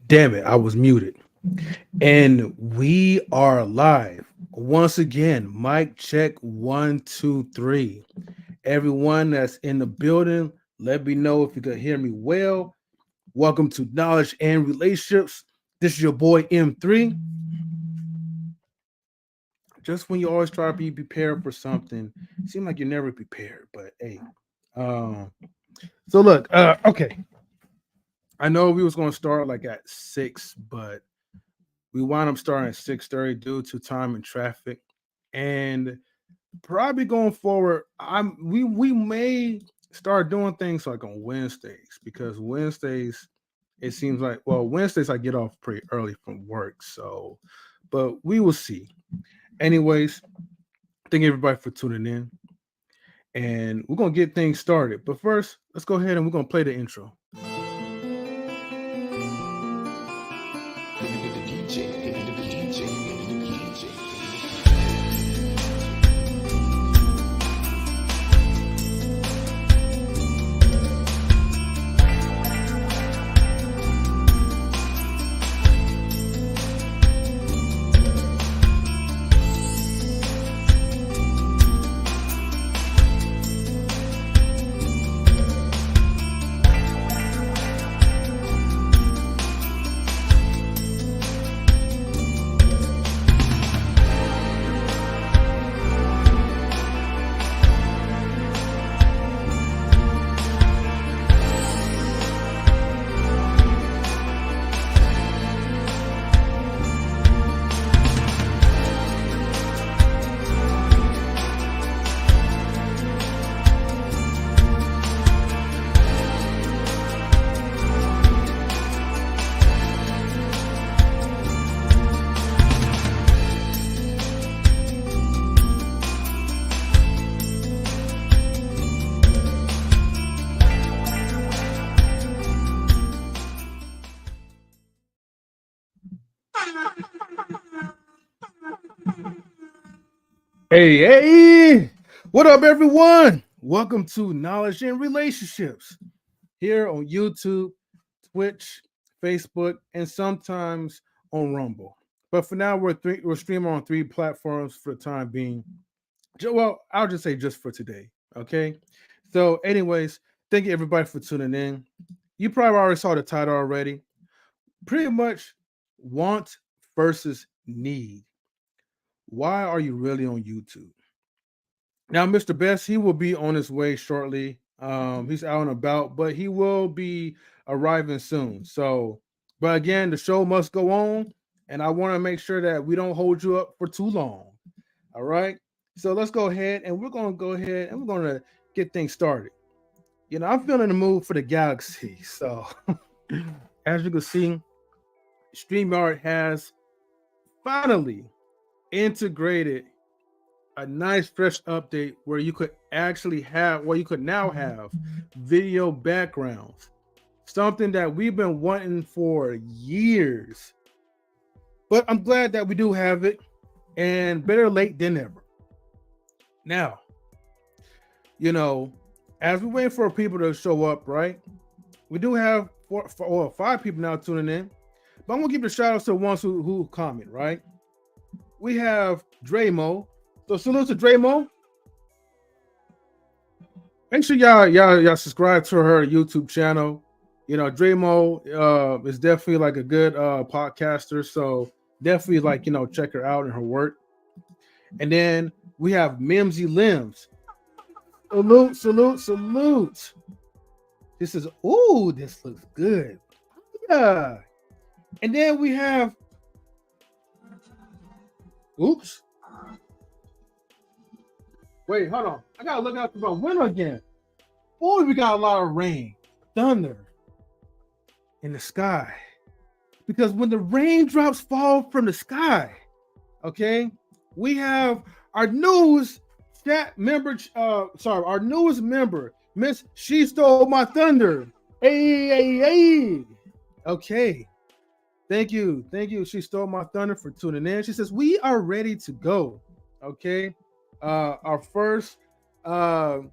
Damn it, I was muted. And we are live. Once again, mic check 1, 2, 3. Everyone that's in the building, let me know if you can hear me well. Welcome to Knowledge and Relationships. This is your boy M3. Just when you always try to be prepared for something, seem like you're never prepared. But hey, um, so look, okay. I know we was gonna start like at 6, but we wound up starting at 6:30 due to time and traffic. And probably going forward, we may start doing things like on Wednesdays because Wednesdays it seems like Wednesdays I get off pretty early from work. So but we will see. Anyways, thank everybody for tuning in. And we're gonna get things started. But first, let's go ahead and we're gonna play the intro. Hey, hey, what up, everyone? Welcome to Knowledge and Relationships here on YouTube, Twitch, Facebook, and sometimes on Rumble. But for now, we're streaming on 3 platforms for the time being. Well, I'll just say just for today. Okay. So, anyways, thank you everybody for tuning in. You probably already saw the title already. Pretty much want versus need. Why are you really on YouTube? Now, Mr. Best, he will be on his way shortly. He's out and about, but he will be arriving soon. So, but again, the show must go on, and I want to make sure that we don't hold you up for too long. All right. So let's go ahead and we're going to go ahead and we're going to get things started. I'm feeling the mood for the galaxy. So, as you can see, StreamYard has finally integrated a nice fresh update where you could actually have you could now have video backgrounds, something that we've been wanting for years, but I'm glad that we do have it, and better late than never. Now, as we wait for people to show up, right, we do have 5 people now tuning in, but I'm gonna give the shout outs to the ones who comment, right. We have Dramo. So salute to Dramo. Make sure y'all subscribe to her YouTube channel. Dramo is definitely like a good podcaster. So definitely check her out and her work. And then we have Mimsy Limbs. Salute, salute, salute. This looks good. Yeah. And then we have oops. Wait, hold on. I gotta look out for my window again. Boy, we got a lot of rain, thunder in the sky. Because when the raindrops fall from the sky, okay, we have our newest chat member, our newest member, Miss She Stole My Thunder. Hey, hey, hey. Okay. Thank you. She Stole My Thunder for tuning in. She says, we are ready to go. Okay. Our first not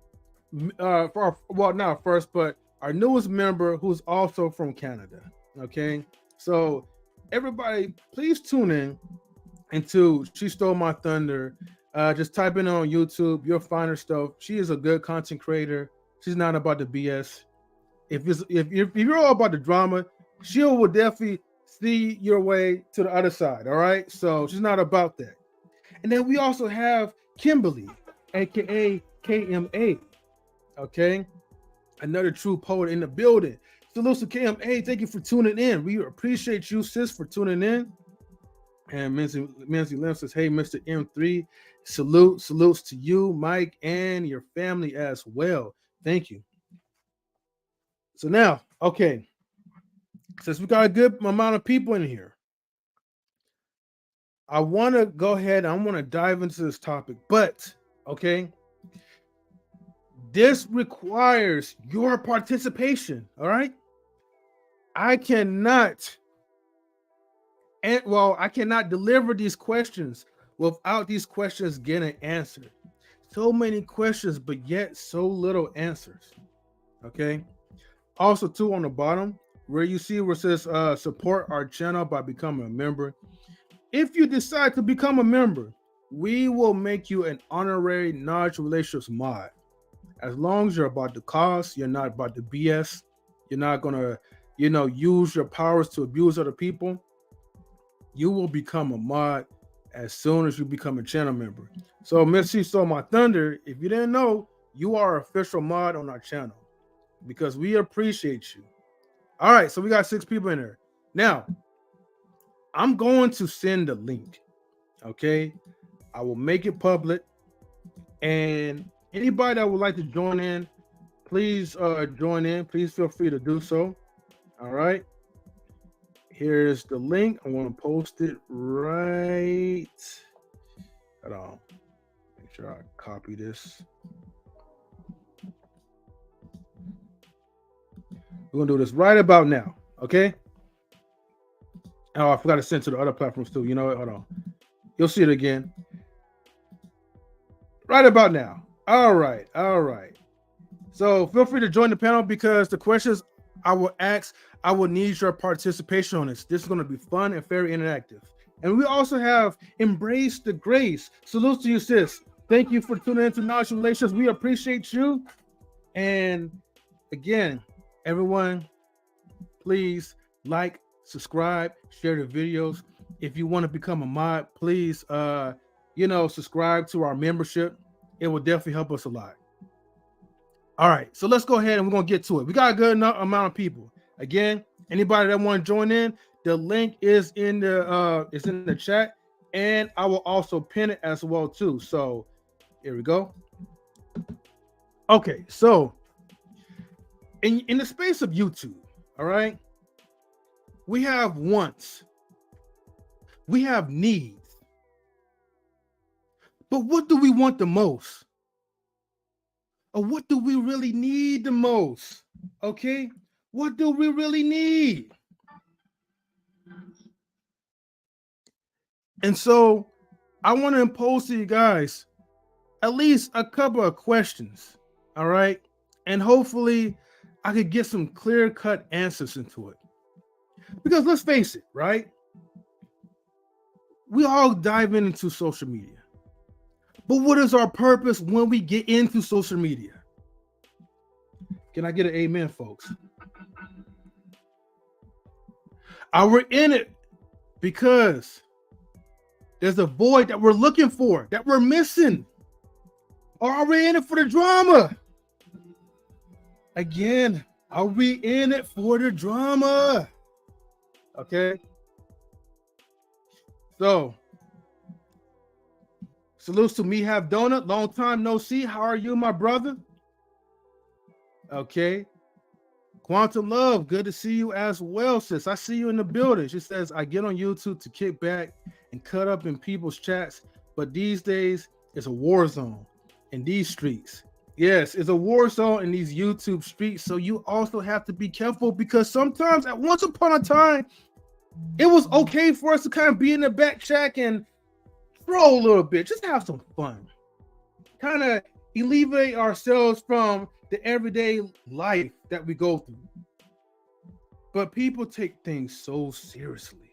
first, but our newest member who's also from Canada. Okay, so everybody, please tune in into She Stole My Thunder. Just type in on YouTube. You'll find her stuff. She is a good content creator. She's not about the BS. If you're all about the drama, she will definitely see your way to the other side. All right. So she's not about that. And then we also have Kimberly, aka KMA. Okay. Another true poet in the building. Salute to KMA. Thank you for tuning in. We appreciate you, sis, for tuning in. And Nancy Lim says, hey, Mr. M3, salutes to you, Mike, and your family as well. Thank you. So now, okay, since we got a good amount of people in here, I want to go ahead. I want to dive into this topic, but okay, this requires your participation. All right, I cannot deliver these questions without these questions getting answered. So many questions, but yet so little answers. Okay. Also, too, on the bottom where you see where it says support our channel by becoming a member. If you decide to become a member, we will make you an honorary knowledge relationships mod. As long as you're about the cause, you're not about the BS. You're not gonna, use your powers to abuse other people. You will become a mod as soon as you become a channel member. So, Miss She Stole My Thunder, if you didn't know, you are an official mod on our channel because we appreciate you. All right, so we got 6 people in there. Now, I'm going to send the link. Okay, I will make it public, and anybody that would like to join in, please join in. Please feel free to do so. All right, here's the link. I'm going to post it right. Hold on, make sure I copy this. We're gonna do this right about now. Okay. Oh, I forgot to send to the other platforms too. You know what? Hold on. You'll see it again. Right about now. All right. So feel free to join the panel because the questions I will ask, I will need your participation on this. This is going to be fun and very interactive. And we also have Embrace the Grace. Salute to you, sis. Thank you for tuning into Knowledge Relations. We appreciate you. And again, everyone, please like, subscribe, share the videos. If you want to become a mod, please subscribe to our membership. It will definitely help us a lot. All right, so let's go ahead and we're gonna get to it. We got a good amount of people. Again, anybody that want to join in, the link is in the chat, and I will also pin it as well too. So here we go. Okay, so in the space of YouTube, all right, we have wants, we have needs, but what do we want the most? Or what do we really need the most? Okay, what do we really need? And so I want to impose to you guys at least a couple of questions, all right? And hopefully I could get some clear-cut answers into it. Because let's face it, right? We all dive into social media. But what is our purpose when we get into social media? Can I get an amen, folks? Are we in it because there's a void that we're looking for, that we're missing? Or are we in it for the drama? Again, are we in it for the drama? Okay. So, salutes to Me Have Donut. Long time no see. How are you, my brother? Okay. Quantum Love, good to see you as well, sis. I see you in the building. She says, I get on YouTube to kick back and cut up in people's chats, but these days it's a war zone in these streets. Yes, it's a war zone in these YouTube streets. So you also have to be careful because sometimes at once upon a time, it was okay for us to kind of be in the back chat and troll a little bit, just have some fun. Kind of alleviate ourselves from the everyday life that we go through. but people take things so seriously.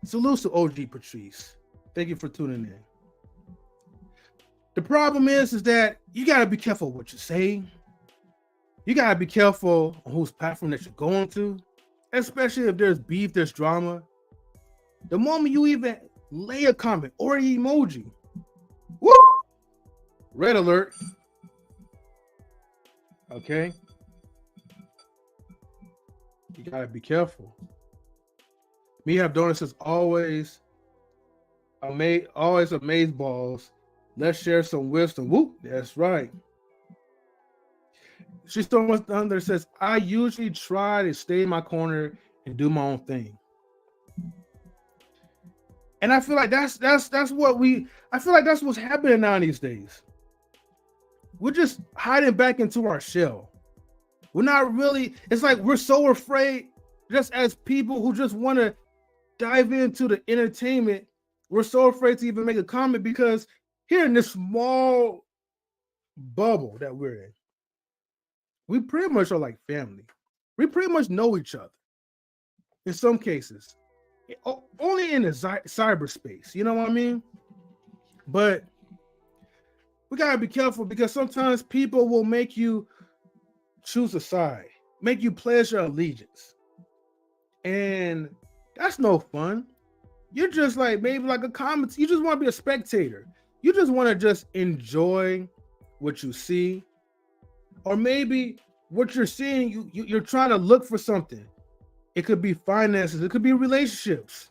Salute to OG Patrice. Thank you for tuning in. The problem is that you gotta be careful what you say. You gotta be careful on whose platform that you're going to, especially if there's beef, there's drama. The moment you even lay a comment or an emoji, woo, red alert. Okay, you gotta be careful. Me have donuts is always amaze balls. Let's share some wisdom. Whoop, that's right. She still wants under says, I usually try to stay in my corner and do my own thing. And I feel like that's what's happening now these days. We're just hiding back into our shell. We're not really, it's like we're so afraid, just as people who just want to dive into the entertainment, we're so afraid to even make a comment because here in this small bubble that we're in, we pretty much are like family. We pretty much know each other in some cases, only in the cyberspace, you know what I mean? But we gotta be careful because sometimes people will make you choose a side, make you pledge your allegiance. And that's no fun. You're just like maybe like a comment. You just want to be a spectator. You just want to just enjoy what you see, or maybe what you're seeing. You're trying to look for something. It could be finances. It could be relationships.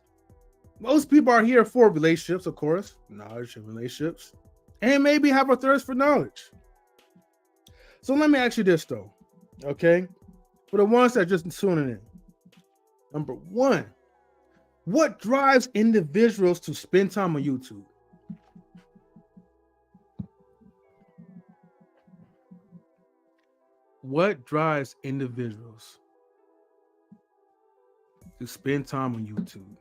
Most people are here for relationships, of course, knowledge and relationships, and maybe have a thirst for knowledge. So let me ask you this though, okay? For the ones that are just tuning in, number one. What drives individuals to spend time on YouTube? What drives individuals to spend time on YouTube?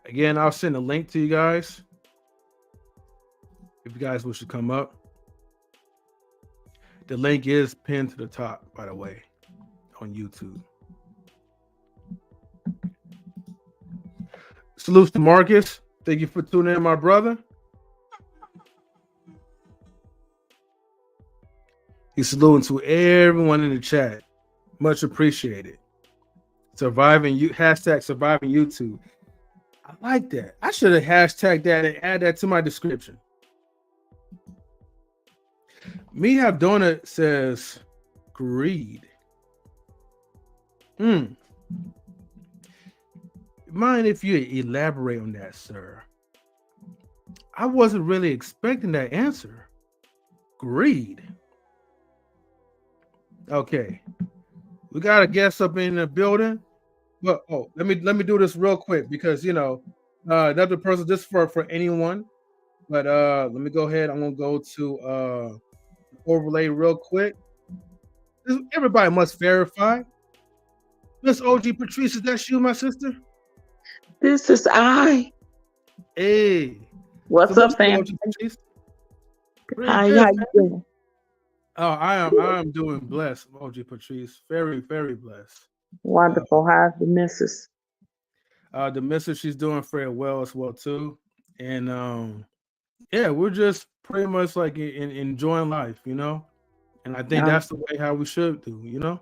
Again, I'll send a link to you guys if you guys wish to come up. The link is pinned to the top, by the way, on YouTube. Salute to Marcus. Thank you for tuning in, my brother. He's saluting to everyone in the chat. Much appreciated. Surviving YouTube. I like that. I should have hashtagged that and add that to my description. Me Have Donut says greed. Mind if you elaborate on that, sir? I wasn't really expecting that answer. Greed. Okay. We got a guest up in the building. But let me do this real quick because another person, just for anyone. But let me go ahead. I'm gonna go to overlay real quick. Everybody must verify. Miss OG Patrice, is that you, my sister? This is I. Hey. What's up, fam? Hi, how you doing? Oh, I am doing blessed, OG Patrice. Very, very blessed. Wonderful. How's the missus? The missus, she's doing very well as well too. And yeah, we're just pretty much like enjoying life, And I think that's the way how we should do,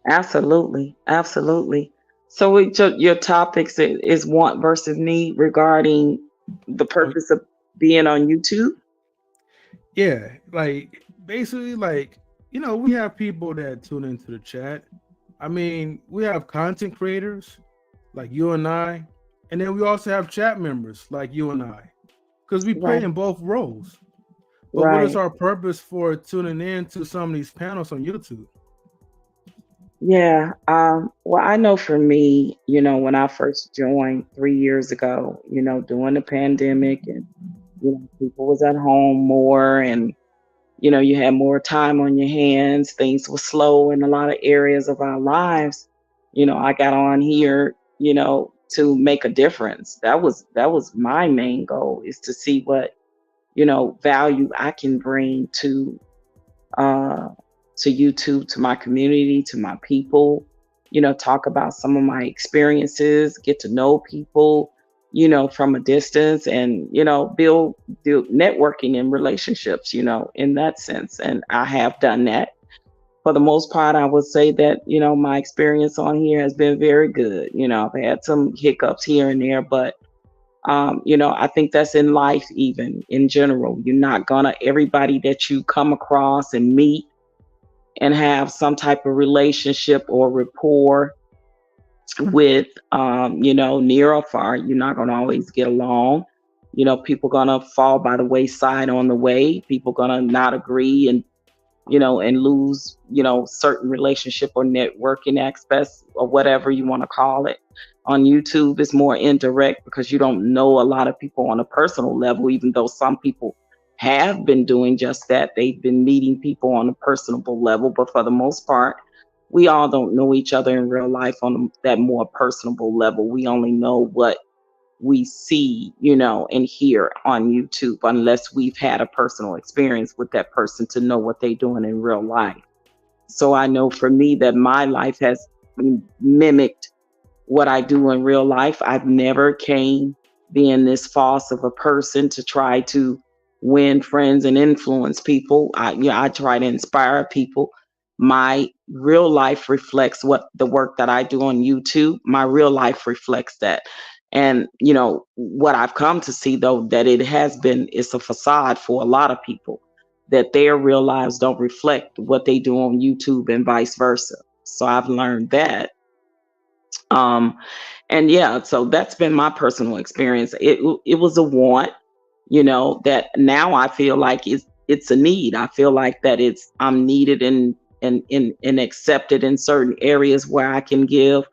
Absolutely. Absolutely. So your topics is want versus need regarding the purpose of being on YouTube? Yeah, like basically like, we have people that tune into the chat. I mean, we have content creators like you and I, and then we also have chat members like you and I, because we play in both roles. But what is our purpose for tuning in to some of these panels on YouTube? Yeah. Well, I know for me, when I first joined 3 years ago, during the pandemic and, people was at home more and, you had more time on your hands. Things were slow in a lot of areas of our lives. I got on here, to make a difference. That was my main goal, is to see what, value I can bring uh, to YouTube, to my community, to my people, talk about some of my experiences, get to know people, from a distance, and, build networking and relationships, in that sense. And I have done that. For the most part, I would say that, my experience on here has been very good. I've had some hiccups here and there, but I think that's in life, even in general. You're not gonna, everybody that you come across and meet and have some type of relationship or rapport with, near or far, you're not gonna always get along. People gonna fall by the wayside on the way. People gonna not agree, and lose, certain relationship or networking aspects or whatever you want to call it. On YouTube, it's more indirect because you don't know a lot of people on a personal level, even though some people have been doing just that. They've been meeting people on a personable level, but for the most part, we all don't know each other in real life on that more personable level. We only know what we see, and hear on YouTube, unless we've had a personal experience with that person to know what they're doing in real life. So I know for me that my life has mimicked what I do in real life. I've never came being this false of a person to try to win friends and influence people. I try to inspire people. My real life reflects what the work that I do on YouTube. My real life reflects that. And what I've come to see, though, that it's a facade for a lot of people, that their real lives don't reflect what they do on YouTube and vice versa. So I've learned that. um and yeah, so that's been my personal experience. It was a want, that now I feel like it's a need. I feel like that I'm needed and accepted in certain areas where I can give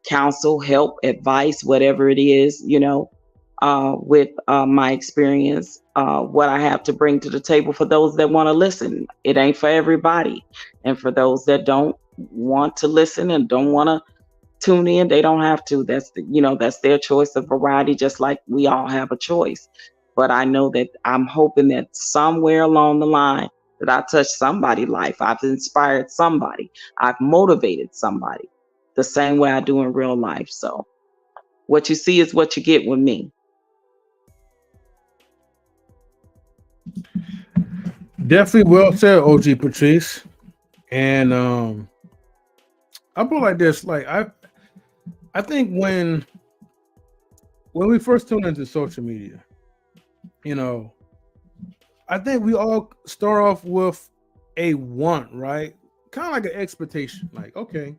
counsel, help, advice, whatever it is, with my experience, what I have to bring to the table for those that want to listen. It ain't for everybody. And for those that don't want to listen and don't want to tune in, they don't have to. That's their choice of variety, just like we all have a choice. But I know that I'm hoping that somewhere along the line that I touch somebody's life. I've inspired somebody. I've motivated somebody the same way I do in real life. So what you see is what you get with me. Definitely well said, OG Patrice. And I put it like this: like I think when we first tune into social media, you know, I think we all start off with a want, right? Kind of like an expectation. Like, okay,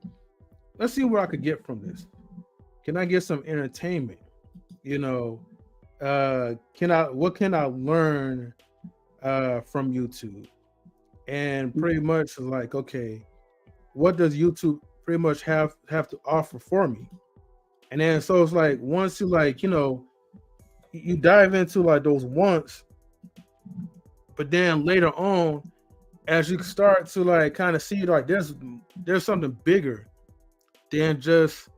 let's see what I could get from this. Can I get some entertainment? You know, can I what can I learn from YouTube? And pretty much like, okay, what does YouTube pretty much have to offer for me? And then so it's like once you like, you dive into like those wants, but then later on, as you start to like kind of see like there's something bigger than just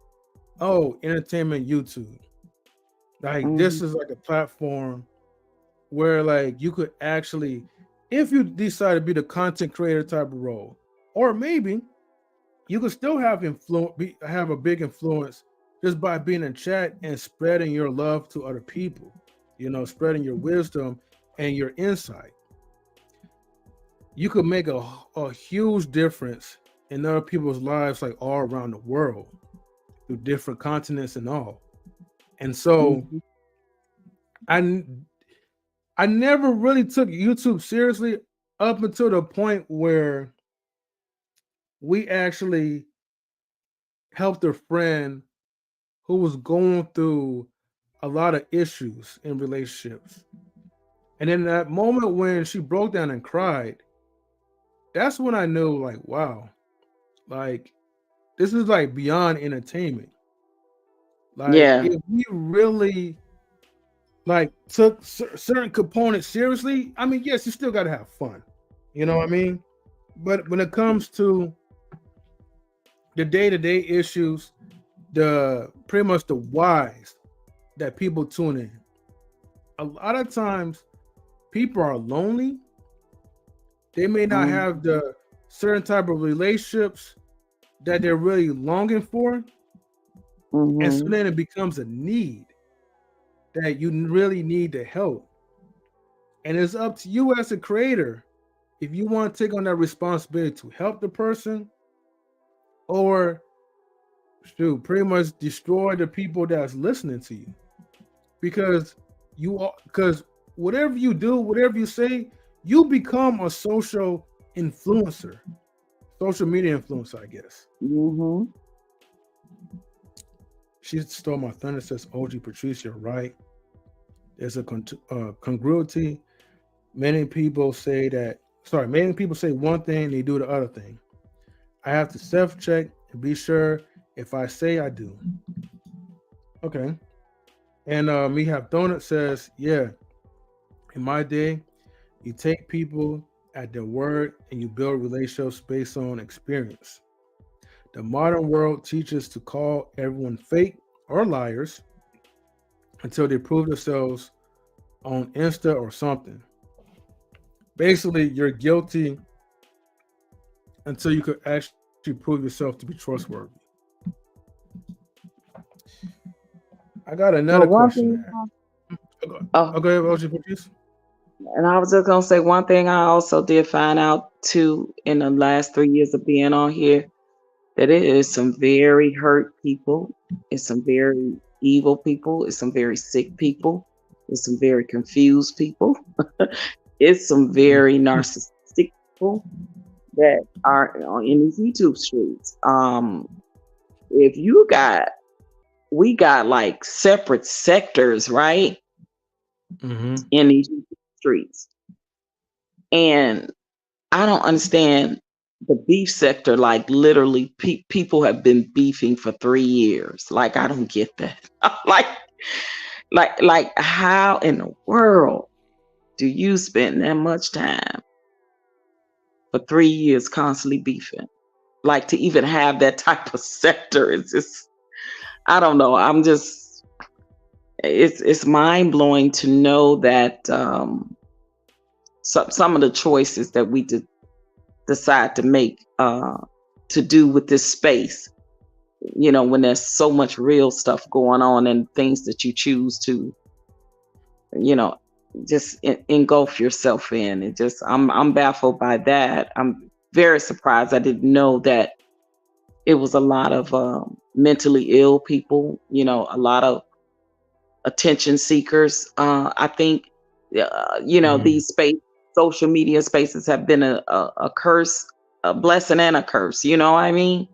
entertainment YouTube. Like this Hmm. is like a platform where like you could actually, if you decide to be the content creator type of role, or maybe you could still have have a big influence just by being in chat and spreading your love to other people, spreading your wisdom and your insight. You could make a huge difference in other people's lives, like all around the world through different continents and all. And so Hmm. I I never really took YouTube seriously up until the point where we actually helped a friend who was going through a lot of issues in relationships. And in that moment when she broke down and cried, that's when I knew, like, wow, like this is like beyond entertainment. Like, Yeah. if we really like took certain components seriously, I mean, yes, you still got to have fun. You know what I mean? But when it comes to the day-to-day issues, the pretty much the whys that people tune in, a lot of times people are lonely, they may not Mm-hmm. have the certain type of relationships that they're really longing for, and so Mm-hmm. then it becomes a need that you really need to help. And it's up to you as a creator if you want to take on that responsibility to help the person, or shoot, pretty much destroy the people that's listening to you. Because because whatever you do, whatever you say, you become a social influencer, social media influencer, I guess. Mm-hmm. She stole my thunder, says OG Patrice, you're right. There's a congruity. Many people say that, sorry, many people say one thing, they do the other thing. I have to self check and be sure if I say I do. Okay. And me have donut says, yeah, in my day, you take people at their word and you build relationships based on experience. The modern world teaches to call everyone fake or liars until they prove themselves on Insta or something. Basically, you're guilty until you could actually prove yourself to be trustworthy. I got another Well, one question thing, there. oh, Okay, OG Patrice. and I was just gonna say one thing I also did find out too in the last 3 years of being on here that it is some very hurt people, it's some very evil people, it's some very sick people, it's some very confused people, it's some very narcissistic people that are in these YouTube streets. If you got, we got like separate sectors, right, Mm-hmm. in these YouTube streets, and I don't understand the beef sector. Like literally, people have been beefing for 3 years. Like I don't get that. like, like, how in the world do you spend that much time for 3 years constantly beefing? Like to even have that type of sector is just, I don't know. I'm just, it's mind blowing to know that some of the choices that we decide to make to do with this space, when there's so much real stuff going on and things that you choose to, you know, just engulf yourself in. It just, I'm baffled by that. I'm very surprised. I didn't know that it was a lot of mentally ill people, a lot of attention seekers. I think, Mm-hmm. these social media spaces have been a curse, a blessing and a curse. You know what I mean?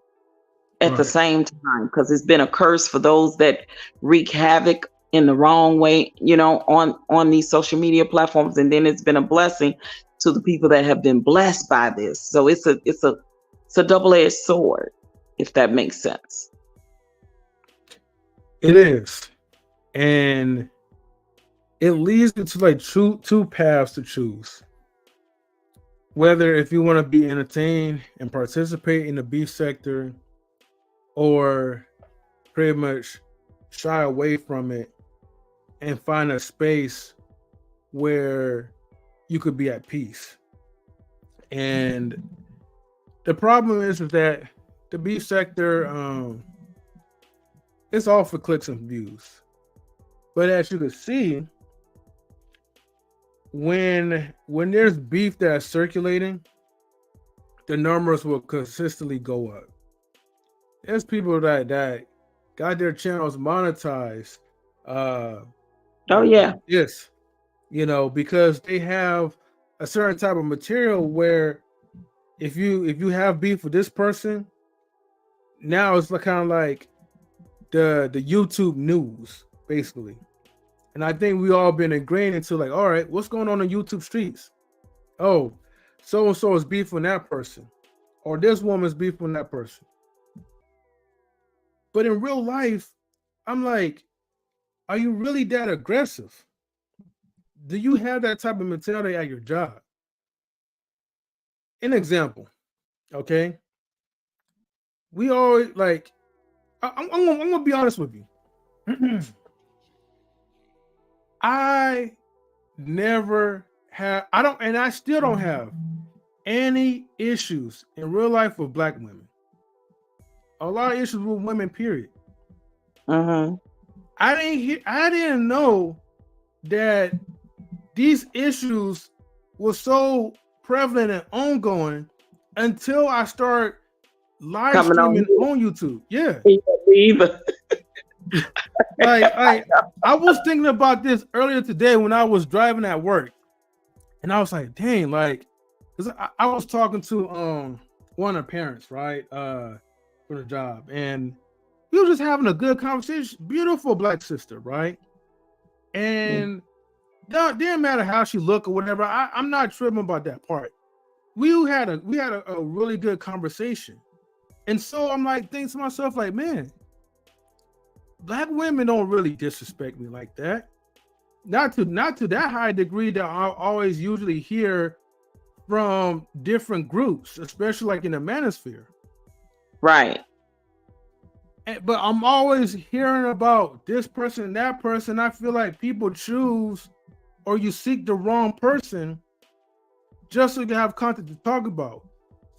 At the Right. same time, because it's been a curse for those that wreak havoc in the wrong way, on these social media platforms, and then it's been a blessing to the people that have been blessed by this. So it's a double-edged sword, if that makes sense. It is. And it leads you to like two paths to choose. Whether if you want to be entertained and participate in the beef sector, or pretty much shy away from it and find a space where you could be at peace. And the problem is that the beef sector, it's all for clicks and views. But as you can see, when there's beef that's circulating, the numbers will consistently go up. There's people that got their channels monetized, uh, Oh like yeah. this, because they have a certain type of material where if you have beef with this person, now it's like kind of like the YouTube news basically. And I think we all been ingrained into like, all right, what's going on in YouTube streets? Oh, so and so is beefing that person, or this woman's beefing that person. But in real life, I'm like, are you really that aggressive? Do you have that type of mentality at your job? An example, okay? We always like, I'm gonna be honest with you. I never I don't, and I still don't have any issues in real life with black women. A lot of issues with women, period. Mm-hmm. I didn't know that these issues were so prevalent and ongoing until I started live Coming on streaming on YouTube. Yeah. here. Either. I was thinking about this earlier today when I was driving at work, and I was like, dang, like, because I was talking to one of the parents, right, for the job, and we were just having a good conversation. Beautiful black sister, right? And didn't matter how she looked or whatever. I'm not tripping about that part. We had a really good conversation, and so I'm like thinking to myself, like, man, black women don't really disrespect me like that. Not to that high degree that I always usually hear from different groups, especially like in the manosphere. Right. But I'm always hearing about this person and that person. I feel like people choose or you seek the wrong person just so you can have content to talk about.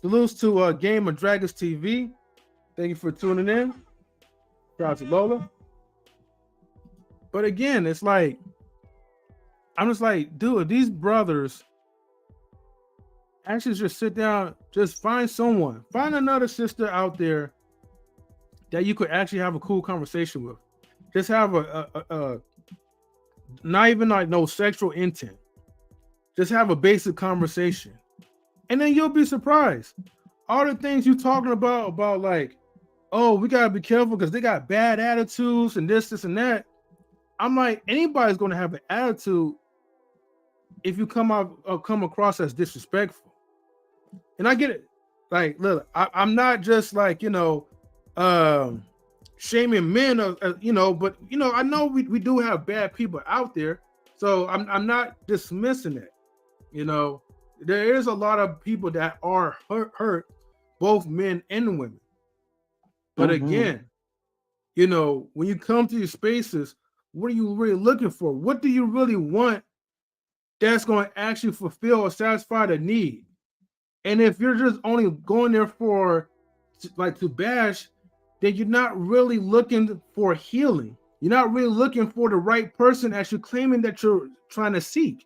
Salutes to Game of Dragons TV. Thank you for tuning in. Shout out to Lola. But again, it's like, I'm just like, dude, these brothers actually just sit down, just find another sister out there that you could actually have a cool conversation with. Just have a not even like no sexual intent. Just have a basic conversation. And then you'll be surprised. All the things you're talking about like, oh, we gotta be careful because they got bad attitudes and this and that. I'm like, anybody's gonna have an attitude if you come across as disrespectful. And I get it. Like, look, I'm not just like, shaming men, but I know we do have bad people out there. So I'm not dismissing it. There is a lot of people that are hurt, both men and women. But again, when you come to your spaces, what are you really looking for? What do you really want that's going to actually fulfill or satisfy the need? And if you're just only going there to bash, then you're not really looking for healing. You're not really looking for the right person as you're claiming that you're trying to seek.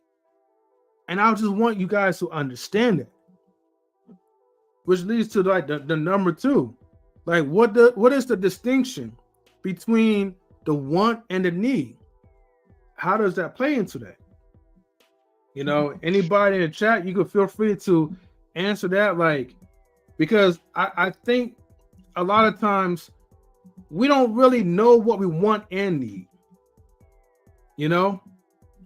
And I just want you guys to understand it. Which leads to like the number 2. Like what is the distinction between the want and the need? How does that play into that? Anybody in the chat, you can feel free to answer that, like, because I think a lot of times we don't really know what we want and need,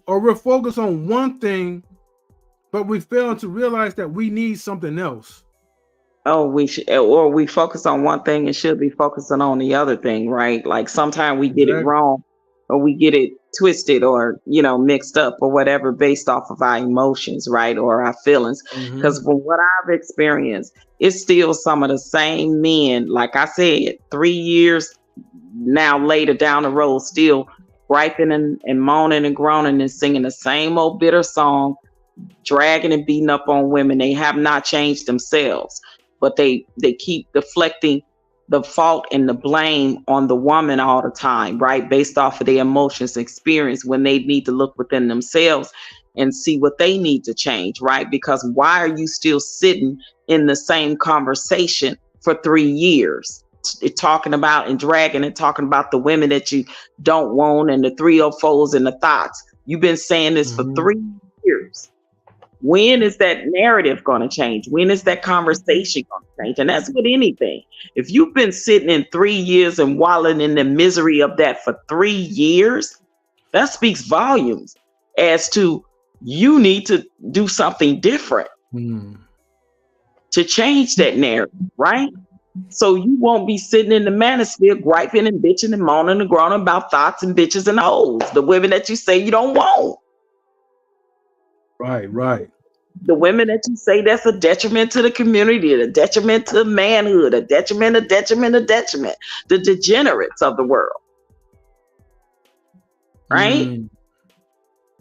or we're focused on one thing, but we fail to realize that we need something else. Oh, we focus on one thing and should be focusing on the other thing, right? Like sometimes we get it wrong, or we get it twisted, or mixed up, or whatever, based off of our emotions, right, or our feelings. Because from what I've experienced, it's still some of the same men. Like I said, 3 years now later down the road, still griping and moaning and groaning and singing the same old bitter song, dragging and beating up on women. They have not changed themselves, but they keep deflecting the fault and the blame on the woman all the time, right? Based off of their emotions and experience, when they need to look within themselves and see what they need to change, right? Because why are you still sitting in the same conversation for 3 years, talking about and dragging and talking about the women that you don't want and the 304s and the thoughts? You've been saying this for 3 years. When is that narrative going to change? When is that conversation going to change? And that's with anything. If you've been sitting in 3 years and wallowing in the misery of that for 3 years, that speaks volumes as to you need to do something different to change that narrative, right? So you won't be sitting in the manosphere griping and bitching and moaning and groaning about thoughts and bitches and hoes, the women that you say you don't want. Right. The women that you say that's a detriment to the community, a detriment to manhood, a detriment, the degenerates of the world. Right?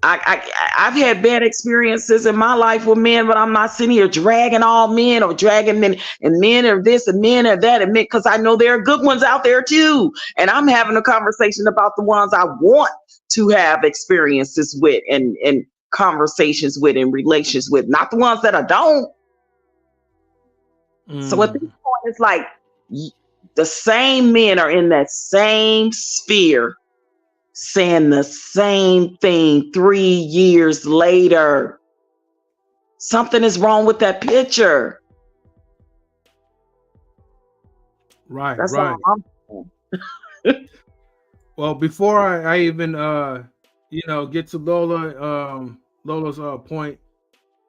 I've had bad experiences in my life with men, but I'm not sitting here dragging all men or dragging men and men are this and men are that and men, because I know there are good ones out there too. And I'm having a conversation about the ones I want to have experiences with and conversations with and relations with, not the ones that I don't. So at this point, it's like the same men are in that same sphere saying the same thing 3 years later. Something is wrong with that picture. Right, That's right. all I'm Well, before I even get to Lola's point,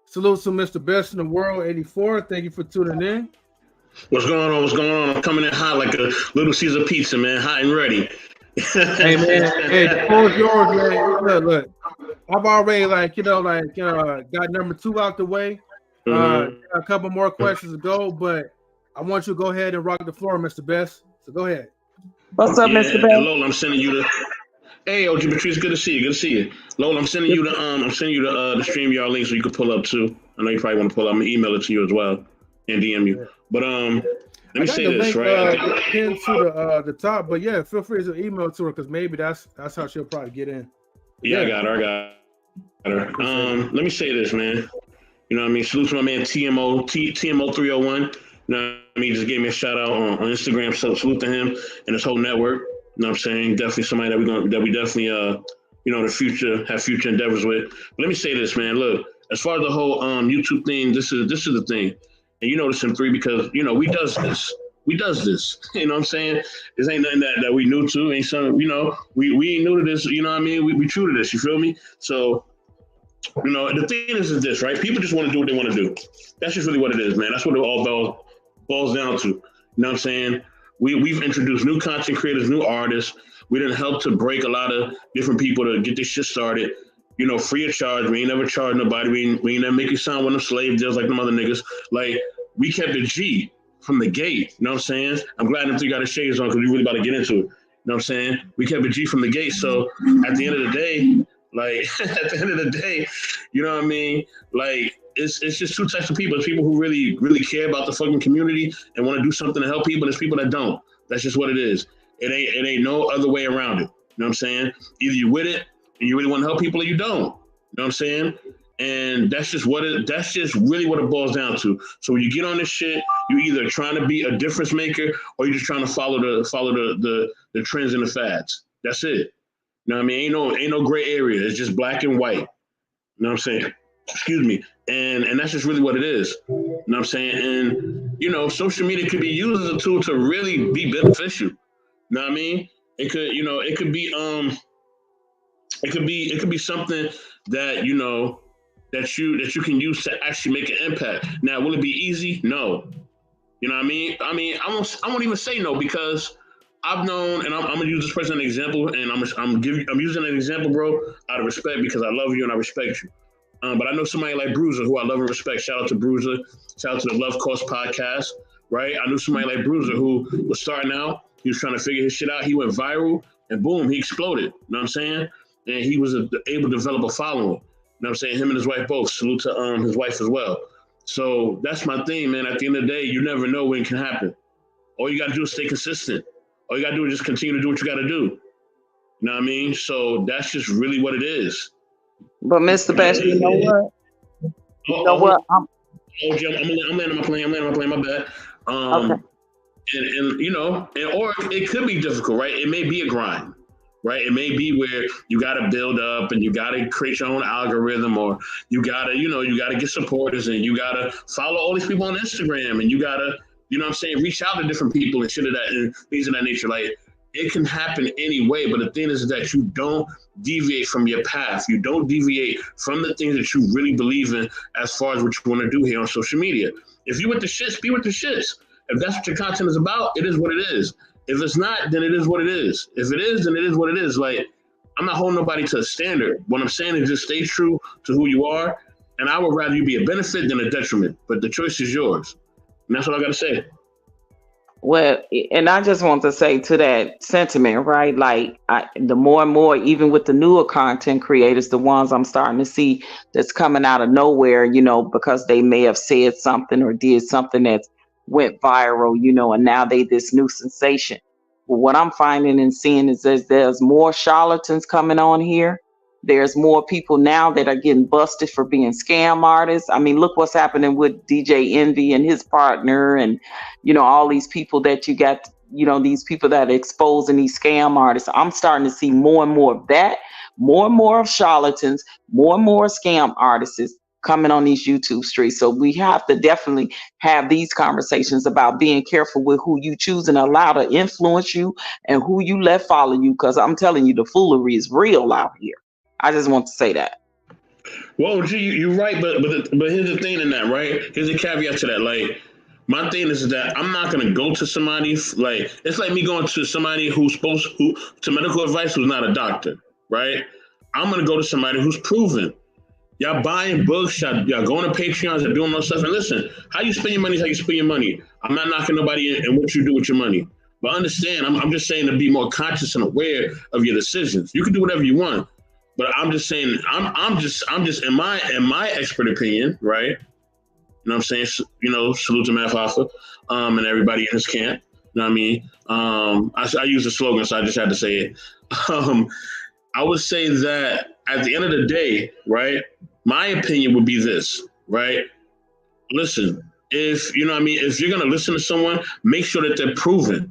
salute to Mr. Best in the World 84. Thank you for tuning in. What's going on? What's going on? I'm coming in hot like a Little Caesar pizza, man. Hot and ready. Hey man, hey, the floor's yours, man. Look, I've already got number 2 out the way. A couple more questions to go, but I want you to go ahead and rock the floor, Mr. Best. So go ahead. What's up, Mr. And Best? Lola, I'm sending you the. Hey, OG Patrice, good to see you. Good to see you. Lola, I'm sending you the the StreamYard link so you can pull up too. I know you probably want to pull up. I'm gonna email it to you as well and DM you. But let me say this, right? Pinned to the top, but yeah, feel free to email it to her because maybe that's how she'll probably get in. Yeah, I got her. Let me say this, man. You know what I mean? Salute to my man TMO 301. You know what I mean? He just gave me a shout out on Instagram. So salute to him and his whole network. You know what I'm saying? Definitely somebody that we definitely in the future have future endeavors with. But let me say this, man. Look, as far as the whole YouTube thing, this is the thing. And you know this in 3 because we does this. We does this. You know what I'm saying? This ain't nothing that we new to. Ain't something, we ain't new to this, you know what I mean? We true to this, you feel me? So the thing is this, right? People just want to do what they want to do. That's just really what it is, man. That's what it all boils down to. You know what I'm saying? We've introduced new content creators, new artists. We didn't help to break a lot of different people to get this shit started. Free of charge. We ain't never charged nobody. We ain't never make you sign one of them slave deals like them other niggas. Like, we kept it G from the gate. You know what I'm saying? I'm glad them 3 got his shades on because we really about to get into it. You know what I'm saying? We kept it G from the gate. So at the end of the day, you know what I mean? Like, it's just 2 types of people. It's people who really, really care about the fucking community and want to do something to help people. There's people that don't. That's just what it is. It ain't no other way around it. You know what I'm saying? Either you with it and you really want to help people or you don't. You know what I'm saying? And that's just really what it boils down to. So when you get on this shit, you either trying to be a difference maker or you're just trying to follow the trends and the fads. That's it. You know what I mean? Ain't no gray area. It's just black and white. You know what I'm saying? Excuse me. And that's just really what it is. You know what I'm saying? And social media could be used as a tool to really be beneficial. You know what I mean? It could be something that that you can use to actually make an impact. Now, will it be easy? No. You know what I mean? I won't even say no because I've known, and I'm gonna use this person as an example, and I'm using an example, bro, out of respect because I love you and I respect you. But I know somebody like Bruiser, who I love and respect. Shout out to Bruiser. Shout out to the Love Cost podcast, right? I knew somebody like Bruiser who was starting out. He was trying to figure his shit out. He went viral, and boom, he exploded. You know what I'm saying? And he was able to develop a following. You know what I'm saying? Him and his wife both. Salute to his wife as well. So that's my thing, man. At the end of the day, you never know when it can happen. All you got to do is stay consistent. All you got to do is just continue to do what you got to do. You know what I mean? So that's just really what it is. But Mr. Best, you know what? I'm landing my plane. My bad. Okay. And or it could be difficult, right? It may be a grind, right? It may be where you got to build up and you got to create your own algorithm, or you got to get supporters and you got to follow all these people on Instagram and you got to, reach out to different people and shit of that and things of that nature. Like, it can happen anyway, but the thing is that you don't deviate from your path. You don't deviate from the things that you really believe in as far as what you want to do here on social media. If you with the shits, be with the shits. If that's what your content is about, it is what it is. If it's not, then it is what it is. If it is, then it is what it is. Like, I'm not holding nobody to a standard. What I'm saying is just stay true to who you are, and I would rather you be a benefit than a detriment, but the choice is yours. And that's what I got to say. Well, and I just want to say to that sentiment, right? Like, the more and more, even with the newer content creators, the ones I'm starting to see that's coming out of nowhere, because they may have said something or did something that went viral, and now they this new sensation. Well, what I'm finding and seeing is there's more charlatans coming on here. There's more people now that are getting busted for being scam artists. I mean, look what's happening with DJ Envy and his partner, and all these people that you got, these people that are exposing these scam artists. I'm starting to see more and more of that, more and more of charlatans, more and more scam artists coming on these YouTube streets. So we have to definitely have these conversations about being careful with who you choose and allow to influence you and who you let follow you. Because I'm telling you, the foolery is real out here. I just want to say that. Well, gee, you're right, but here's the thing in that, right? Here's a caveat to that. Like, my thing is that I'm not gonna go to somebody like it's like me going to somebody who's to medical advice who's not a doctor, right? I'm gonna go to somebody who's proven. Y'all buying books, y'all going to Patreons, y'all doing all stuff. And listen, how you spend your money is how you spend your money. I'm not knocking nobody in what you do with your money. But understand, I'm just saying to be more conscious and aware of your decisions. You can do whatever you want. But I'm just saying, I'm just in my expert opinion, right? You know what I'm saying? Salute to Matt Hoffa, and everybody in his camp. You know what I mean? I use the slogan, so I just had to say it. I would say that at the end of the day, right, my opinion would be this, right? Listen, if you know what I mean, if you're gonna listen to someone, make sure that they're proven.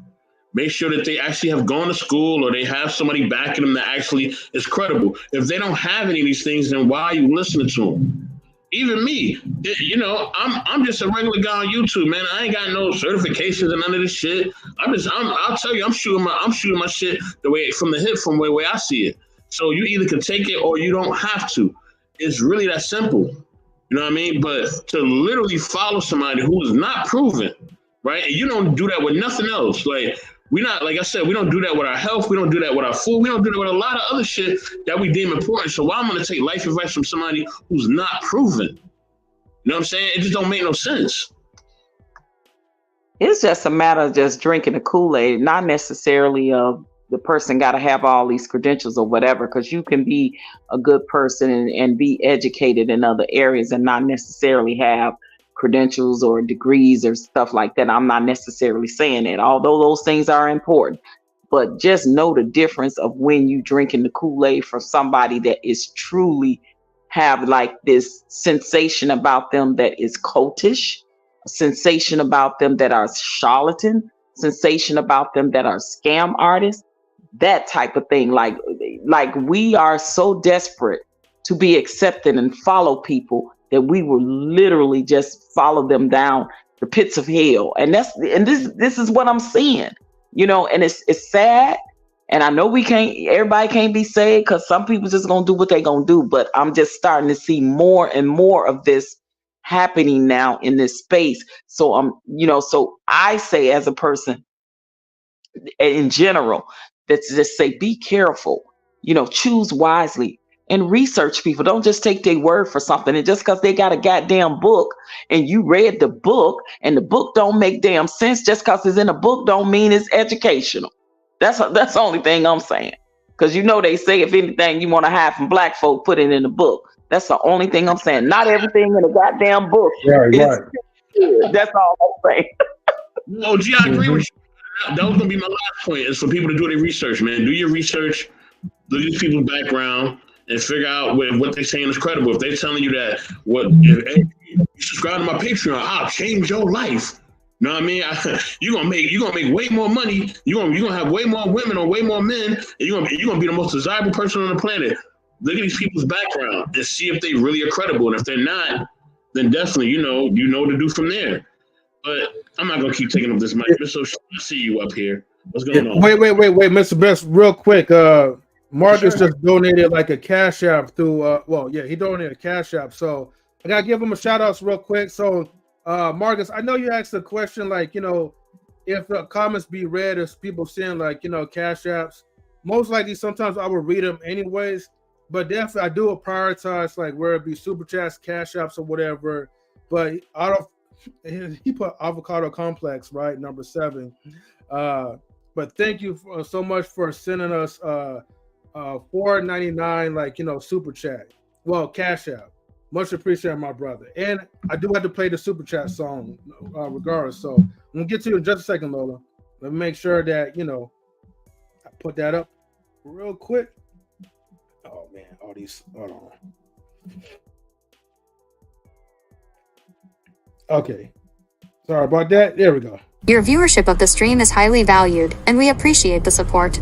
Make sure that they actually have gone to school or they have somebody backing them that actually is credible. If they don't have any of these things, then why are you listening to them? Even me, I'm just a regular guy on YouTube, man. I ain't got no certifications and none of this shit. I'll tell you, I'm shooting my shit the way from the hip, from the way I see it. So you either can take it or you don't have to. It's really that simple. You know what I mean? But to literally follow somebody who is not proven, right? And you don't do that with nothing else. Like, like I said, we don't do that with our health. We don't do that with our food. We don't do that with a lot of other shit that we deem important. So why am I going to take life advice from somebody who's not proven? You know what I'm saying? It just don't make no sense. It's just a matter of just drinking the Kool-Aid, not necessarily of the person got to have all these credentials or whatever, because you can be a good person and be educated in other areas and not necessarily have credentials or degrees or stuff like that. I'm not necessarily saying that, although those things are important. But just know the difference of when you drinking the Kool-Aid from somebody that is truly have like this sensation about them that is cultish, a sensation about them that are charlatan, sensation about them that are scam artists, that type of thing. Like we are so desperate to be accepted and follow people that we will literally just follow them down the pits of hell. And this is what I'm seeing, and it's sad. And I know everybody can't be saved because some people just gonna do what they gonna do. But I'm just starting to see more and more of this happening now in this space. So so I say as a person in general, that's just say be careful, choose wisely and research people. Don't just take their word for something. And just because they got a goddamn book and you read the book and the book don't make damn sense, just because it's in a book don't mean it's educational. That's the only thing I'm saying. Because they say if anything you want to hide from black folk, put it in the book. That's the only thing I'm saying. Not everything in a goddamn book is good. That's all I'm saying. No, gee, I agree with you. That was gonna be my last point. Is for people to do their research, man. Do your research, look at these people's background, and figure out what they're saying is credible. If they're telling you that if you subscribe to my Patreon, I'll change your life. You know what I mean? You're gonna make way more money. You're gonna have way more women or way more men, and you're gonna be the most desirable person on the planet. Look at these people's background and see if they really are credible. And if they're not, then definitely you know what to do from there. But I'm not gonna keep taking up this mic. So I see you up here. What's going on? Wait, Mr. Best, real quick. Marcus just donated like a cash app through. He donated a cash app. So I gotta give him a shout out real quick. So, Marcus, I know you asked a question like, if the comments be read as people saying like, cash apps. Most likely, sometimes I will read them anyways. But definitely, I do prioritize like where it be super chats, cash apps, or whatever. But He put avocado complex right number 7. But thank you so much for sending us $4.99 super chat. Well, cash out. Much appreciated, my brother. And I do have to play the super chat song regardless. So I'm gonna get to you in just a second, Lola. Let me make sure that I put that up real quick. Oh man, all these. Hold on. Okay. Sorry about that. There we go. Your viewership of the stream is highly valued, and we appreciate the support.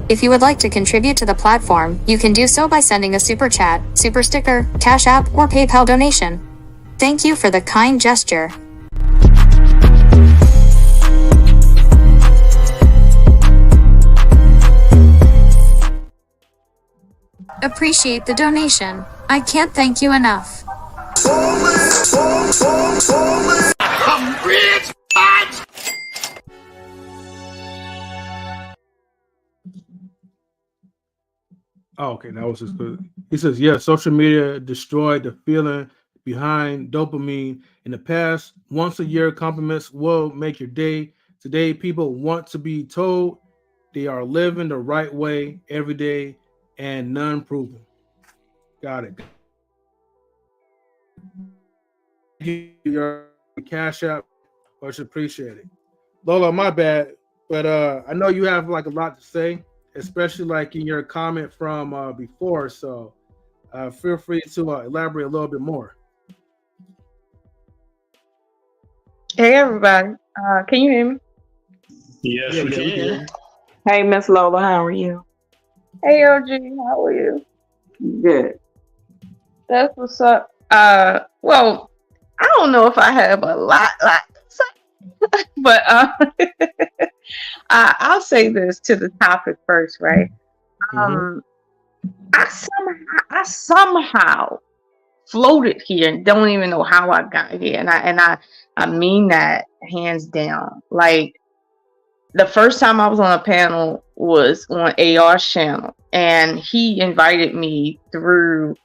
If you would like to contribute to the platform, you can do so by sending a super chat, super sticker, Cash App, or PayPal donation. Thank you for the kind gesture. Appreciate the donation. I can't thank you enough. Oh, okay, that was just good. He says, yeah, social media destroyed the feeling behind dopamine. In the past, once a year compliments will make your day. Today, people want to be told they are living the right way every day and none proven. Got it. Your cash app, much appreciated. Lola, my bad, but I know you have like a lot to say, especially like in your comment from before. So feel free to elaborate a little bit more. Hey everybody, can you hear me? Yes, we can. Hey Miss Lola, how are you? Hey OG, how are you? Good. That's what's up. Well, I don't know if I have a lot to say, but I'll say this to the topic first, right? I somehow floated here and don't even know how I got here, and I mean that hands down. Like the first time I was on a panel was on AR's channel, and he invited me through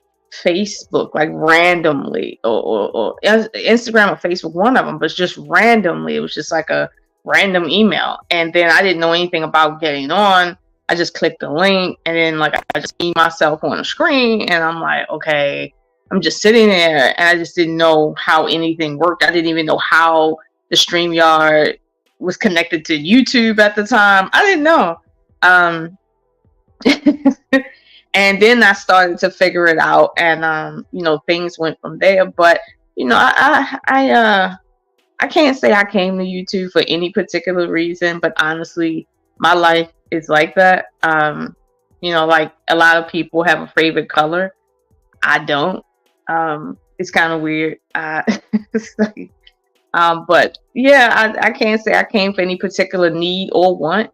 Facebook, like randomly, or Instagram or Facebook, one of them, but just randomly. It was just like a random email, and then I didn't know anything about getting on. I just clicked the link, and then like I just see myself on the screen, and I'm like, okay, I'm just sitting there, and I just didn't know how anything worked. I didn't even know how the StreamYard was connected to YouTube at the time. I didn't know. And then I started to figure it out, and things went from there. But I can't say I came to YouTube for any particular reason, but honestly, my life is like that. Like a lot of people have a favorite color. I don't. It's kind of weird. But yeah, I can't say I came for any particular need or want.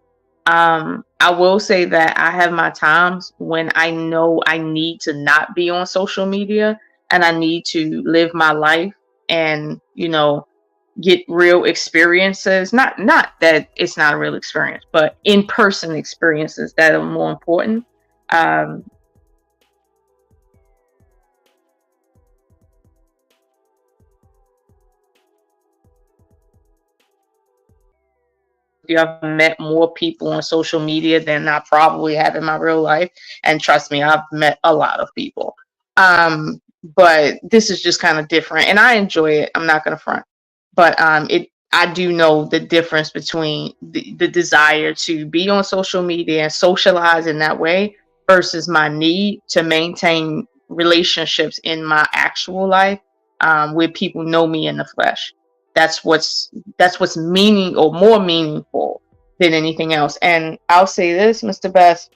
I will say that I have my times when I know I need to not be on social media and I need to live my life and, get real experiences. Not that it's not a real experience, but in-person experiences that are more important. I've met more people on social media than I probably have in my real life. And trust me, I've met a lot of people. But this is just kind of different and I enjoy it. I'm not going to front. But I do know the difference between the desire to be on social media and socialize in that way versus my need to maintain relationships in my actual life where people know me in the flesh. That's what's meaning or more meaningful than anything else. And I'll say this, Mr. Best,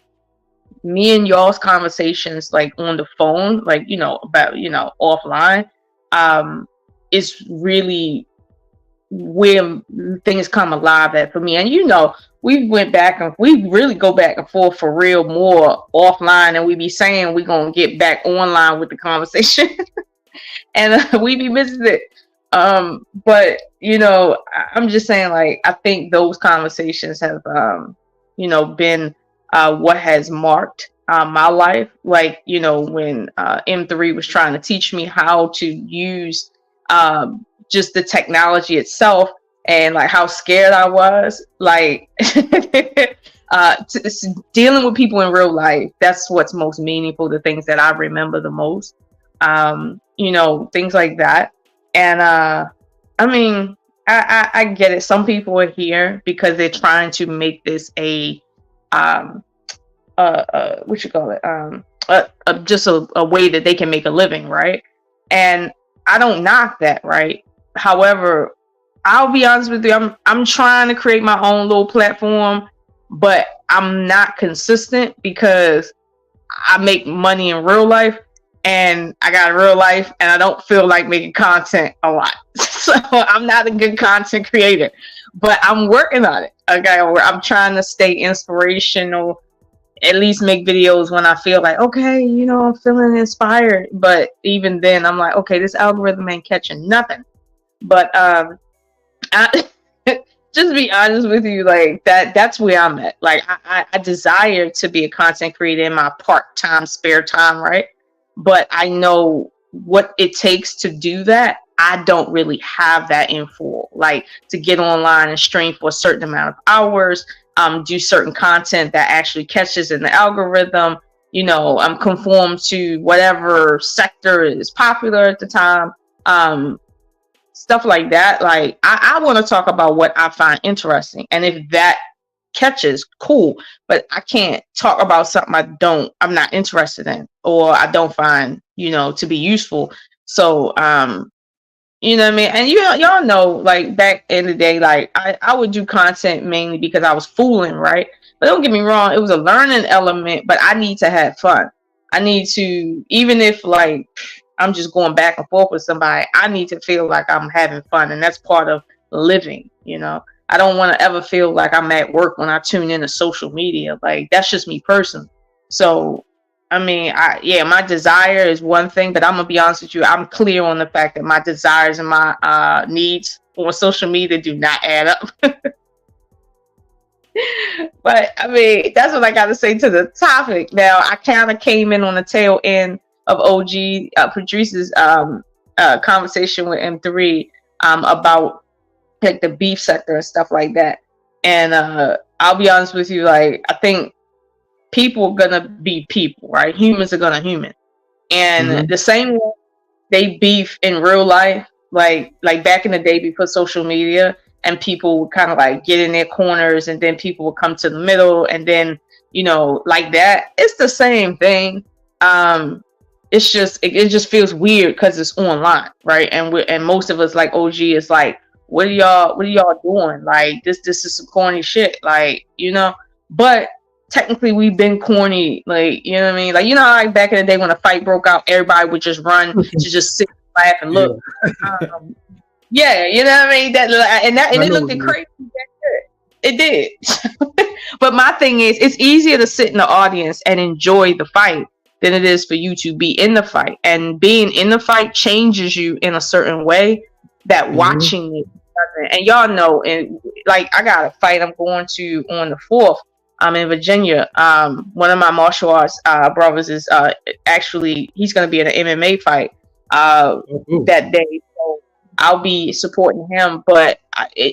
me and y'all's conversations like on the phone, like about offline, is really where things come alive at for me. And we really go back and forth for real more offline, and we be saying we gonna get back online with the conversation, and we be missing it. But I'm just saying, like, I think those conversations have been what has marked my life. Like, when M3 was trying to teach me how to use just the technology itself and like how scared I was, like dealing with people in real life, that's what's most meaningful, the things that I remember the most, you know, things like that. And I mean, I get it. Some people are here because they're trying to make this a what you call it, just a way that they can make a living, right? And I don't knock that, right? However, I'll be honest with you, I'm trying to create my own little platform, but I'm not consistent because I make money in real life and I got a real life and I don't feel like making content a lot. So I'm not a good content creator, but I'm working on it. Okay, I'm trying to stay inspirational, at least make videos when I feel like, okay, you know, I'm feeling inspired. But even then I'm like, okay, this algorithm ain't catching nothing. But I just be honest with you, like that's where I'm at. Like I desire to be a content creator in my part-time spare time, right? But I know what it takes to do that. I don't really have that in full, like to get online and stream for a certain amount of hours, do certain content that actually catches in the algorithm, you know, conform to whatever sector is popular at the time, stuff like that. Like I want to talk about what I find interesting, and if that catches, cool, but I can't talk about something I'm not interested in or I don't find, you know, to be useful. So you know what I mean? And y'all know, like back in the day, like I would do content mainly because I was fooling, right? But don't get me wrong, it was a learning element, but I need to have fun. I need to, even if like I'm just going back and forth with somebody, I need to feel like I'm having fun, and that's part of living, you know. I don't want to ever feel like I'm at work when I tune into social media. Like that's just me personally. So I mean, my desire is one thing, but I'm gonna be honest with you, I'm clear on the fact that my desires and my needs on social media do not add up. But I mean, that's what I got to say to the topic. Now, I kind of came in on the tail end of OG Patrice's conversation with M3 about like the beef sector and stuff like that. And I'll be honest with you, like I think people are gonna be people, right? Humans are gonna human, and the same way they beef in real life, like back in the day before social media, and people would kind of like get in their corners, and then people would come to the middle, and then you know, like that. It's the same thing. It's just it just feels weird because it's online, right? And most of us, like OG, is like, what are y'all doing? Like this is some corny shit, like, you know. But technically we've been corny, like, you know what I mean? Like, you know, like back in the day when a fight broke out, everybody would just run to just sit, laugh, and look. Yeah, you know what I mean? And it looked crazy. It did. But my thing is, it's easier to sit in the audience and enjoy the fight than it is for you to be in the fight. And being in the fight changes you in a certain way that watching it doesn't. And y'all know, and like I got a fight I'm going to on the 4th. I'm in Virginia. One of my martial arts brothers is actually, he's going to be in an MMA fight that day. So I'll be supporting him. But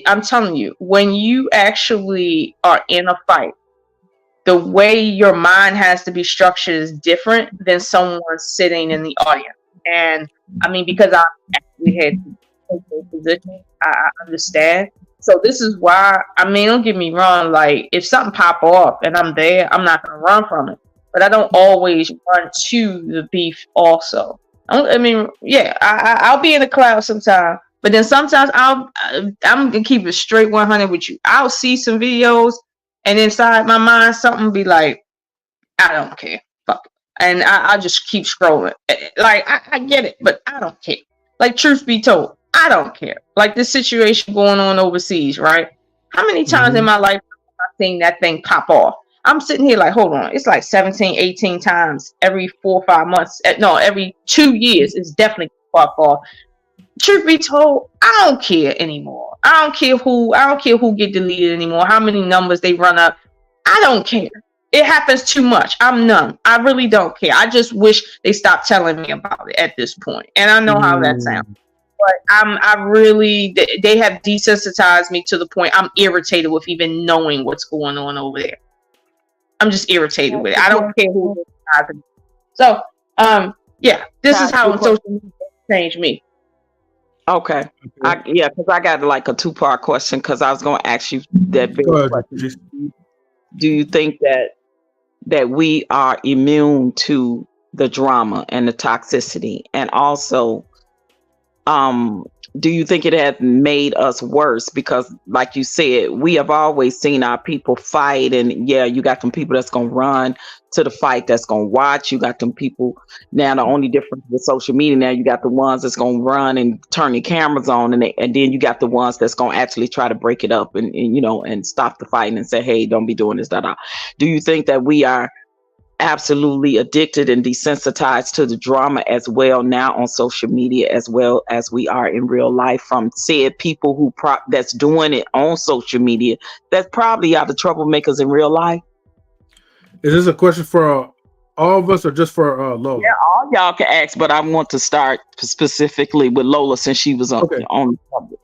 I'm telling you, when you actually are in a fight, the way your mind has to be structured is different than someone sitting in the audience. And I mean, because I actually had to take those positions, I understand. So this is why, I mean, don't get me wrong, like if something pop off and I'm there, I'm not going to run from it. But I don't always run to the beef also. I mean, yeah, I'll be in the cloud sometimes, but then sometimes I'm going to keep it straight 100 with you. I'll see some videos and inside my mind, something be like, I don't care. Fuck it. And I just keep scrolling. Like, I get it, but I don't care. Like, truth be told, I don't care. Like this situation going on overseas, right? How many times in my life have I seen that thing pop off? I'm sitting here like, hold on. It's like 17, 18 times every 4 or 5 months. No, every 2 years. It's definitely pop off. Truth be told, I don't care anymore. I don't care who get deleted anymore. How many numbers they run up. I don't care. It happens too much. I'm numb. I really don't care. I just wish they stopped telling me about it at this point. And I know how that sounds. but they have desensitized me to the point I'm irritated with even knowing what's going on over there. I'm just irritated with it. I don't care who it is. So, yeah, this is how social media changed me. Okay. Because I got like a 2-part question, because I was going to ask you that very question. Do you think that we are immune to the drama and the toxicity? And also, do you think it has made us worse? Because like you said, we have always seen our people fight, and yeah, you got some people that's going to run to the fight, that's going to watch. You got them people now. The only difference with social media now, you got the ones that's going to run and turn your cameras on, and then you got the ones that's going to actually try to break it up and stop the fighting and say, hey, don't be doing this, that. Do you think that we are absolutely addicted and desensitized to the drama as well now on social media, as well as we are in real life, from said people who that's doing it on social media that probably are the troublemakers in real life? Is this a question for all of us or just for Lola? Yeah, all y'all can ask, but I want to start specifically with Lola since she was on the subject.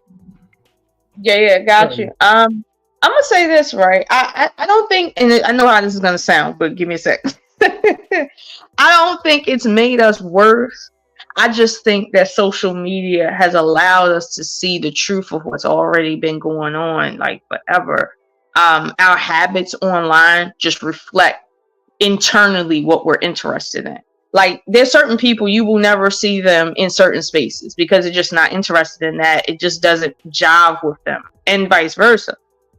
Yeah, got you. I'm gonna say this, right? I don't think, and I know how this is gonna sound, but give me a second. I don't think it's made us worse. I just think that social media has allowed us to see the truth of what's already been going on like forever. Our habits online just reflect internally what we're interested in. Like, there's certain people you will never see them in certain spaces because they're just not interested in that. It just doesn't jive with them, and vice versa.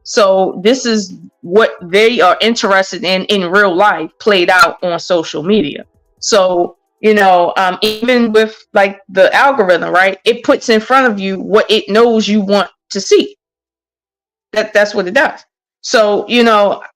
So this is what they are interested in real life played out on social media. So, even with like the algorithm, right? It puts in front of you what it knows you want to see. That's what it does. So,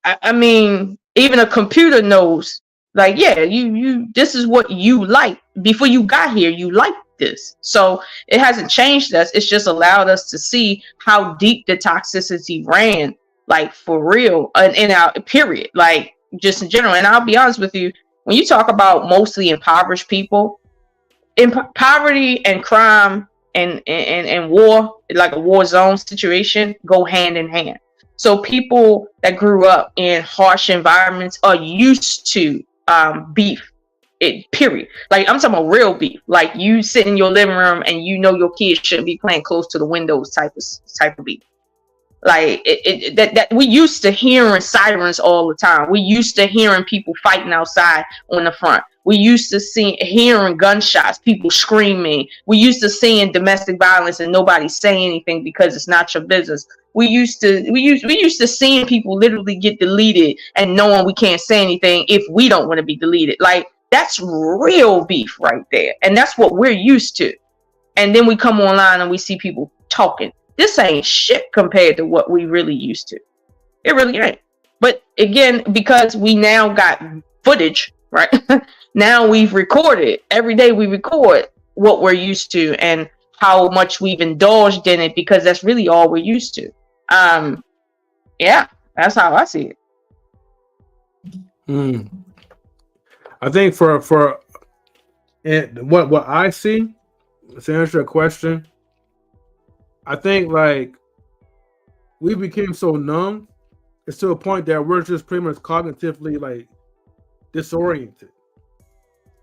I mean, even a computer knows, like, yeah, you this is what you like. Before you got here, you liked this. So it hasn't changed us. It's just allowed us to see how deep the toxicity ran, like for real, in our period, like just in general. And I'll be honest with you, when you talk about mostly impoverished people, poverty and crime and war, like a war zone situation, go hand in hand. So people that grew up in harsh environments are used to beef. Period. Like, I'm talking about real beef. Like, you sit in your living room and your kids shouldn't be playing close to the windows type of beef. Like, that we used to hearing sirens all the time. We used to hearing people fighting outside on the front. We used to hearing gunshots, people screaming. We used to seeing domestic violence and nobody saying anything because it's not your business. We used to seeing people literally get deleted and knowing we can't say anything if we don't want to be deleted. Like, that's real beef right there. And that's what we're used to. And then we come online and we see people talking. This ain't shit compared to what we really used to. It really ain't. But again, because we now got footage, right? Now we've recorded. Every day we record what we're used to and how much we've indulged in it, because that's really all we're used to. Yeah, that's how I see it. I think for what I see, to answer your question, I think like we became so numb, it's to a point that we're just pretty much cognitively like disoriented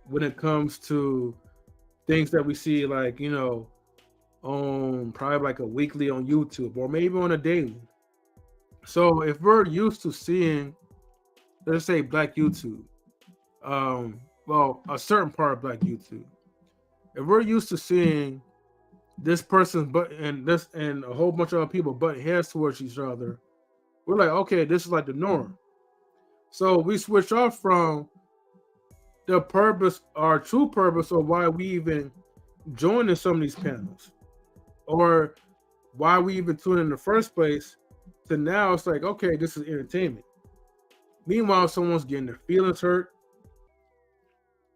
when it comes to things that we see, like, on probably like a weekly on YouTube or maybe on a daily. So if we're used to seeing, let's say, Black YouTube, well, a certain part of Black YouTube, if we're used to seeing this person's butt and a whole bunch of other people butting heads towards each other, we're like, okay, this is like the norm. So we switch off from the purpose, our true purpose, of why we even join in some of these panels, or why we even tune in the first place, to now it's like, okay, this is entertainment. Meanwhile, someone's getting their feelings hurt.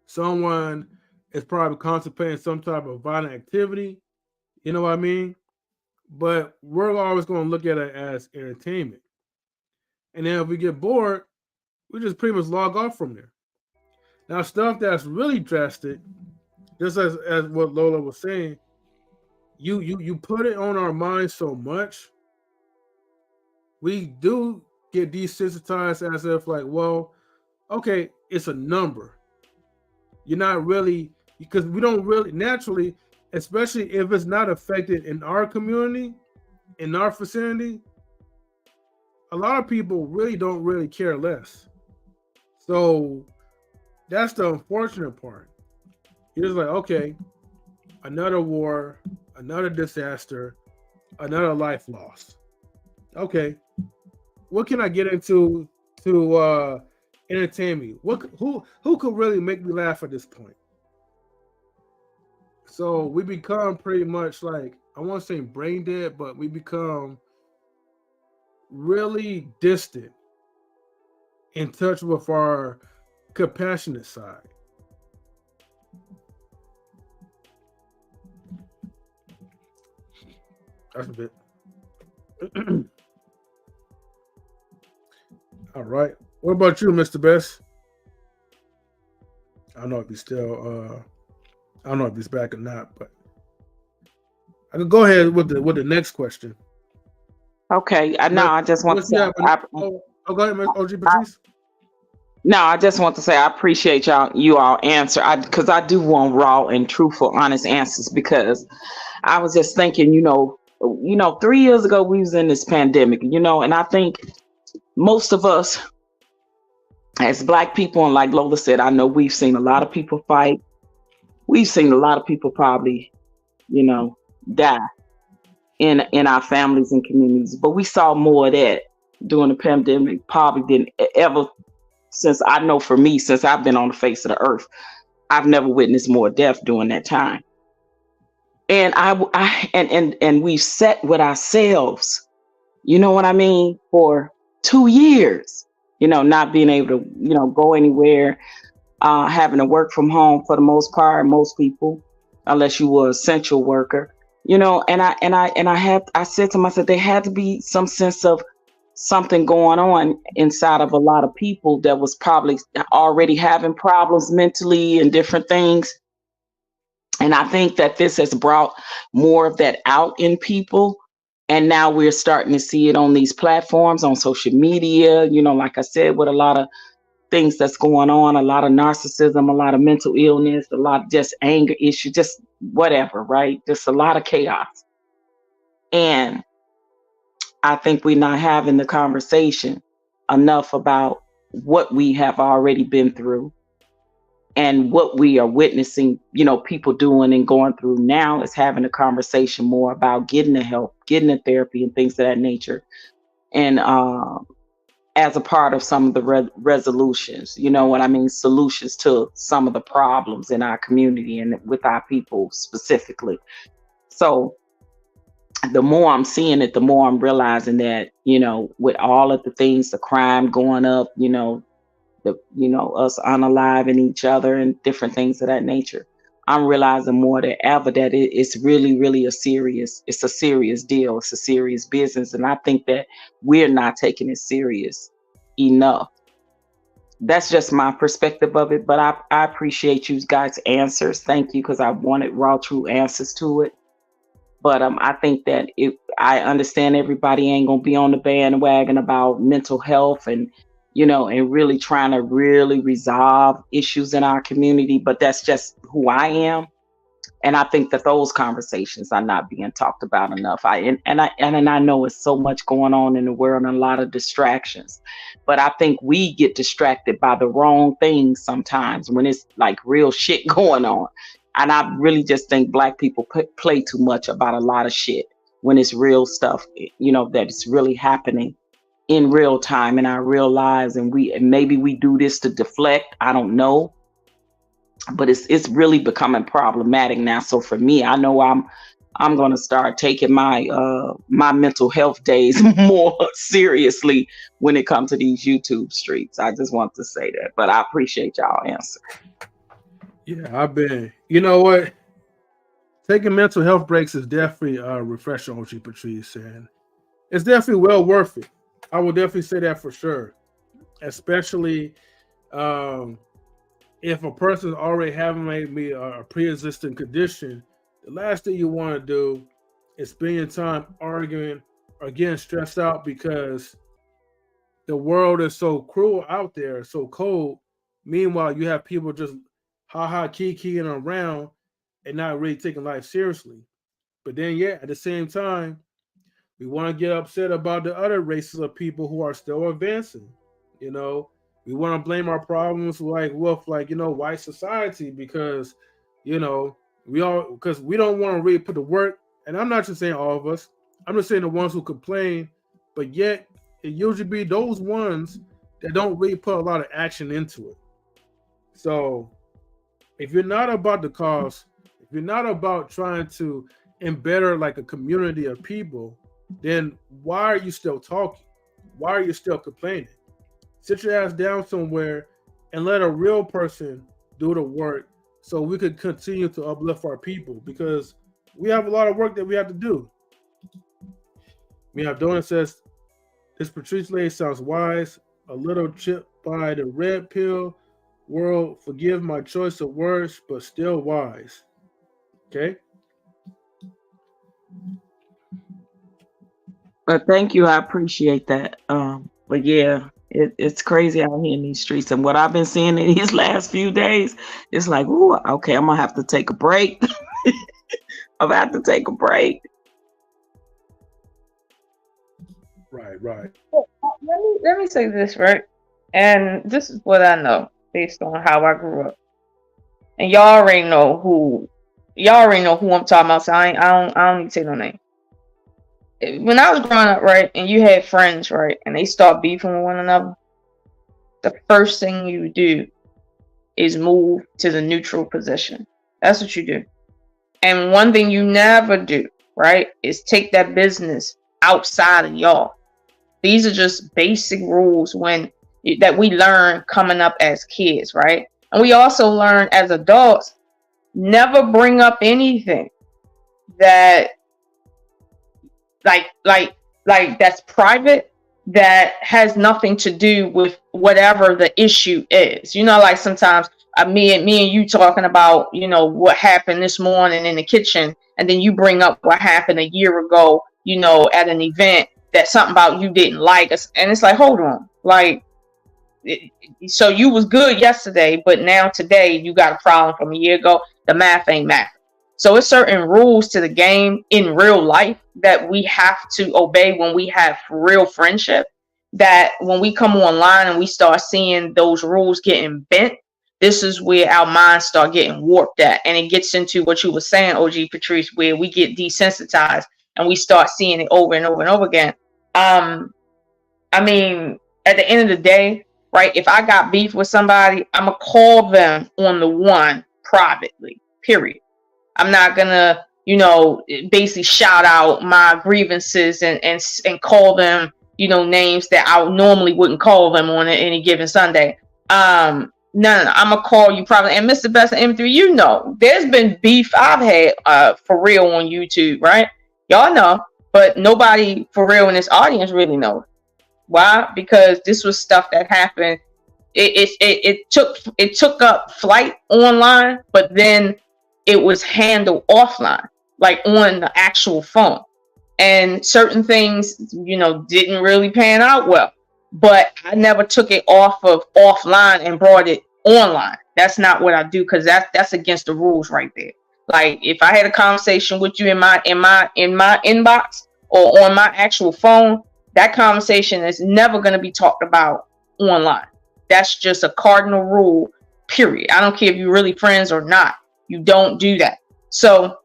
Someone is probably contemplating some type of violent activity. You know what I mean? But we're always going to look at it as entertainment. And then if we get bored, we just pretty much log off from there. Now, stuff that's really drastic, just as what Lola was saying, you put it on our minds so much, we do get desensitized as if like, well, okay, it's a number. You're not really, because we don't really naturally, especially if it's not affected in our community, in our vicinity, a lot of people really don't really care less. So that's the unfortunate part. You're just like, okay, another war, another disaster, another life lost. Okay, what can I get into to entertain me? Who could really make me laugh at this point? So we become pretty much like, I won't say brain dead, but we become really distant, in touch with our compassionate side. That's a bit. All right. What about you, Mr. Best? I don't know if he's still I don't know if he's back or not, but I can go ahead with the next question. Okay. No, I just want to say, Go ahead, Ms. OG Patrice. no, I just want to say I appreciate you all answer. Because I do want raw and truthful, honest answers. Because I was just thinking, 3 years ago we was in this pandemic, and I think most of us as Black people, and like Lola said, I know we've seen a lot of people fight. We've seen a lot of people probably, die in our families and communities. But we saw more of that during the pandemic, probably than ever since I know for me, since I've been on the face of the earth. I've never witnessed more death during that time. And and we've sat with ourselves, you know what I mean, for 2 years, not being able to, go anywhere, having to work from home for the most part, most people, unless you were an essential worker, and I said to myself, there had to be some sense of something going on inside of a lot of people that was probably already having problems mentally and different things. And I think that this has brought more of that out in people. And now we're starting to see it on these platforms, on social media, like I said, with a lot of things that's going on, a lot of narcissism, a lot of mental illness, a lot of just anger issues, just whatever, right? Just a lot of chaos. And I think we're not having the conversation enough about what we have already been through and what we are witnessing, people doing and going through now, is having a conversation more about getting the help, getting the therapy and things of that nature. And as a part of some of the resolutions, solutions to some of the problems in our community and with our people specifically. So the more I'm seeing it, the more I'm realizing that, with all of the things, the crime going up, us unaliving each other and different things of that nature, I'm realizing more than ever that it's really, really a serious deal. It's a serious business. And I think that we're not taking it serious enough. That's just my perspective of it. But I appreciate you guys' answers. Thank you, because I wanted raw, true answers to it. But I think that I understand everybody ain't gonna be on the bandwagon about mental health and and really trying to really resolve issues in our community. But that's just who I am, and I think that those conversations are not being talked about enough. I know it's so much going on in the world and a lot of distractions, but I think we get distracted by the wrong things sometimes when it's like real shit going on. And I really just think Black people play too much about a lot of shit when it's real stuff, that it's really happening in real time in our real lives. And maybe we do this to deflect. I don't know, but it's really becoming problematic now. So for me, I know I'm going to start taking my my mental health days more seriously when it comes to these YouTube streets. I just want to say that, but I appreciate y'all answer. Yeah, I've been. You know what? Taking mental health breaks is definitely a refresher, OG Patrice, and it's definitely well worth it. I will definitely say that for sure. Especially if a person's already having maybe a pre-existing condition, the last thing you want to do and spending time arguing or getting stressed out because the world is so cruel out there, so cold. Meanwhile, you have people just kikiing around and not really taking life seriously. But then, yeah, at the same time, we want to get upset about the other races of people who are still advancing. You know, we want to blame our problems white society because, we don't want to really put the work. And I'm not just saying all of us. I'm just saying the ones who complain, but yet it usually be those ones that don't really put a lot of action into it. So if you're not about the cause, if you're not about trying to embed like a community of people, then why are you still talking? Why are you still complaining? Sit your ass down somewhere and let a real person do the work so we could continue to uplift our people, because we have a lot of work that we have to do. We have Donut says, this Patrice lady sounds wise, a little chipped by the red pill world. Forgive my choice of words, but still wise. Okay. But thank you. I appreciate that. But yeah, it's crazy out here in these streets. And what I've been seeing in these last few days, it's like, ooh, okay, I'm gonna have to take a break. I'm gonna have to take a break. Right. Let me say this, right? And this is what I know based on how I grew up. And y'all already know who I'm talking about. So I don't need to say no name. When I was growing up, right, and you had friends, right, and they start beefing with one another, the first thing you do is move to the neutral position. That's what you do. And one thing you never do, right, is take that business outside of y'all. These are just basic rules that we learn coming up as kids, right? And we also learn as adults, never bring up anything that like that's private, that has nothing to do with whatever the issue is. You know, like sometimes me and you talking about, what happened this morning in the kitchen, and then you bring up what happened a year ago, at an event that something about you didn't like us. And it's like, hold on, so you was good yesterday, but now today you got a problem from a year ago. The math ain't math. So it's certain rules to the game in real life that we have to obey when we have real friendship, that when we come online and we start seeing those rules getting bent, this is where our minds start getting warped at. And it gets into what you were saying, OG Patrice, where we get desensitized and we start seeing it over and over and over again. I mean, at the end of the day, right, if I got beef with somebody, I'm going to call them on the one privately, period. I'm not going to, basically shout out my grievances and call them, names that I normally wouldn't call them on any given Sunday. No, I'm going to call you probably. And Mr. Best and M3, there's been beef I've had for real on YouTube, right? Y'all know, but nobody for real in this audience really knows. Why? Because this was stuff that happened. It took up flight online, but then it was handled offline, like on the actual phone. And certain things, didn't really pan out well. But I never took it off of offline and brought it online. That's not what I do, because that's against the rules right there. Like if I had a conversation with you in my inbox or on my actual phone, that conversation is never going to be talked about online. That's just a cardinal rule, period. I don't care if you're really friends or not. You don't do that. So,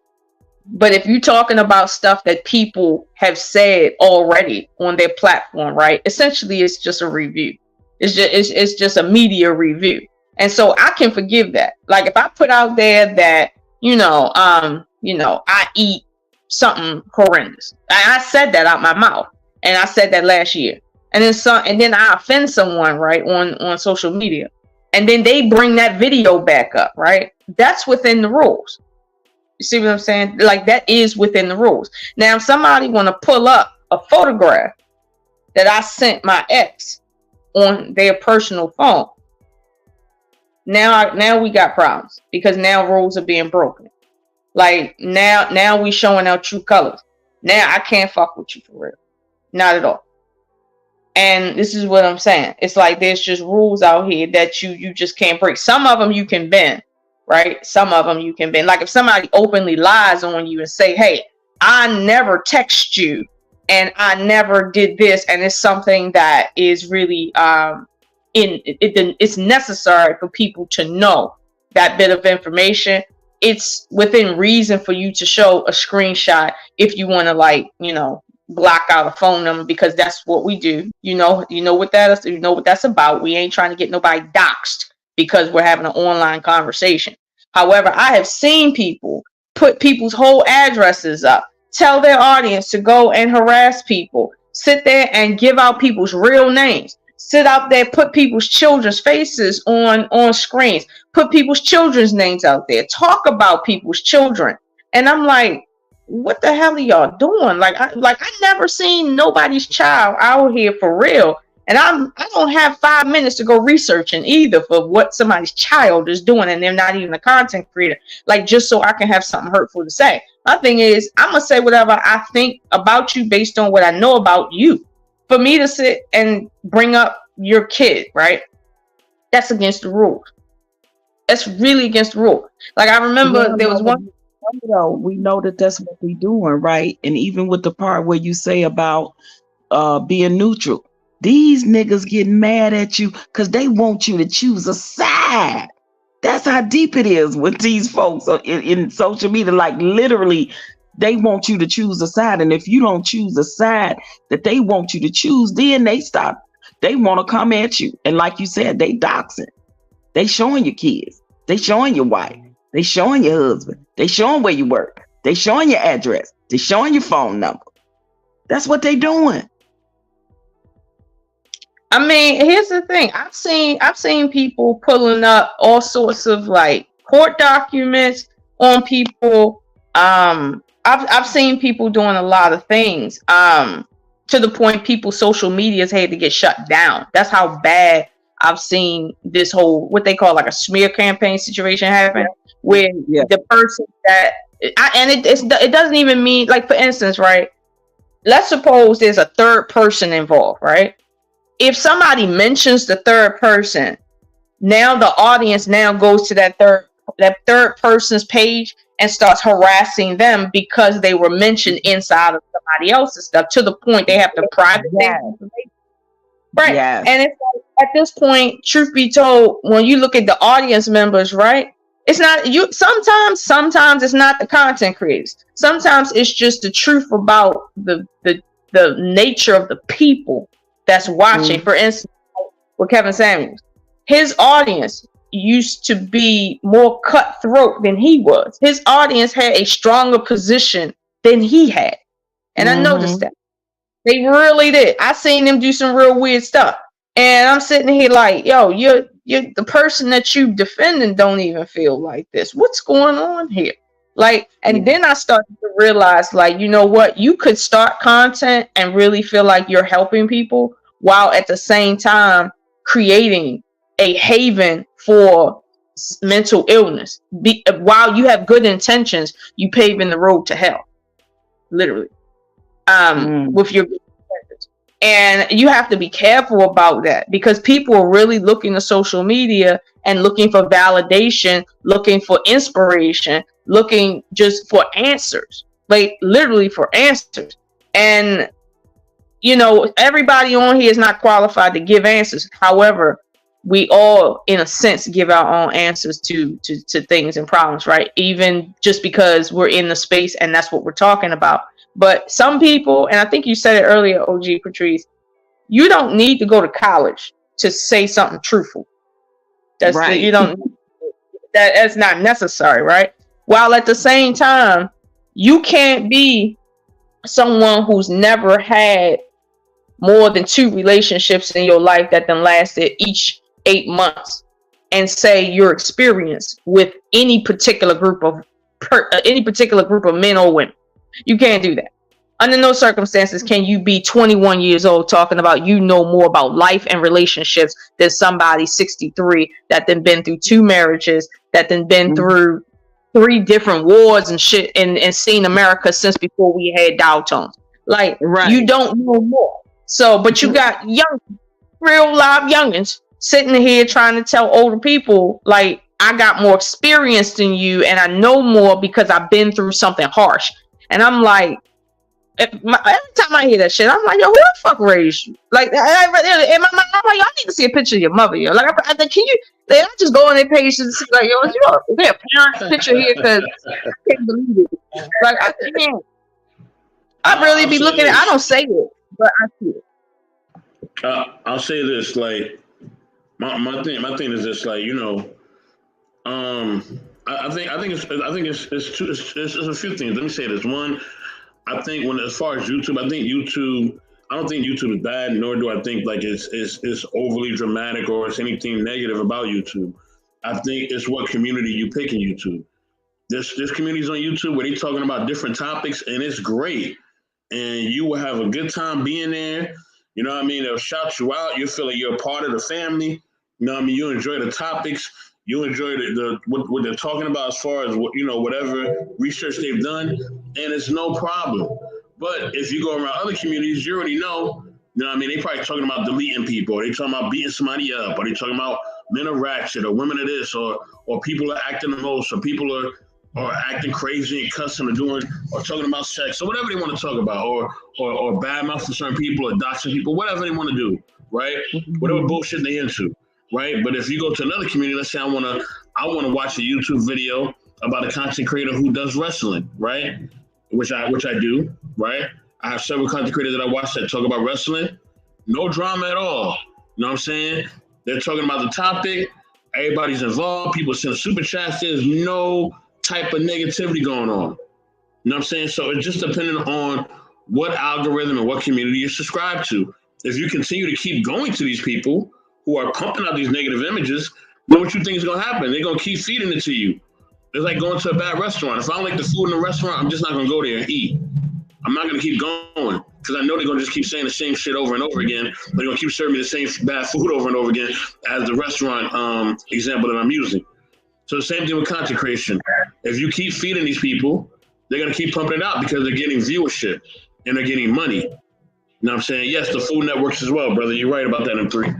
but if you're talking about stuff that people have said already on their platform, right? Essentially, it's just a review. It's just a media review. And so I can forgive that. Like if I put out there that, I eat something horrendous. I said that out my mouth. And I said that last year. And then I offend someone, right, on social media. And then they bring that video back up, right? That's within the rules. You see what I'm saying? Like that is within the rules. Now, if somebody want to pull up a photograph that I sent my ex on their personal phone, now we got problems, because now rules are being broken. Like now we showing our true colors. Now I can't fuck with you for real. Not at all. And this is what I'm saying. It's like there's just rules out here that you just can't break. Some of them you can bend, right? Some of them you can bend. Like if somebody openly lies on you and say, hey, I never text you and I never did this, and it's something that is really it's necessary for people to know that bit of information. It's within reason for you to show a screenshot if you want to, like, block out a phone number, because that's what we do. You know what that is. You know what that's about. We ain't trying to get nobody doxxed because we're having an online conversation. However, I have seen people put people's whole addresses up, tell their audience to go and harass people, sit there and give out people's real names, sit out there, put people's children's faces on screens, put people's children's names out there, talk about people's children. And I'm like, what the hell are y'all doing? I never seen nobody's child out here for real. And I don't have 5 minutes to go researching either for what somebody's child is doing, and they're not even a content creator, like just so I can have something hurtful to say. My thing is, I'm gonna say whatever I think about you based on what I know about you. For me to sit and bring up your kid, right? That's against the rules. That's really against the rule. Like I remember there was one. Though we know that that's what they're doing, right? And even with the part where you say about being neutral, these niggas get mad at you because they want you to choose a side. That's how deep it is with these folks in social media. Like literally, they want you to choose a side, and if you don't choose a side that they want you to choose, then they stop. They want to come at you, and like you said, they doxing. They showing your kids. They showing your wife. They showing your husband. They showing where you work. They showing your address. They showing your phone number. That's what they doing. I mean, here's the thing. I've seen people pulling up all sorts of like court documents on people. I've seen people doing a lot of things. To the point people's social medias had to get shut down. That's how bad I've seen this whole, what they call like a smear campaign situation happen, where the person that, it doesn't even mean, like, for instance, right? Let's suppose there's a third person involved, right? If somebody mentions the third person, now the audience now goes to that third person's page and starts harassing them because they were mentioned inside of somebody else's stuff, to the point they have to private things. Right. Yes. And it's like, at this point, truth be told, when you look at the audience members, right? It's not you. Sometimes it's not the content creators. Sometimes it's just the truth about the nature of the people that's watching. For instance, with Kevin Samuels, his audience used to be more cutthroat than he was. His audience had a stronger position than he had. And I noticed that. They really did. I seen them do some real weird stuff. And I'm sitting here like, yo, you're the person that you defending don't even feel like this. What's going on here? Like, and then I started to realize, like, you know what? You could start content and really feel like you're helping people while at the same time creating a haven for mental illness. While you have good intentions, you paving the road to hell, literally, with your good intentions. And you have to be careful about that, because people are really looking to social media and looking for validation, looking for inspiration, looking just for answers, like literally for answers. And, you know, everybody on here is not qualified to give answers. However, we all, in a sense, give our own answers to things and problems, right? Even just because we're in the space and that's what we're talking about. But some people, and I think you said it earlier, OG Patrice, you don't need to go to college to say something truthful. That's right. That's not necessary, right? While at the same time, you can't be someone who's never had more than 2 relationships in your life that then lasted each 8 months and say your experience with any particular group of men or women. You can't do that. Under no circumstances can you be 21 years old talking about you know more about life and relationships than somebody 63 that then been through 2 marriages, that then been through 3 different wars and shit and seen America since before we had dial tones. Like, Right. you don't know more. So, but you got young, real live youngins sitting here trying to tell older people, like, I got more experience than you and I know more because I've been through something harsh. And I'm like, every time I hear that shit, I'm like, yo, who the fuck raised you? Like, in my mind, I'm like, I need to see a picture of your mother, yo. Like, can you? Like, I just go on their page and see, like, yo, is there a parent's picture here? Because I can't believe it. Like, I can't. I really be looking at. I don't say it, but I see it. I'll say this, like, my thing is this, like, you know, I think it's a few things. Let me say this. One, I think as far as YouTube, I don't think YouTube is bad, nor do I think like it's overly dramatic or it's anything negative about YouTube. I think it's what community you pick in YouTube. There's communities on YouTube where they're talking about different topics, and it's great. And you will have a good time being there. You know what I mean? They'll shout you out. You feel like you're a part of the family. You know what I mean? You enjoy the topics. You enjoy what they're talking about as far as whatever research they've done, and it's no problem. But if you go around other communities, you already know. You know what I mean? They probably talking about deleting people, or they talking about beating somebody up, or they talking about men are ratchet, or women are this, or people are acting the most, or people are acting crazy and cussing or talking about sex, or whatever they want to talk about, or badmouth for certain people, or doxing people, whatever they want to do, right? Whatever bullshit they into. Right, but if you go to another community, let's say I want to watch a YouTube video about a content creator who does wrestling, right? Which I do, right? I have several content creators that I watch that talk about wrestling, no drama at all. You know what I'm saying? They're talking about the topic, everybody's involved, people send super chats. There's no type of negativity going on. You know what I'm saying? So it's just depending on what algorithm and what community you subscribe to. If you continue to keep going to these people who are pumping out these negative images, then what you think is going to happen? They're going to keep feeding it to you. It's like going to a bad restaurant. If I don't like the food in the restaurant, I'm just not going to go there and eat. I'm not going to keep going because I know they're going to just keep saying the same shit over and over again. They're going to keep serving me the same bad food over and over again as the restaurant example that I'm using. So the same thing with content creation. If you keep feeding these people, they're going to keep pumping it out because they're getting viewership and they're getting money. You know what I'm saying? Yes, the food networks as well, brother. You're right about that in 3.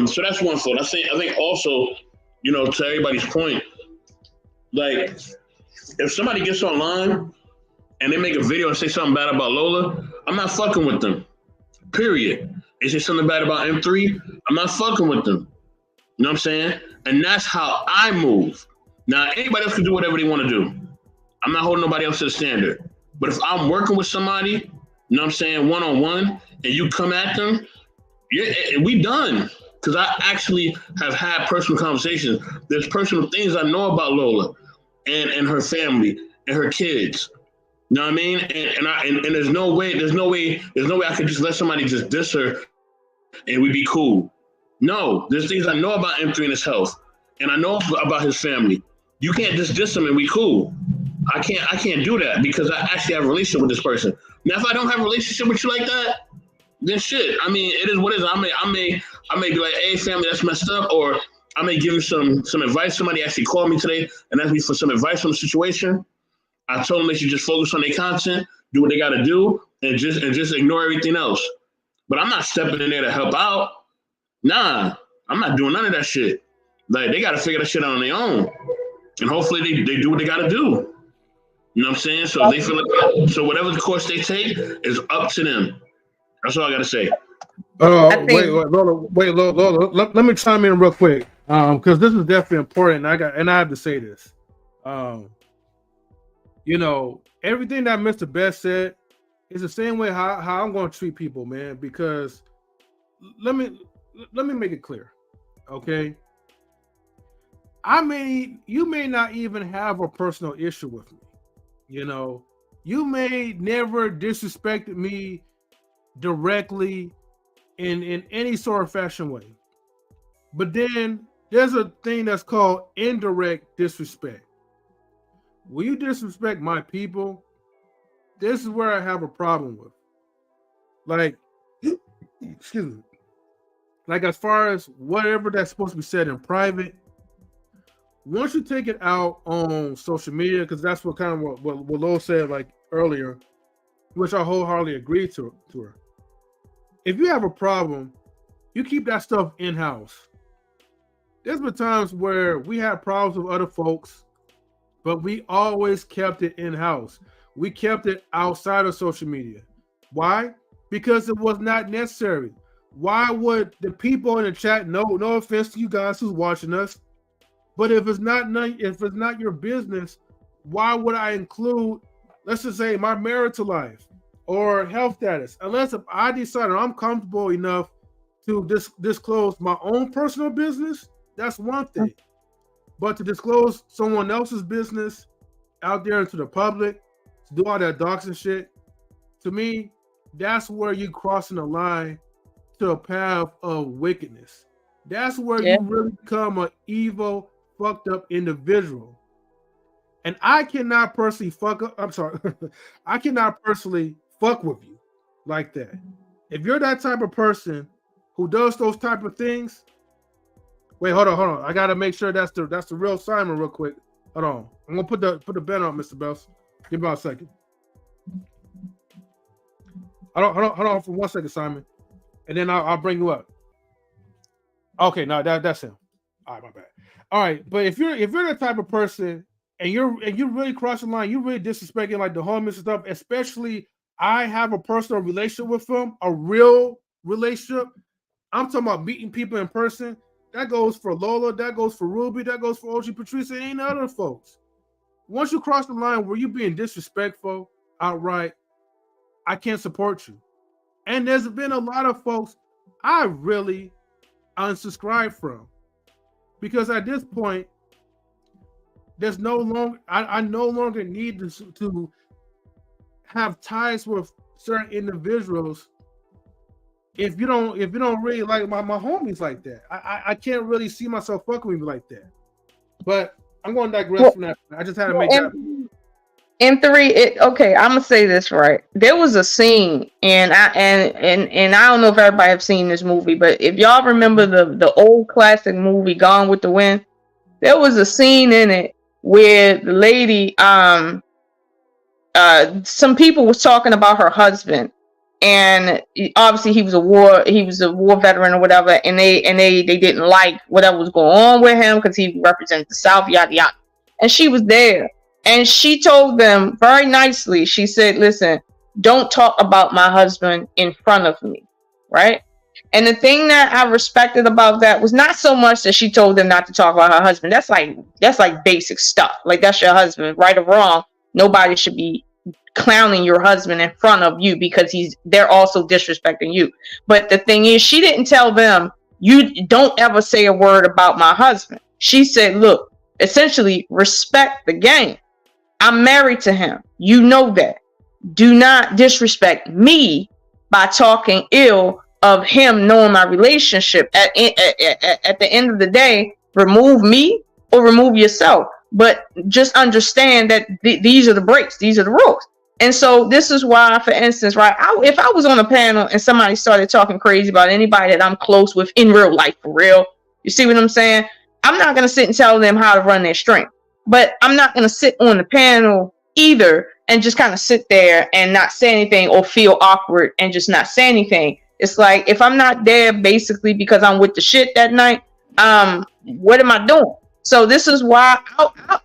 So that's one thought. I think also, to everybody's point, like, if somebody gets online and they make a video and say something bad about Lola, I'm not fucking with them. Period. They say something bad about M3, I'm not fucking with them. You know what I'm saying? And that's how I move. Now, anybody else can do whatever they want to do. I'm not holding nobody else to the standard. But if I'm working with somebody, you know what I'm saying, one-on-one, and you come at them, we done. Because I actually have had personal conversations. There's personal things I know about Lola and her family and her kids. You know what I mean? And there's no way I could just let somebody just diss her and we'd be cool. No, there's things I know about M3 and his health, and I know about his family. You can't just diss him and we cool. I can't do that because I actually have a relationship with this person. Now, if I don't have a relationship with you like that, then shit. I mean, it is what it is. I may be like, hey, family, that's messed up, or I may give you some advice. Somebody actually called me today and asked me for some advice on the situation. I told them they should just focus on their content, do what they got to do, and just ignore everything else. But I'm not stepping in there to help out. Nah, I'm not doing none of that shit. Like, they got to figure that shit out on their own, and hopefully they do what they got to do. You know what I'm saying? So if they feel like so whatever the course they take is up to them. That's all I got to say. Wait, Lola, let me chime in real quick, because this is definitely important. I have to say this. Everything that Mr. Best said is the same way how I'm going to treat people, man. Because let me make it clear, okay? You may not even have a personal issue with me. You may never disrespect me directly in any sort of fashion way. But then there's a thing that's called indirect disrespect. When you disrespect my people, this is where I have a problem with. Like, excuse me. Like, as far as whatever that's supposed to be said in private, once you take it out on social media, because that's what kind of what Lola said like earlier, which I wholeheartedly agree to her. If you have a problem, you keep that stuff in house. There's been times where we had problems with other folks, but we always kept it in house. We kept it outside of social media. Why? Because it was not necessary. Why would the people in the chat? No offense to you guys who's watching us, but if it's not your business, why would I include, let's just say, my marital life or health status? Unless if I decided I'm comfortable enough to disclose my own personal business, that's one thing. But to disclose someone else's business out there into the public, to do all that doxing shit, to me, that's where you're crossing the line to a path of wickedness. That's where you really become an evil, fucked up individual. And I cannot personally I cannot personally fuck with you like that. If you're that type of person who does those type of things, wait, hold on. I gotta make sure that's the real Simon real quick. Hold on. I'm gonna put the pen on, Mr. Bells. Give me about a second. Hold on for 1 second, Simon. And then I'll bring you up. Okay, no, that's him. All right, my bad. All right, but if you're the type of person and you're really crossing the line, you're really disrespecting like the homies and stuff, especially I have a personal relationship with them, a real relationship. I'm talking about meeting people in person. That goes for Lola, that goes for Ruby, that goes for OG Patrice, and ain't other folks. Once you cross the line where you're being disrespectful outright, I can't support you. And there's been a lot of folks I really unsubscribe from. Because at this point, there's no longer I no longer need to have ties with certain individuals if you don't really like my homies like that. I can't really see myself fucking with you like that. But I'm going to digress from that. I just had to make that. M3, I'm gonna say this right. There was a scene, and I don't know if everybody have seen this movie, but if y'all remember the old classic movie Gone with the Wind, there was a scene in it where the lady, some people was talking about her husband, and obviously he was a war veteran or whatever, and they didn't like whatever was going on with him because he represented the South, yada yada, and she was there. And she told them very nicely, she said, listen, don't talk about my husband in front of me, right? And the thing that I respected about that was not so much that she told them not to talk about her husband. That's like basic stuff. Like, that's your husband, right or wrong. Nobody should be clowning your husband in front of you because they're also disrespecting you. But the thing is, she didn't tell them, you don't ever say a word about my husband. She said, look, essentially respect the game. I'm married to him. You know that. Do not disrespect me by talking ill of him knowing my relationship. At the end of the day, remove me or remove yourself. But just understand that these are the breaks. These are the rules. And so this is why, for instance, right, if I was on a panel and somebody started talking crazy about anybody that I'm close with in real life, for real, you see what I'm saying? I'm not going to sit and tell them how to run their stream. But I'm not going to sit on the panel either and just kind of sit there and not say anything or feel awkward and just not say anything. It's like, if I'm not there basically because I'm with the shit that night, what am I doing? So this is why I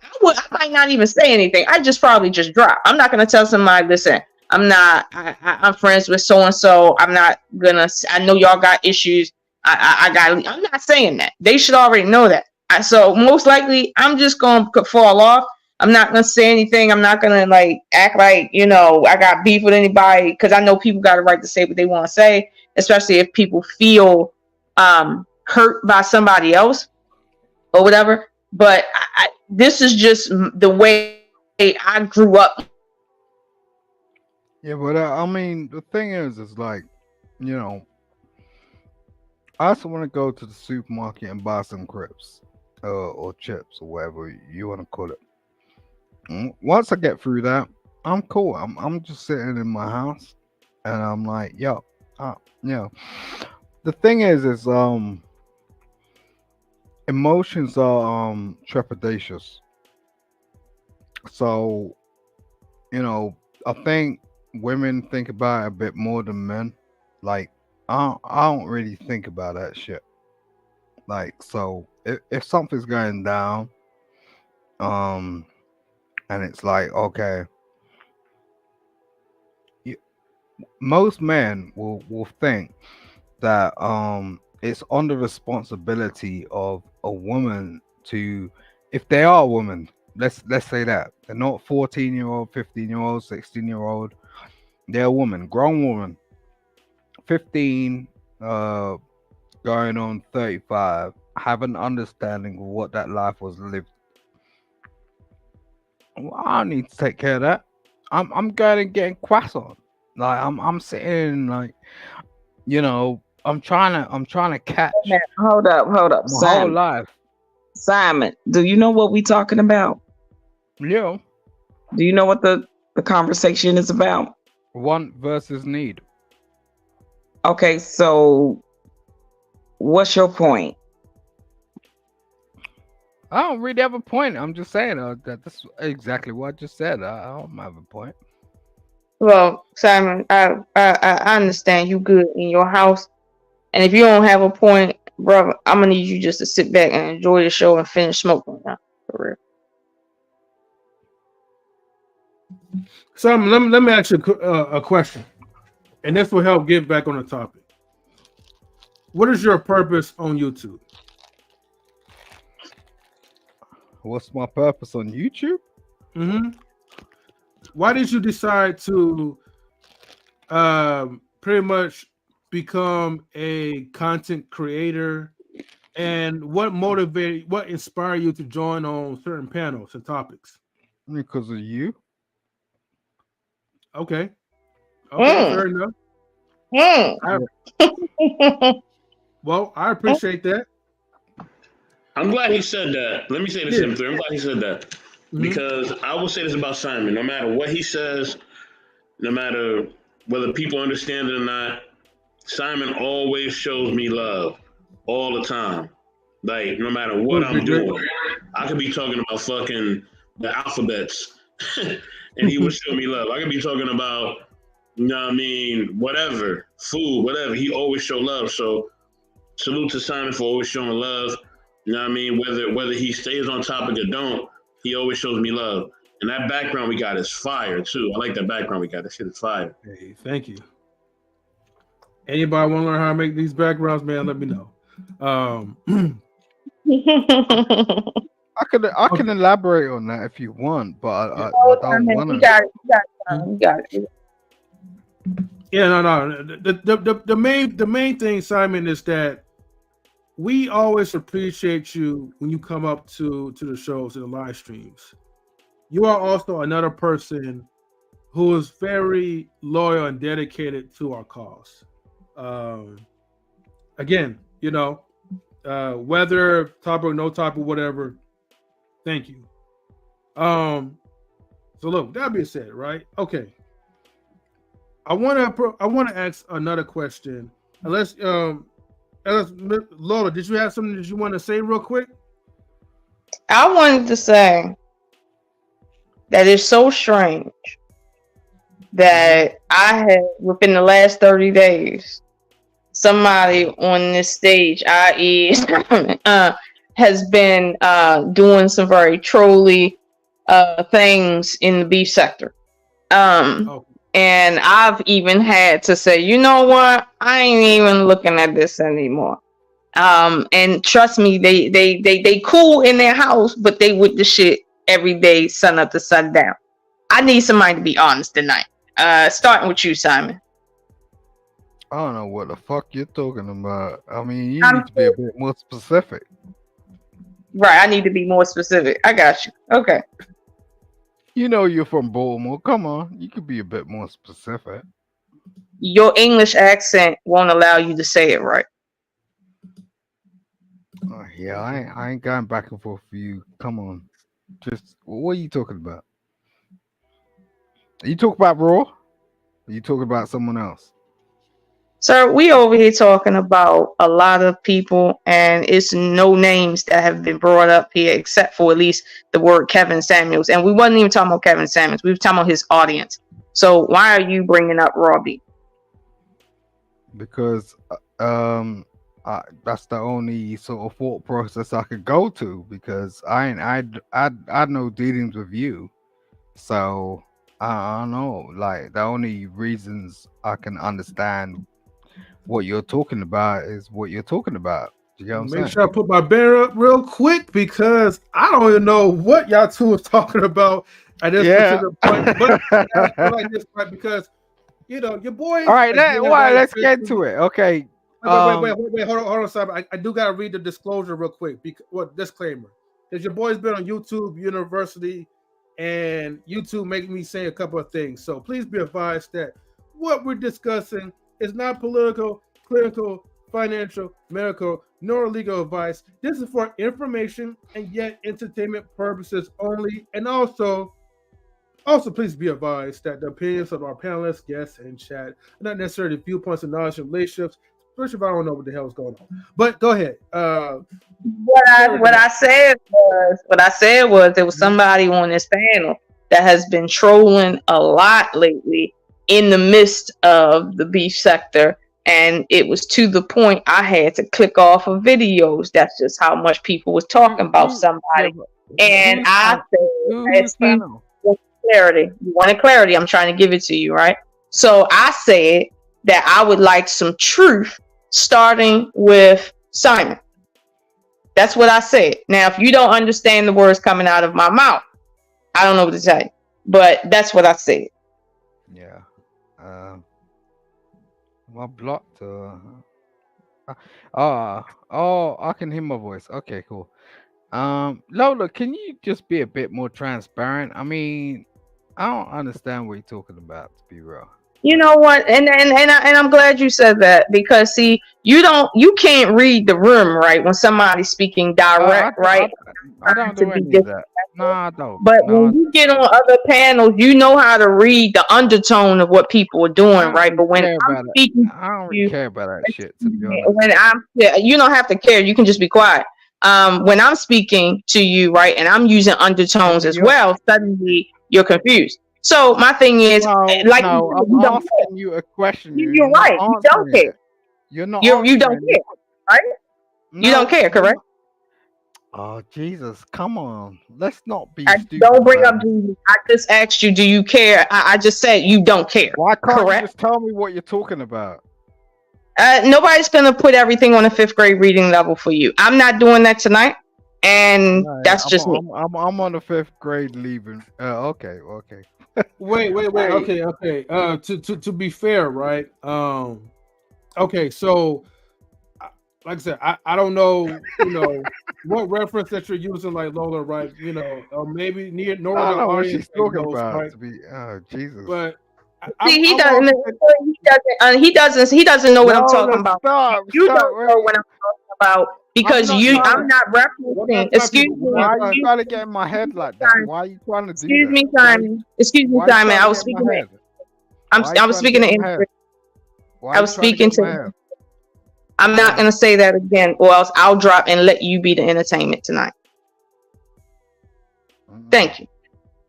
might not even say anything. I just probably just drop. I'm not going to tell somebody, listen, I'm friends with so-and-so. I'm not going to, I know y'all got issues. I'm not saying that. They should already know that. So most likely, I'm just going to fall off. I'm not going to say anything. I'm not going to like act like, I got beef with anybody, because I know people got a right to say what they want to say, especially if people feel hurt by somebody else or whatever. But this is just the way I grew up. Yeah, but I mean, the thing is like, I also want to go to the supermarket and buy some crisps. Or chips or whatever you want to call it. Once I get through that, I'm cool. I'm just sitting in my house, and I'm like, yo, The thing is emotions are trepidatious. So, I think women think about it a bit more than men. Like, I don't really think about that shit. Like, so if something's going down, um, and it's like, okay, you, most men will think that it's on the responsibility of a woman to, if they are a woman, let's say that they're not 14-year-old, 15-year-old, 16-year-old, they're a woman, grown woman, 15, going on 35, have an understanding of what that life was lived. Well, I don't need to take care of that. I'm going and getting croissant. Like I'm sitting like, I'm trying to catch Hold up, my whole Simon. life. Simon, do you know what we talking about? Yeah. Do you know what the conversation is about? Want versus need. Okay, so what's your point? I don't really have a point. I'm just saying that that's exactly what I just said. I don't have a point. Well, Simon, I understand you good in your house, and if you don't have a point, brother, I'm gonna need you just to sit back and enjoy the show and finish smoking now, for real. So let me ask you a question, and this will help get back on the topic. What is your purpose on YouTube? What's my purpose on YouTube? Mm-hmm. Why did you decide to pretty much become a content creator? And what inspired you to join on certain panels and topics? Because of you. Okay. Okay, Mm. fair enough. Mm. Well, I appreciate that. I'm glad he said that. Let me say this, Yeah. M3. I'm glad he said that. Mhm. Because I will say this about Simon. No matter what he says, no matter whether people understand it or not, Simon always shows me love all the time. Like, no matter what Would be I'm great. doing, I could be talking about fucking the alphabets and he would show me love. I could be talking about, whatever, food, whatever. He always show love. So, salute to Simon for always showing love. Whether he stays on topic or don't, he always shows me love. And that background we got is fire too. I like that background we got. That shit is fire. Hey, thank you. Anybody want to learn how to make these backgrounds, man? Let me know. I can elaborate on that if you want, but I don't want You to. got it. You got it. Yeah, no. The main thing, Simon, is that we always appreciate you when you come up to the shows and the live streams. You are also another person who is very loyal and dedicated to our cause. Again, whether topic, no topic, whatever. Thank you. So look, that being said, right? Okay. I want to ask another question. Unless Lola, did you have something that you want to say real quick? I wanted to say that it's so strange that I have, within the last 30 days, somebody on this stage, i.e., has been doing some very trolly things in the beef sector. Oh, And I've even had to say, you know what? I ain't even looking at this anymore. And trust me, they cool in their house, but they with the shit every day, sun up to sundown. I need somebody to be honest tonight. Starting with you, Simon. I don't know what the fuck you're talking about. I mean, you I'm need to be a bit more specific. right. I need to be more specific. I got you. Okay. You know you're from Baltimore. Come on, you could be a bit more specific. Your English accent won't allow you to say it right. Yeah, I ain't going back and forth for you. Come on, just what are you talking about? Are you talking about Raw? Are you talking about someone else? Sir, we over here talking about a lot of people, and it's no names that have been brought up here except for at least the word Kevin Samuels. And we wasn't even talking about Kevin Samuels. We were talking about his audience. So why are you bringing up Robbie? Because that's the only sort of thought process I could go to, because I know dealings with you, so I don't know. Like, the only reasons I can understand what you're talking about is what you're talking about. You get what I'm saying? Make sure I put my banner up real quick because I don't even know what y'all two are talking about at this particular point. But I like this part because you know your boy. All right, let's get to it. Okay. Wait, hold on, Simon. I do gotta read the disclosure real quick. Disclaimer? Because your boy's been on YouTube University, and YouTube making me say a couple of things. So please be advised that what we're discussing is not political, clinical, financial, medical, nor legal advice. This is for information and yet entertainment purposes only. And also please be advised that the opinions of our panelists, guests, and chat are not necessarily viewpoints of knowledge and relationships, especially if I don't know what the hell is going on. But go ahead. What I said was there was somebody on this panel that has been trolling a lot lately in the midst of the beef sector, and it was to the point I had to click off of videos. That's just how much people was talking about somebody. And I said, clarity. You wanted clarity. I'm trying to give it to you, right? So I said that I would like some truth starting with Simon. That's what I said. Now, if you don't understand the words coming out of my mouth, I don't know what to tell you, but that's what I said. Yeah. Well, blocked. I can hear my voice. Okay, cool. Lola, can you just be a bit more transparent? I mean, I don't understand what you're talking about, to be real. You know what? And I'm glad you said that, because see, you can't read the room right when somebody's speaking direct, right? I don't do any of that. No, I don't. But when you get on other panels, you know how to read the undertone of what people are doing, right? But when I'm speaking, I don't really care about that shit, to be honest. When you don't have to care, you can just be quiet. When I'm speaking to you, right, and I'm using undertones as well, suddenly you're confused. So my thing is, I'm asking you a question. You're right. You don't care. You're not. You don't care, right? You don't care, correct? Oh Jesus! Come on, let's not be stupid. Don't bring up Jesus. I just asked you, do you care? I just said you don't care. Why can't you just tell me what you're talking about? Nobody's gonna put everything on a 5th grade reading level for you. I'm not doing that tonight, and that's just me. I'm on the 5th grade leaving. Okay. Wait. Okay. To be fair, right? Okay, so like I said, I don't know, what reference that you're using, like Lola, right? Or maybe nor the audience she's talking knows, about. right? To be, Jesus. But he doesn't know what I'm talking about. You don't know what I'm talking about because I'm not referencing. Excuse me. Why are you trying to get in my head like that? Why are you trying to do that? Excuse me, Simon. I was speaking. I was speaking to him. I was speaking to him. I'm not going to say that again, or else I'll drop and let you be the entertainment tonight. Thank you.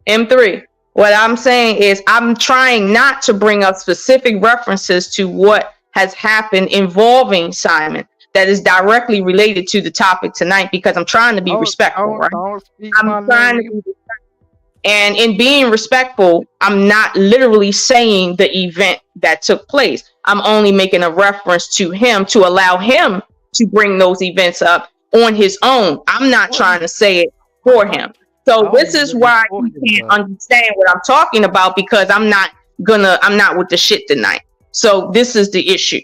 M3. What I'm saying is I'm trying not to bring up specific references to what has happened involving Simon that is directly related to the topic tonight, because I'm trying to be respectful, right? I'm trying to be respectful. And in being respectful, I'm not literally saying the event that took place. I'm only making a reference to him to allow him to bring those events up on his own. I'm not trying to say it for him. So this is why you can't understand what I'm talking about, because I'm not with the shit tonight. So this is the issue.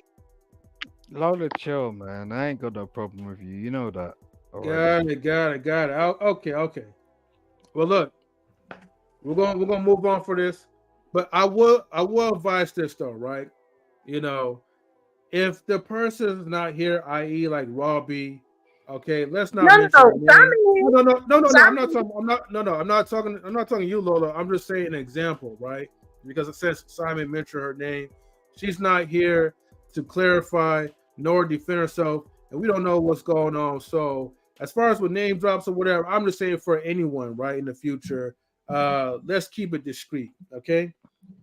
Lola, chill, man. I ain't got no problem with you. You know that. Already. Got it. Okay. Well, look, we're gonna move on for this, but I will advise this though, right? If the person is not here, i.e., like Robbie, okay, let's not. I'm not talking you, Lola. I'm just saying an example, right? Because it says Simon mentioned her name. She's not here to clarify nor defend herself, and we don't know what's going on. So as far as with name drops or whatever, I'm just saying for anyone, right, in the future, let's keep it discreet, okay?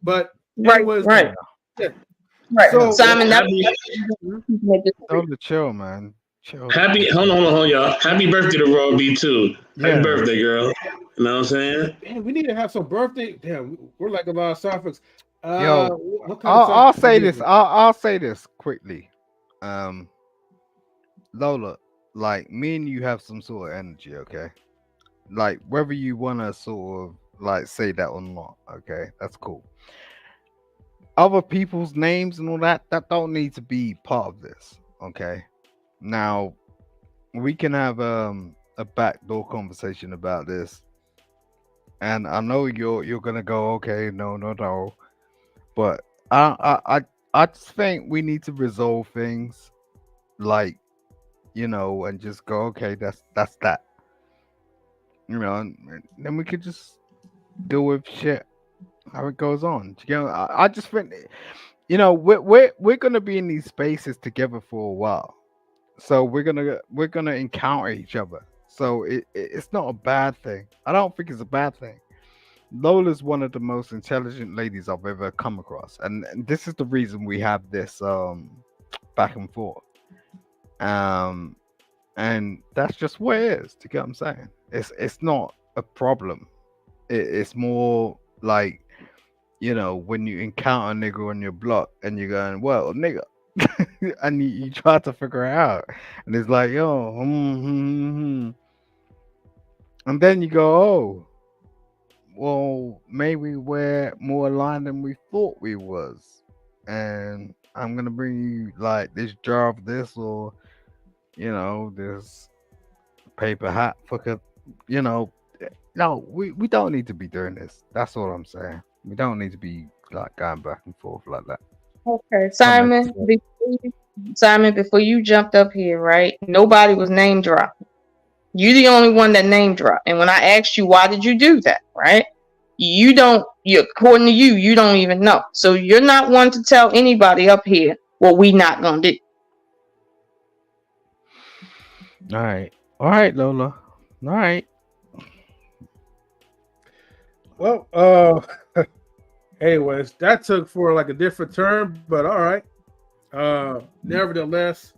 But Right, anyways, right, yeah. right. So Simon, that's Happy, Tell the chill, man. Chill. hold on, y'all. Happy birthday to Royal B too. Happy Yeah. birthday, girl. You know what I'm saying? man, we need to have some birthday. Damn, we're like a lot of topics. Yo, What kind of I'll topics? say this. I'll say this quickly. Um, Lola, like me and you have some sort of energy, okay? Like whether you wanna sort of like say that or not, okay? That's cool. Other people's names and all that don't need to be part of this, okay? Now we can have a backdoor conversation about this, and I know you're gonna go, okay, no, but I just think we need to resolve things, like, and just go, okay, that's that, and then we could just deal with shit how it goes on. I just think, we're gonna be in these spaces together for a while, so we're gonna encounter each other. So it's not a bad thing. I don't think it's a bad thing. Lola's one of the most intelligent ladies I've ever come across, and this is the reason we have this back and forth. Um, and that's just what it is. Do you get what I'm saying? It's not a problem. It's more like, when you encounter a nigga on your block and you're going, well, nigga, and you try to figure it out, and it's like, yo, and then you go, oh, well, maybe we're more aligned than we thought we was, and I'm gonna bring you like this jar of this, or this paper hat fucker, you know. No, we don't need to be doing this. That's all I'm saying. We don't need to be like going back and forth like that. okay. Unnecessary. Simon, before you jumped up here, right? Nobody was name dropped. You the only one that name dropped. And when I asked you why did you do that, right? According to you, you don't even know. So you're not one to tell anybody up here what we not gonna do. All right, Lola. All right. Well, anyways, that took for like a different turn, but all right. Nevertheless,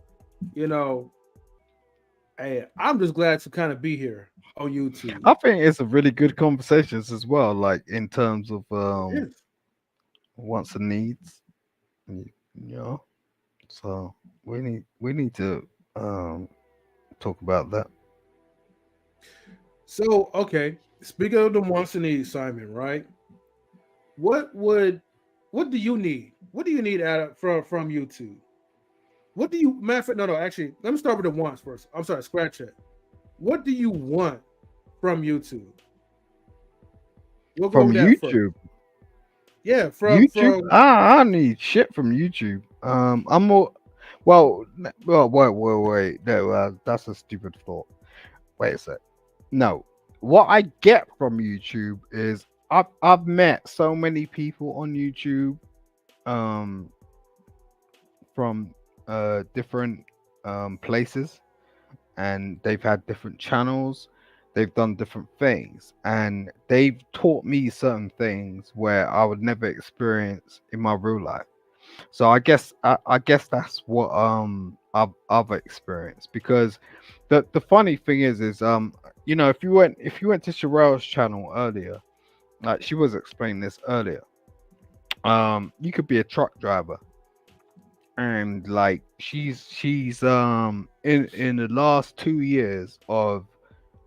hey, I'm just glad to kind of be here on YouTube. I think it's a really good conversations as well, like in terms of It is. wants and needs, you know. So we need to talk about that. So, okay. Speaking of the wants and needs, Simon, right? What do you need? What do you need from YouTube? What do you matter of fact, no, actually, let me start with the wants first. I'm sorry, scratch that. What do you want from YouTube? We'll go From with that first. YouTube. Yeah, from YouTube. I need shit from YouTube. I'm more. Well, wait. No, that's a stupid thought. Wait a sec. No, what I get from YouTube is I've met so many people on YouTube, um, from different places, and they've had different channels. They've done different things, and they've taught me certain things where I would never experience in my real life. So I guess that's what I've experienced, because the funny thing is if you went to Sherelle's channel earlier, like she was explaining this earlier, you could be a truck driver, and like she's in the last 2 years of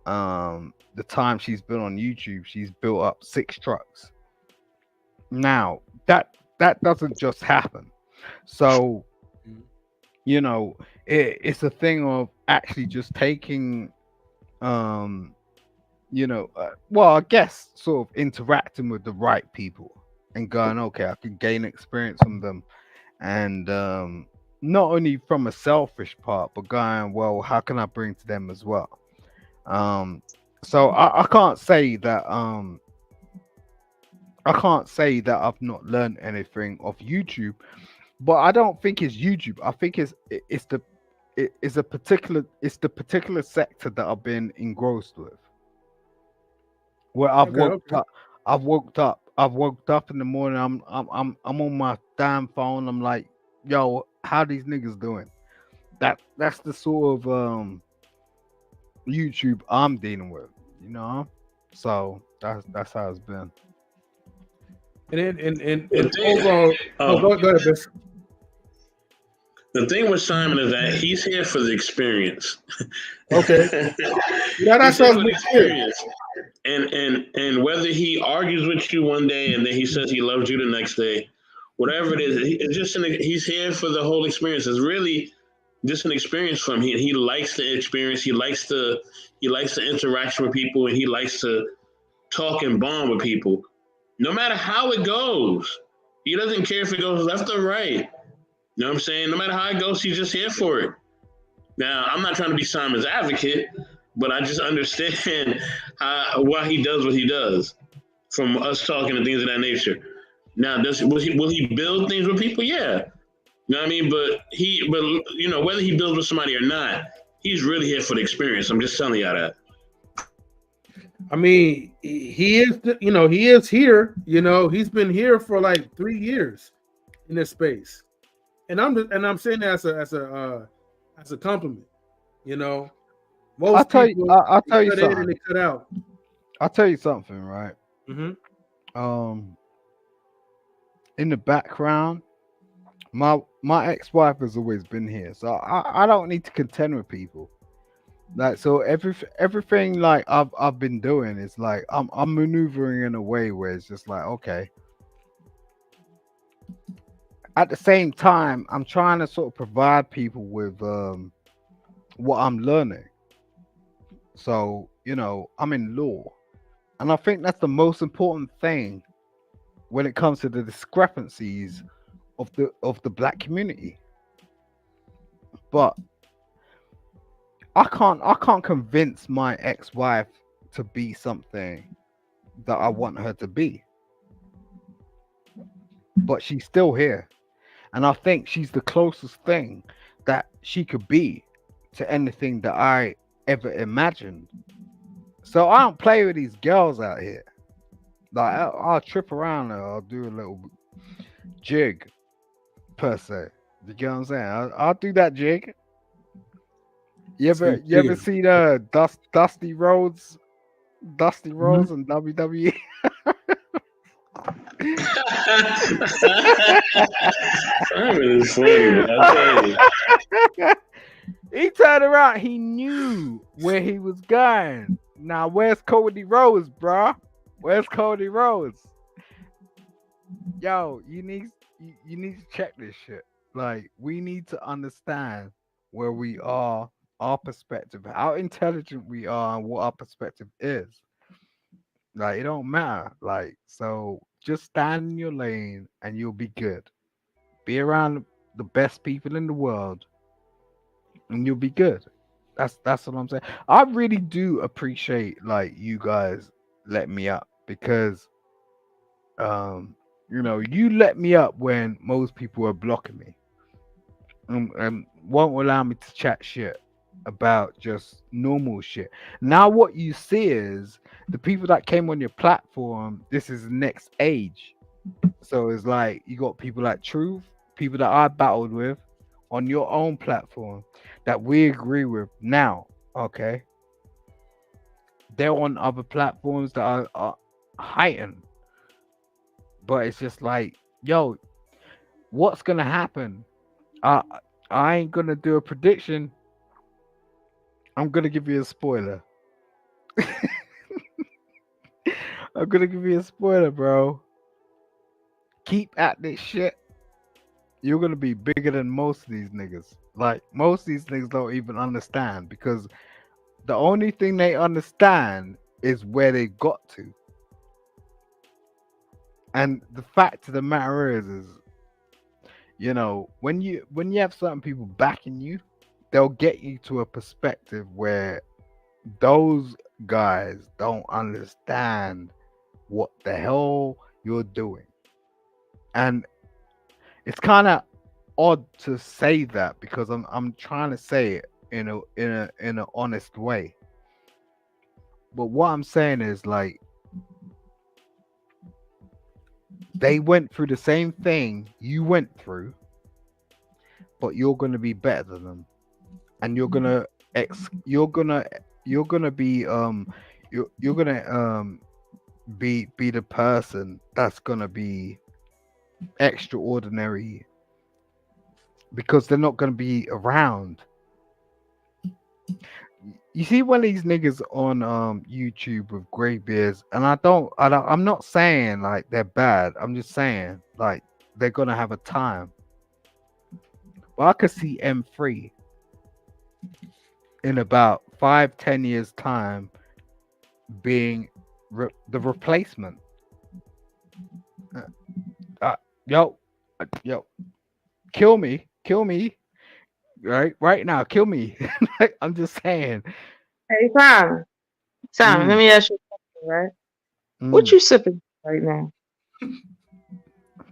the time she's been on YouTube, she's built up 6 trucks. Now that doesn't just happen. So it's a thing of actually just taking, um well, I guess sort of interacting with the right people and going, okay, I can gain experience from them, and not only from a selfish part, but going, well, how can I bring to them as well? So I can't say that I've not learned anything off YouTube, but I don't think it's YouTube. I think it's the particular sector that I've been engrossed with. Where Okay, okay. I've woke up in the morning. I'm on my damn phone. I'm like, yo, how these niggas doing? That's the sort of YouTube I'm dealing with, you know. So that's how it's been. And The thing, overall, oh, oh, go ahead, Bish. the thing with Simon is that he's here for the experience. Okay, yeah, that He's here sounds for the good. experience. And whether he argues with you one day and then he says he loves you the next day, whatever it is, it's just he's here for the whole experience. It's really just an experience for him. He likes the experience. He likes the interaction with people, and he likes to talk and bond with people, no matter how it goes. He doesn't care if it goes left or right. You know what I'm saying? No matter how it goes, he's just here for it. Now, I'm not trying to be Simon's advocate, but I just understand why he does what he does from us talking and things of that nature. Now, will he build things with people? Yeah. You know what I mean? But you know, whether he builds with somebody or not, he's really here for the experience. I'm just telling y'all that. I mean, he is, he is here. He's been here for like 3 years in this space, and I'm saying that as a compliment. You know, I'll most tell you. people I'll they tell you cut in and something. they cut out. I'll tell you something. Right. Hmm. Um, in the background, my ex-wife has always been here, so I don't need to contend with people. Like, so everything like I've been doing is like I'm maneuvering in a way where it's just like, okay. At the same time, I'm trying to sort of provide people with what I'm learning. So, I'm in law. And I think that's the most important thing when it comes to the discrepancies of the black community. But I can't convince my ex-wife to be something that I want her to be. But she's still here. And I think she's the closest thing that she could be to anything that I ever imagined. So I don't play with these girls out here. Like, I'll trip around and I'll do a little jig per se. You get what I'm saying? I'll do that jig. You ever Jig. see the Dusty Mhm. Rhodes and WWE? Simon is funny, man. I tell you. He turned around. He knew where he was going. Now, where's Cody Rhodes, bruh? Where's Cody Rhodes? Yo, you need to check this shit. Like, we need to understand where we are, our perspective, how intelligent we are, and what our perspective is. Like, it don't matter. Like, so just stand in your lane and you'll be good. Be around the best people in the world and you'll be good. That's what I'm saying. I really do appreciate like you guys let me up because you let me up when most people are blocking me and won't allow me to chat shit about just normal shit. Now what you see is the people that came on your platform, this is the next age. So it's like you got people like Truth, people that I battled with on your own platform that we agree with now. Okay. They're on other platforms that are heightened. But it's just like, yo, what's gonna happen? I I ain't gonna do a prediction. I'm gonna give you a spoiler. I'm gonna give you a spoiler, bro. Keep at this shit. You're gonna be bigger than most of these niggas. Like most of these niggas don't even understand because the only thing they understand is where they got to. And the fact of the matter is when you have certain people backing you, they'll get you to a perspective where those guys don't understand what the hell you're doing. And it's kind of odd to say that because I'm trying to say it in a honest way. But what I'm saying is like they went through the same thing you went through, but you're gonna be better than them, and you're gonna be you're gonna be the person that's gonna be extraordinary because they're not gonna be around. You see when these niggas on YouTube with grey beards, and I'm not saying like they're bad. I'm just saying like they're gonna have a time. But I could see M3 in about 5-10 years time being the replacement. Uh, yo, yo, kill me, right now, kill me. I'm just saying. Hey, Simon. Simon, let Mm, me ask you a question, right? What mm. you sipping right now?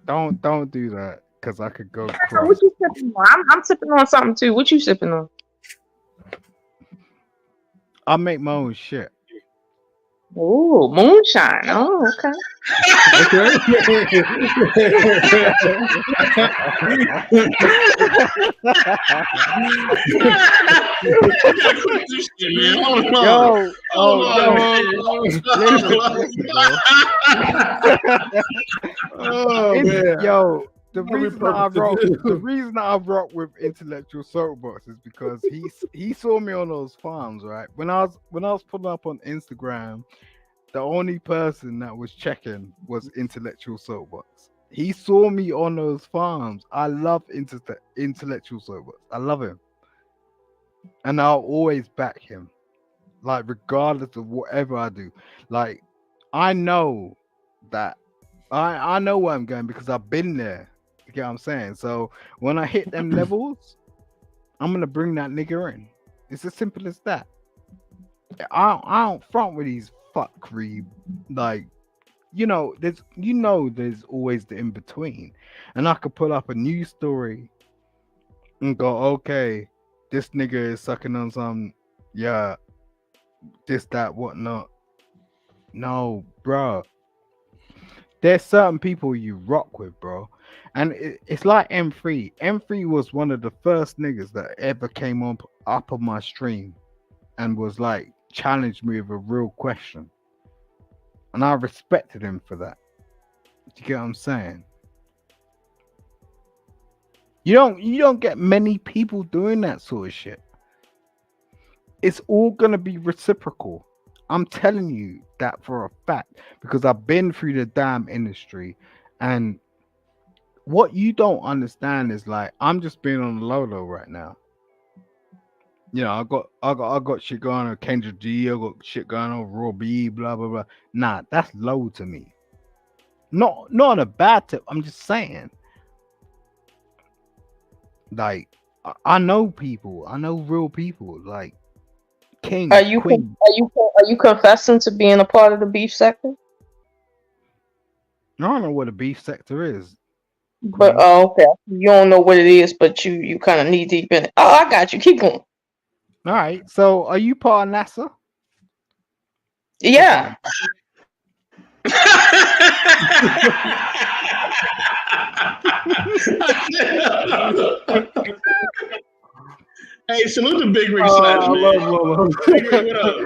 Don't do that because I could go What cross. you sipping on? I'm sipping on something too. What you sipping on? I make my own shit. Oh, moonshine. Oh, okay. Okay. We gotta quit this shit, man. Hold on. Yo, Hold oh, on, yo, man. listen, bro. Oh man, Yo, the every reason that I purpose to rock, the do. reason that I rock with intellectual soapbox is because he saw me on those farms, right? When I was putting up on Instagram, the only person that was checking was intellectual soapbox. He saw me on those farms. I love intellectual soapbox. I love him, and I'll always back him, like regardless of whatever I do. Like I know that I know where I'm going because I've been there. You get what I'm saying? So when I hit them levels, I'm gonna bring that nigga in. It's as simple as that. I don't front with these fuckery, like there's always the in between, and I could pull up a news story and go, okay, this nigga is sucking on some, yeah, this that whatnot. No, bro. There's certain people you rock with, bro. And it's like M3. M3 was one of the first niggas that ever came up on my stream and was like challenged me with a real question. And I respected him for that. Do you get what I'm saying? You don't get many people doing that sort of shit. It's all gonna be reciprocal. I'm telling you that for a fact because I've been through the damn industry, and what you don't understand is like I'm just being on the Lola right now. I got shit going on Kendra G, I got shit going on Raw B, blah blah blah. Nah, that's low to me. Not on a bad tip. I'm just saying, like I know people, I know real people, like Are kings, you queens. are you confessing to being a part of the beef sector? I don't know what a beef sector is, But Queen. oh, okay, you don't know what it is, but you kind of knee deep in it. Oh, I got you. Keep going. All right. So are you part of NASA? Yeah. Hey, salute the Big Rig Oh, Slaps, I man. love Lola. Big Rig, what up?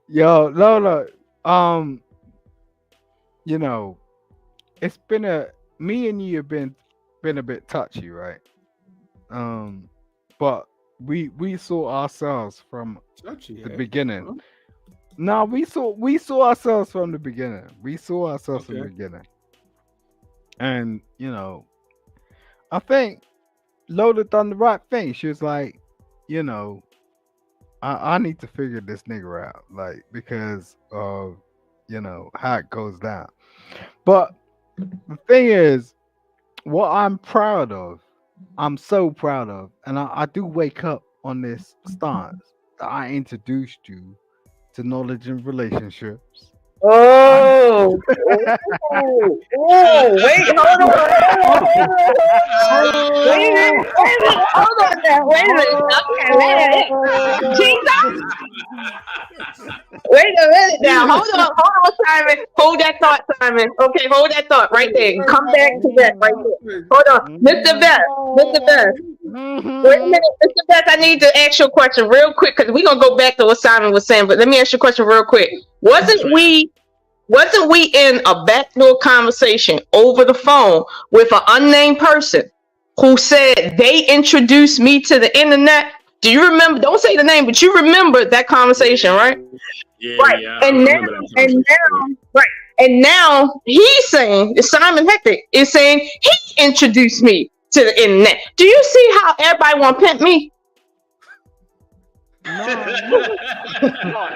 Yo, Lola. You know, it's been me and you have been a bit touchy, right? Um, but we saw ourselves from Touchy, the eh? beginning. Huh? No, we saw ourselves from the beginning. We saw ourselves from the Okay. beginning. And I think Lola done the right thing. She was like, you know, I need to figure this nigga out, like because of how it goes down. But the thing is, what I'm so proud of, and I do wake up on this stance that I introduced you to knowledge and relationships. Oh, oh, wait, hold on, wait a minute, hold on now, wait a minute, okay, wait a minute, Jesus, wait a minute now, hold on, Simon, hold that thought, Simon, okay, hold that thought right there, and come back to that right there, hold on, Mr. Best, wait a minute, Mr. Best, I need to ask you a question real quick, because we're going to go back to what Simon was saying, but let me ask you a question real quick, wasn't we in a backdoor conversation over the phone with an unnamed person who said they introduced me to the internet? Do you remember? Don't say the name, but you remember that conversation, right? Yeah, Right. yeah. And now he's saying Simon Hector is saying he introduced me to the internet. Do you see how everybody want to pimp me?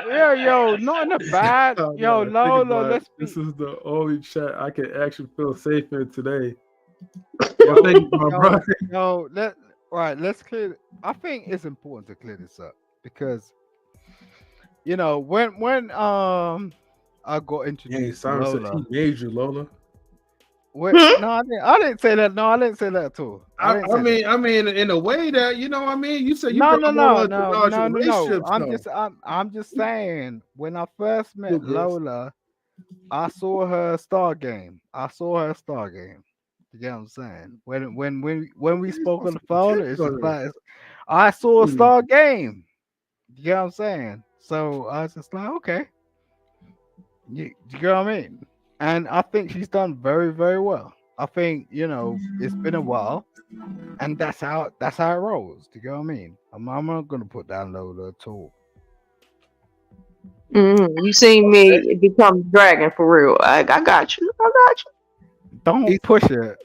Yeah, yo, not in a bad. Oh, Yo, no, think Lola, about it. let's be. This is the only chat I can actually feel safe in today. Well, thank you, my brother. Yo, let's clear. I think it's important to clear this up because when I got Yeah, introduced to Simon said Lola. he made you, Lola. No, I didn't say that. No, I didn't say that at all. I mean, in a way that you said you No, brought no, Lola to no, knowledge no, and no, no. relationships. I'm just saying. When I first met Cool, girls. Lola, I saw her star game. You get what I'm saying? When we spoke on the phone, it's just like I saw a star game. You get what I'm saying? So I was just like, okay. You get what I mean? And I think she's done very, very well. I think, it's been a while. And that's how it rolls. Do you get what I mean? I'm not gonna put down Lola at all. You seen me become dragon for real. I got you. Don't push it.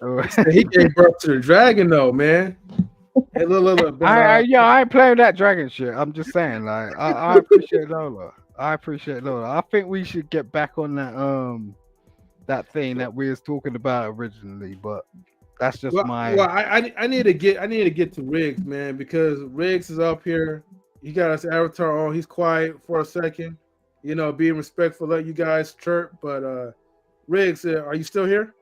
He gave birth to the dragon, though, man. Hey, look, I ain't playing that dragon shit. I'm just saying, like, I appreciate Lola. I think we should get back on that thing that we was talking about originally, but that's just my. Well, I need to get to Riggs, man, because Riggs is up here. He got his avatar on. He's quiet for a second, being respectful. Let you guys chirp, but Riggs, are you still here?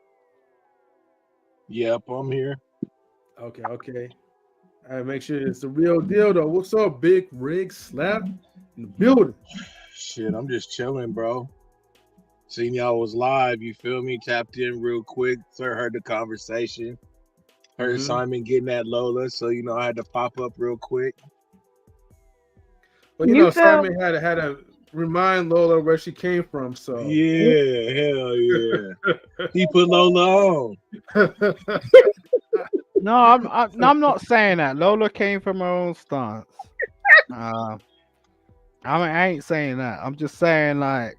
Yep, I'm here. Okay. All right, make sure it's the real deal, though. What's up, Big Riggs Slap in the building? Shit, I'm just chilling, bro. Seen y'all was live, you feel me? Tapped in real quick, heard the conversation. Heard Simon getting at Lola, so I had to pop up real quick. Well, Simon had to remind Lola where she came from, so yeah, hell yeah. He put Lola on. No, I'm not saying that. Lola came from her own stance. I ain't saying that. I'm just saying like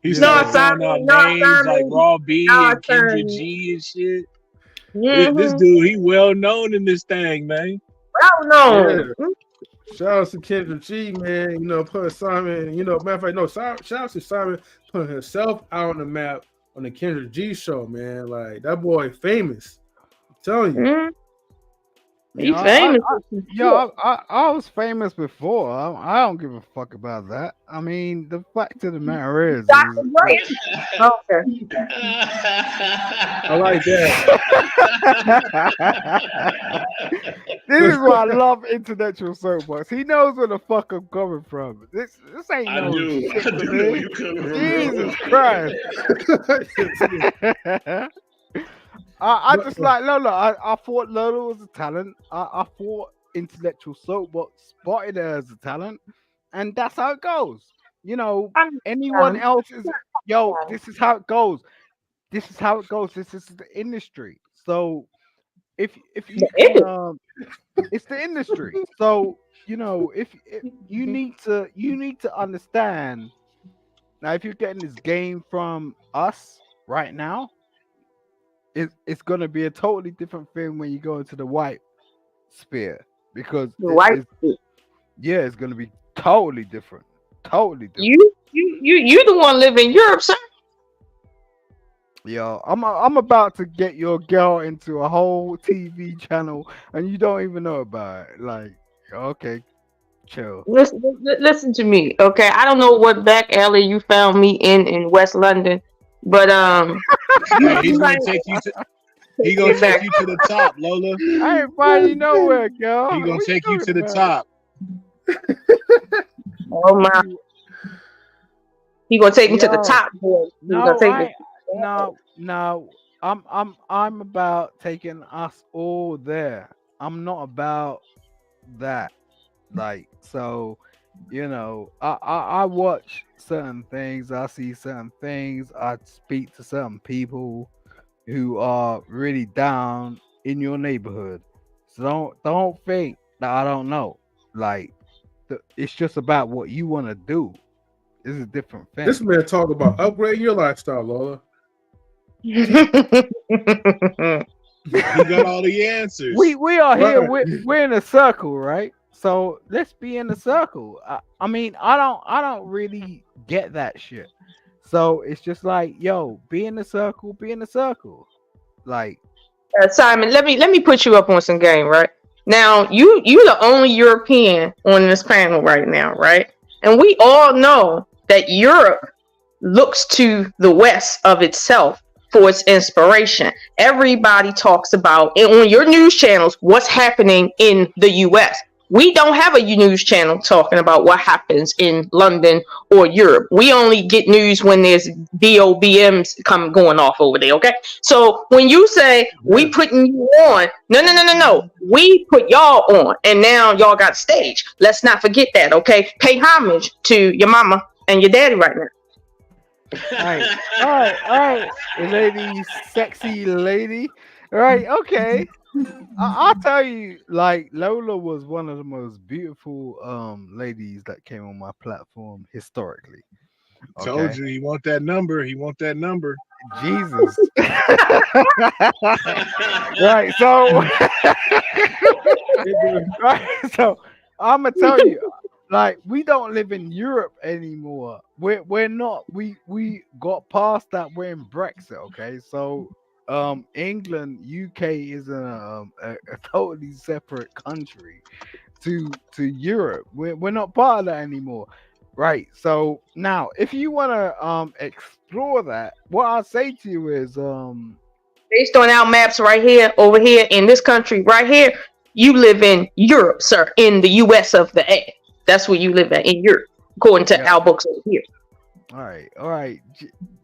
He started throwing out names like Raw B and Kendra G and shit. This dude, he well known in this thing, man. Well known. Yeah. Shout out to Kendra G, man. Putting Simon, matter of fact, no, shout out to Simon putting himself out on the map on the Kendra G show, man. Like, that boy famous. I'm telling you. He's famous. I was famous before. I don't give a fuck about that. I mean, the fact of the matter is Okay. I like that. This is why I love intellectual soapbox. He knows where the fuck I'm coming from. This ain't no shit I to do know me. where you coming from. Jesus Christ. I just like Lola. I thought Lola was a talent. I thought intellectual soapbox spotted her as a talent, and that's how it goes. Anyone else is this is how it goes. This is the industry. So if you can, it's the industry. So if you need to understand now, if you're getting this game from us right now, it's going to be a totally different thing when you go into the white sphere because it's going to be totally different. You the one living in Europe, sir. Yo, I'm about to get your girl into a whole TV channel and you don't even know about it. Like, okay, Chill. Listen to me, okay? I don't know what back alley you found me in West London, but Hey, you he's gonna might take you to. He take gonna it take back. you to the top, Lola. I ain't find you nowhere, girl. He gonna What you take you to talking the about? top. Oh my, he gonna take me to the Yo, top, boy. He gonna no, take me. no. I'm about taking us all there. I'm not about that. Like, so, I watch certain things, I see certain things, I speak to certain people who are really down in your neighborhood. So don't think that I don't know. Like, it's just about what you want to do. It's a different This thing. man talk about upgrading your lifestyle, Lola. He got all the answers. We are here. Right. We're in a circle, right? So let's be in the circle. I mean, I don't really get that shit. So it's just like, yo, be in the circle, be in the circle. Like, Simon, let me put you up on some game, right? Now, you the only European on this panel right now, right? And we all know that Europe looks to the west of itself for its inspiration. Everybody talks about it on your news channels what's happening in the US. We don't have a news channel talking about what happens in London or Europe. We only get news when there's BOBMs going off over there, okay? So when you say we putting you on, no. We put y'all on and now y'all got stage. Let's not forget that, okay? Pay homage to your mama and your daddy right now. all right, lady, sexy lady. All right, okay. I'll tell you, like, Lola was one of the most beautiful ladies that came on my platform historically. Told Okay, you he want that number. He want that number. Jesus. Right, so right, so I'm gonna tell you, like, we don't live in Europe anymore. We're not. We got past that. We're in Brexit. Okay, so England, UK is a totally separate country to Europe. We're not part of that anymore. Right. So now, if you want to explore that, what I'll say to you is Based on our maps right here, over here in this country, right here, you live in Europe, sir, in the US of the A. That's where you live at in Europe, according to yeah. our books over here. All right.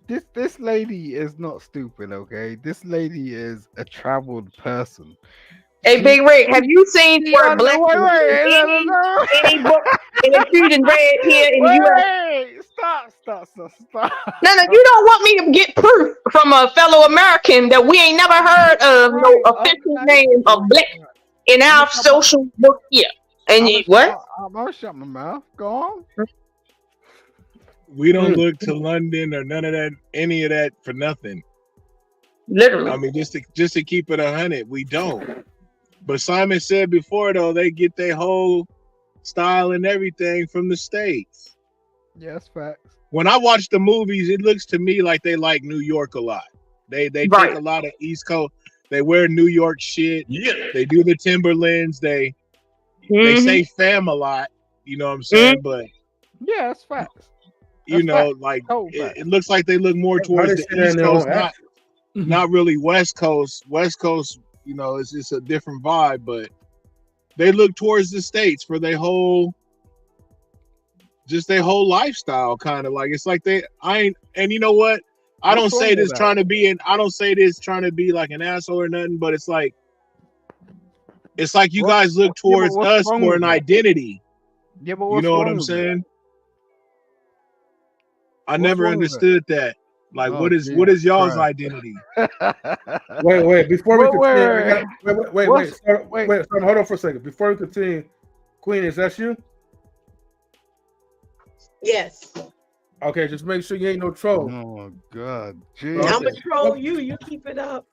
This lady is not stupid. Okay, this lady is a traveled person. Hey, She Big Rig, have you seen she where black wait, in any book in the food and red here in the US? wait, stop. No, you don't want me to get proof from a fellow American that we ain't never heard of no Right, official okay. name of black in I'm our gonna shut my social book here. And what? I'm gonna shut my mouth. Go on. We don't look to London or none of that, any of that for nothing. Literally. I mean, just to keep it 100, we don't. But Simon said before, though, they get their whole style and everything from the States. Yes, facts. When I watch the movies, it looks to me like they like New York a lot. They take a lot of East Coast. They wear New York shit. Yeah. They do the Timberlands. They say fam a lot. You know what I'm saying? But yeah, that's facts. You know, like it looks like they look more towards the East Coast, not really West Coast. West Coast, you know, it's just a different vibe, but they look towards the States for their whole lifestyle, kind of like it's like and you know what? I don't say this trying to be like an asshole or nothing, but it's like you guys look towards us for an identity. Yeah, but you know what I'm saying? I never understood that. Like, what is y'all's identity? Wait, before we continue, wait, hold on for a second. Before we continue, Queen, is that you? Yes. Okay, just make sure you ain't no troll. Oh God, jeez. I'm gonna troll you. You keep it up.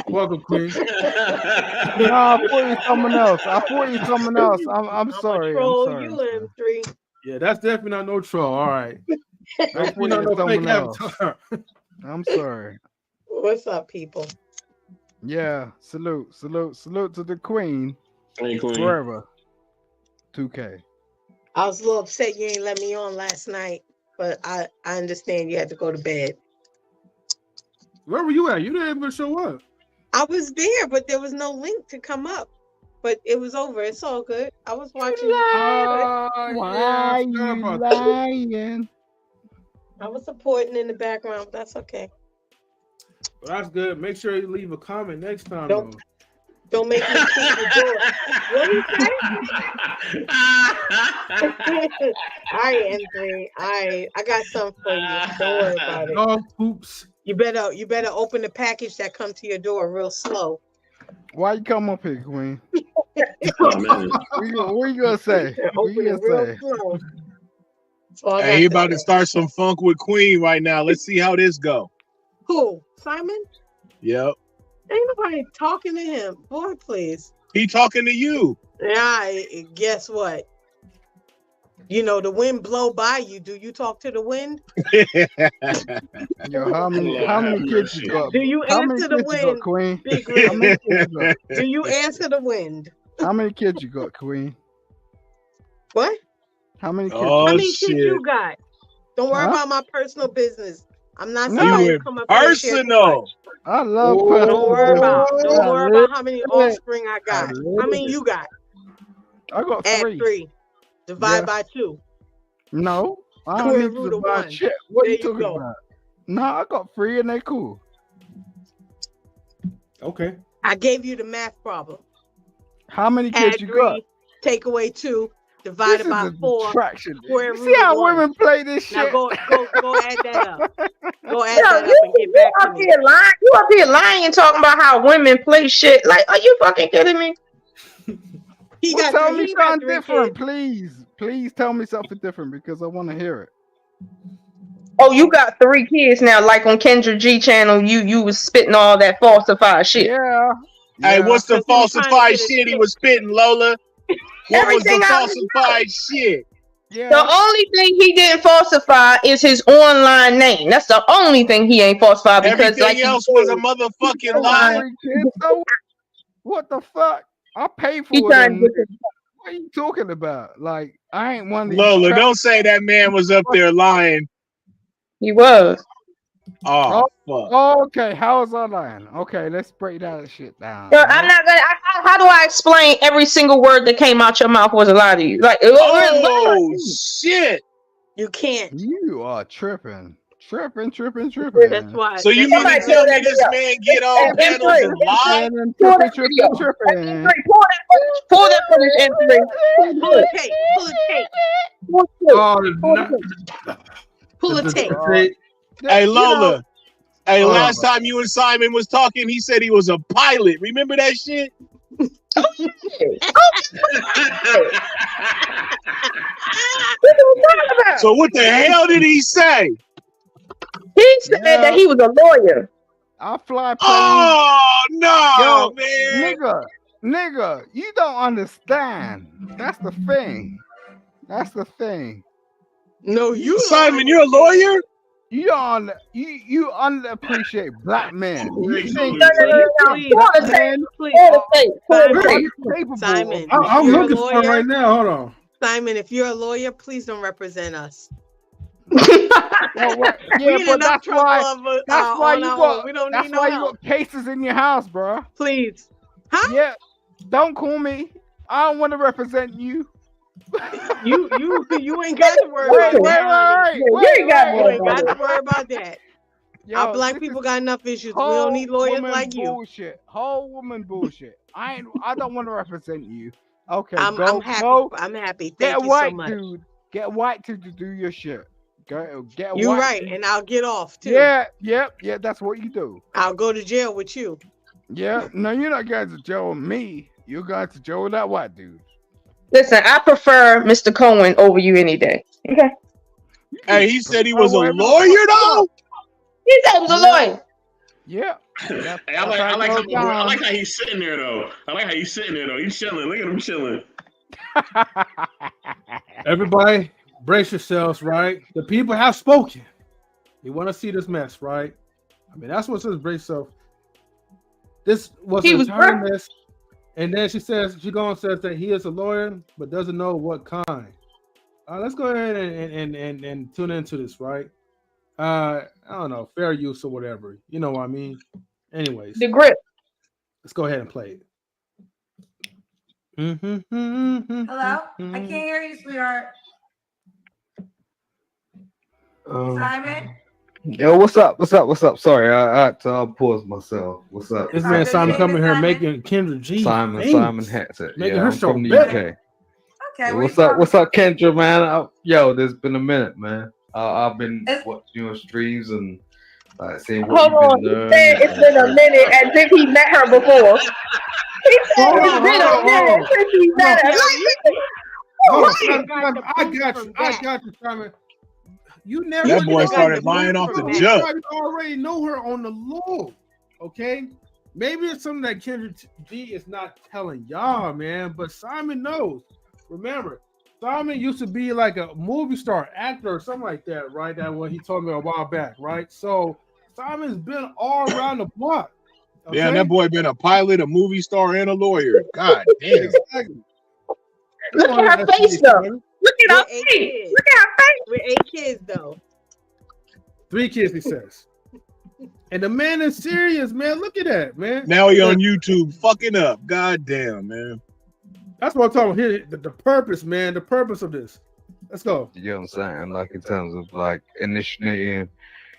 Welcome, Queen. No, I thought you someone else. I'm sorry. Troll I'm you, sorry. M3. Yeah, that's definitely not no troll. All right. I thought no fake avatar. I'm sorry. What's up, people? Yeah, salute to the Queen. Hey, Queen. Forever. 2K. I was a little upset you ain't let me on last night, but I understand you had to go to bed. Where were you at? You didn't even show up. I was there, but there was no link to come up. But it was over. It's all good. I was watching. Why you lying? I was supporting in the background. That's okay. Well, that's good. Make sure you leave a comment next time. Don't make me kick the door. What do you say? All right, Anthony. I got something for you. Don't worry about it. Dog poops. You better open the package that come to your door real slow. Why you come up here, Queen? Oh, man. What you gonna say? What Open you it real gonna say? slow. That's all I Hey, he got about to start some funk with Queen right now. Let's see how this go. Who? Simon? Yep. Ain't nobody talking to him. Boy, please. He talking to you. Yeah, guess what? You know, the wind blow by you. Do you talk to the wind? Yo, how many kids you got? Do you How many answer the kids you got, wind? Queen? Big How many Rig? kids you got? Do you answer the wind? How many kids you got, Queen? What? How many kids? Oh, How many shit. kids you got? Don't worry Huh? about my personal business. I'm not No. somebody You to come up here and share too personal. much. I love Oh, personal Don't worry about. business. Don't I worry live about how many it. offspring I got. I How many live you got? I got Add 3. 3. Divide Yeah. by 2. No, I don't Square need to root of divide 1. shit. What There you you talking go. about? No, I got 3 and they cool. Okay. I gave you the math problem. How many Add kids you got? 3, take away 2, This divided is by a 4. distraction. Square You root see how of 1. women play this Now shit? go add that up. Go add Yo, that up and get you back to up me. here lying? You up here lying, talking about how women play shit? Like, are you fucking kidding me? He Well, got tell 3. me He got something 3 different, kids. please. Please tell me something different because I want to hear it. Oh, you got 3 kids now. Like on Kendra G channel, you was spitting all that falsified shit. Yeah. Hey, what's the Because he was trying to falsified get a shit he chick. was spitting, Lola? What was Everything the I was falsified shit? The Yeah. only thing he didn't falsify is his online name. That's the only thing he ain't falsified because, like Everything you else was a said, motherfucking I got lie. 3 kids. So what the fuck? I pay he for trying them. to get What are you talking about? Like, I ain't one of these Lola, trap. don't say that man was up there lying. he was. Oh, fuck. Oh, okay. How is I lying? Okay, let's break that shit down. Yo, I'm not gonna. How do I explain every single word that came out your mouth was a lie to you? Like, Oh, shit. You can't. You are tripping. Tripping. That's why. So you that's mean why to tell me this man get on And panels and lie? pull that video. Tripping. Pull that footage, and Pull the tape. Pull the tape. Pull the tape. Hey, Lola. know- Hey, last time you and Simon was talking, he said he was a pilot. Remember that shit? So what the hell did he say? He said that he was a lawyer. I fly planes. Oh no, Yo, man. nigga, you don't understand. That's the thing. No, you Simon, you're a lawyer? You don't you underappreciate black men. You think Please, Simon, I'm if you're a looking for it lawyer- right now. Hold on. Simon, if you're a lawyer, please don't represent us. well, what, We yeah, in but enough that's trouble why on you our got own. We don't that's need no why you help. got cases in your house, bro. Please. Huh? Yeah, don't call me. I don't want to represent you. You ain't got to worry about that. You ain't got You ain't got to worry about that. Yo, Our black people got enough issues. We don't need lawyers like you. Bullshit. Whole woman bullshit. I don't want to represent you. Okay, I'm happy. Go. I'm happy. Get Thank a you white so much. dude. Get a white dude to do your shit. Get a You're white right, dude. and I'll get off too. Yeah. That's what you do. I'll go to jail with you. Yeah. No, you're not going to jail with me. You're going to jail with that white dude. Listen, I prefer Mr. Cohen over you any day. Okay. Hey, he said he was a lawyer though? He said he was a lawyer. Yeah. Hey, I like how he's sitting there though. He's chilling. Look at him chilling. Everybody, brace yourselves, right? The people have spoken. You want to see this mess, right? I mean, that's what says brace yourself. This was a entire mess, And then she says that he is a lawyer, but doesn't know what kind. Let's go ahead and tune into this, right? I don't know, fair use or whatever. You know what I mean? Anyways, The grip. let's go ahead and play it. Hello? I can't hear you, sweetheart. Simon? Yo, what's up? Sorry, I had to pause myself. What's up? This man Simon coming here making Kendra G. Simon Hector. Making Yeah, her I'm show from the better. UK. Okay, What's up, Kendra, man? Yo, there's been a minute, man. I've been watching your streams and seeing what Hold on. you've been He said it's been a minute as if he met her before. He said it's been a minute since he met her. I got you, Simon. You never. That boy started lying off the jump. You already know her on the low, okay? Maybe it's something that Kendra G is not telling y'all, man. But Simon knows. Remember, Simon used to be like a movie star, actor, or something like that, right? That what he told me a while back, right? So Simon's been all around the block. Okay? Yeah, that boy been a pilot, a movie star, and a lawyer. God damn. Exactly. Look at her face, though. Look at her face. Look at her face. With 8 kids, though. 3 kids, he says. And the man is serious, man. Look at that, man. Now he on YouTube fucking up. God damn, man. That's what I'm talking about here. The purpose, man. The purpose of this. Let's go. You know what I'm saying? Like in terms of like initiating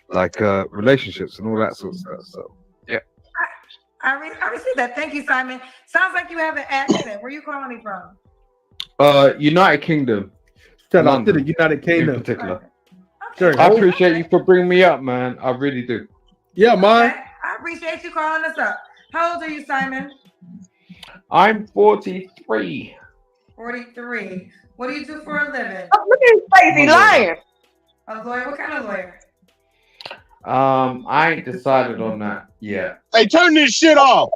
like relationships and all that sort of stuff. So yeah. I received that. Thank you, Simon. Sounds like you have an accent. Where you calling me from? United Kingdom. Shout out to the United Kingdom in particular. Sure. I appreciate you for bringing me up, man. I really do. Yeah, man. Okay. I appreciate you calling us up. How old are you, Simon? I'm 43. 43. What do you do for a living? Oh, look at his face. He's lying. A lawyer? What kind of lawyer? I ain't decided on that yet. Hey, turn this shit off.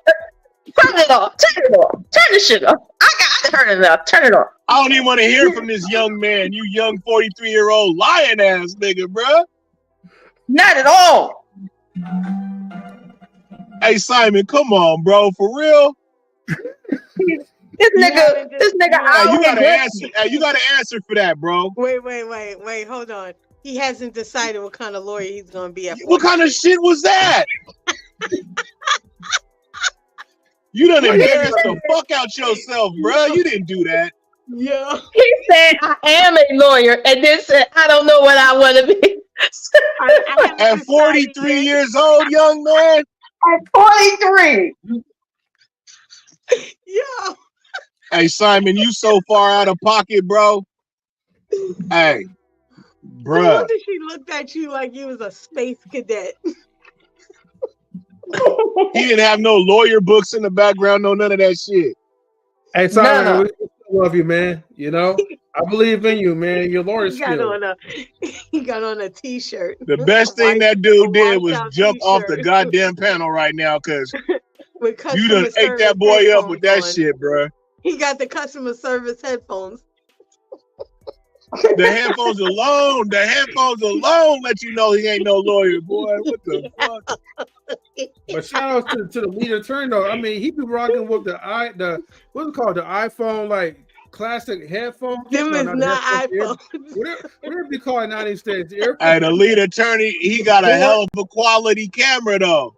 Turn it off. Turn it off. Turn this shit off. I heard it off. Turn it off. I don't even want to hear from this young man, you young 43-year-old lying ass nigga, bruh. Not at all. Hey, Simon, come on, bro. For real? This nigga. Hey, you gotta answer for that, bro. Wait. Hold on. He hasn't decided what kind of lawyer he's gonna be. What kind of shit was that? You done embarrassed the fuck out yourself, bro. You didn't do that. Yeah. He said, I am a lawyer, and then said, I don't know what I want to be. At 43 years old, young man? At 43. Yeah. Hey, Simon, you so far out of pocket, bro. Hey, I bruh. wonder she looked at you like you was a space cadet. He didn't have no lawyer books in the background, no none of that shit. Hey, Simon, we love you, man. You know, I believe in you, man. Your lawyer skills. He got on a t-shirt. The best thing that dude did was jump off the goddamn panel right now, because you done ate that boy up with that shit, bro. He got the customer service headphones. The headphones alone let you know he ain't no lawyer, boy. What the fuck? But shout out to the lead attorney though. I mean, he be rocking with the what's it called, the iPhone like classic headphones. Them is not iPhones. Whatever it be called in these states. Hey, the lead attorney, he got a hell of a quality camera though.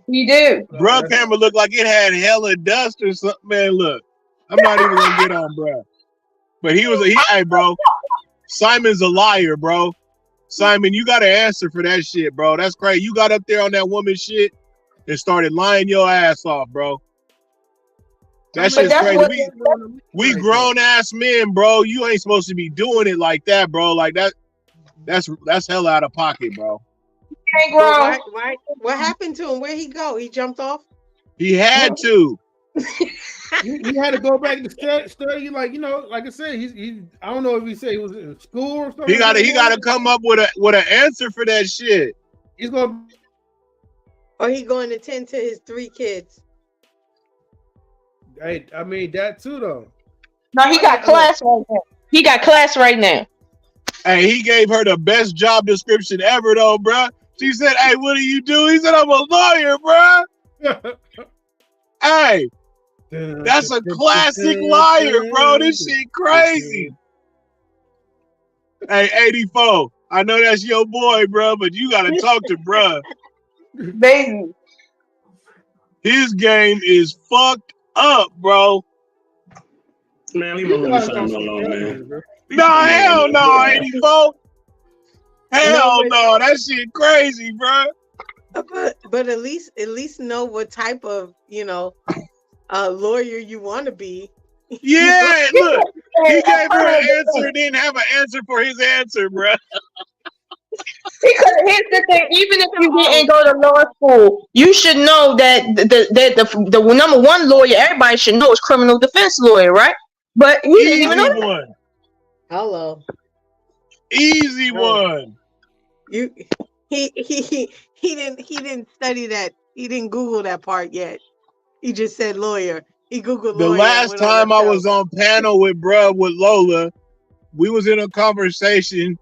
You do. Bruh camera looked like it had hella dust or something. Man, look, I'm not even gonna get on, bruh. But hey, bro. Simon's a liar, bro. Simon, you gotta answer for that shit, bro. That's crazy. You got up there on that woman shit and started lying your ass off, bro. That shit's crazy. We grown ass men, bro. You ain't supposed to be doing it like that, bro. Like that's hell out of pocket, bro. Ain't grown. What happened to him? Where'd he go? He jumped off? He had to. He had to go back to study, like, you know, like I said, he I don't know if he said he was in school or something. He gotta come up with an answer for that shit. He's gonna, or he going to tend to his 3 kids. Hey, I mean that too though. No, he got class right now. He got class right now. Hey, he gave her the best job description ever though, bruh. She said, hey, what do you do? He said, I'm a lawyer, bruh. Hey, That's a classic liar, bro. This shit crazy. Hey, 84. I know that's your boy, bro, but you gotta talk to bro. Baby. His game is fucked up, bro. Man, leave my homie Simon alone, man. Nah, hell no, 84. Hell no, that shit crazy, bro. But at least know what type of lawyer you want to be. Yeah, look, he gave her an answer and didn't have an answer for his answer, bro. Because here's the thing: even if you didn't go to law school, you should know that the number one lawyer everybody should know is criminal defense lawyer, right? But you didn't even know that. One. Hello. Easy one. He didn't study that. He didn't Google that part yet. He just said lawyer. He Googled the lawyer. last time I was on panel with Lola, we was in a conversation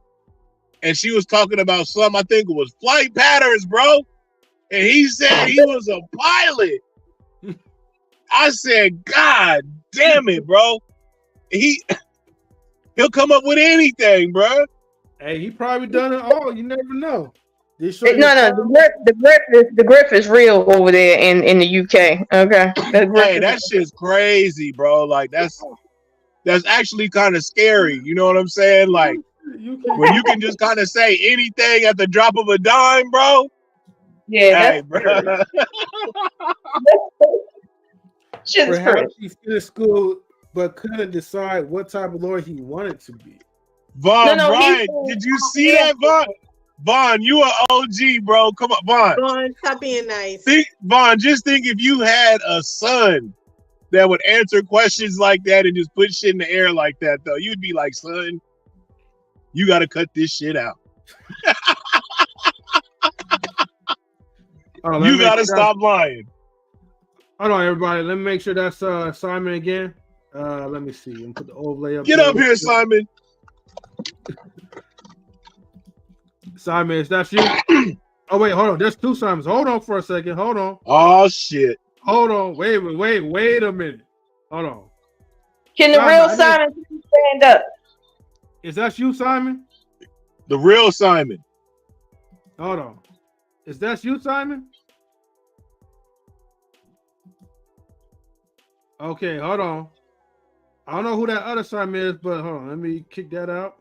and she was talking about something, I think it was flight patterns, bro. And he said he was a pilot. I said, God damn it, bro. He'll come up with anything, bro. Hey, he probably done it all. You never know. No, the grip is real over there in the UK. Okay. Hey, that shit's crazy, bro. Like that's actually kind of scary. You know what I'm saying? Like when you can just kind of say anything at the drop of a dime, bro. Yeah, hey, bro. Perhaps he finished school but couldn't decide what type of lawyer he wanted to be. Vaughn, Brian, did you see that, Vaughn? Vaughn, you are OG, bro. Come on, Vaughn. Vaughn, stop being nice. Vaughn, just think if you had a son that would answer questions like that and just put shit in the air like that, though, you'd be like, son, you got to cut this shit out. You got to stop lying. Hold on, everybody. Let me make sure that's Simon again. Let me see. And put the overlay up. Get up here, Simon. Simon, is that you? Oh, wait, hold on. There's two Simons. Hold on for a second. Hold on. Oh, shit. Hold on. Wait a minute. Hold on. Can the real Simon stand up? Is that you, Simon? The real Simon. Hold on. Is that you, Simon? Okay, hold on. I don't know who that other Simon is, but hold on. Let me kick that out.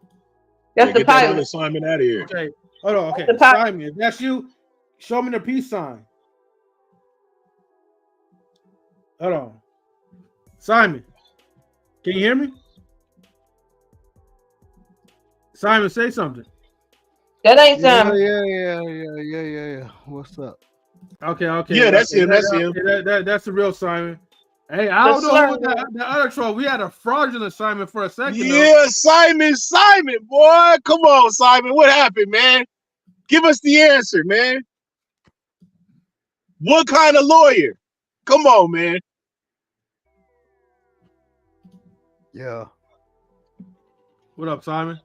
That's the get that other pilot. Simon out of here. Okay, hold on. Okay, Simon, if that's you, show me the peace sign. Hold on. Simon, can you hear me? Simon, say something. That ain't Simon. Yeah. What's up? Okay. Yeah, that's him. That's him. That's the real Simon. Hey, I don't know what the other troll. We had a fraudulent Simon for a second. Yeah, Simon, boy. Come on, Simon. What happened, man? Give us the answer, man. What kind of lawyer? Come on, man. Yeah. What up, Simon?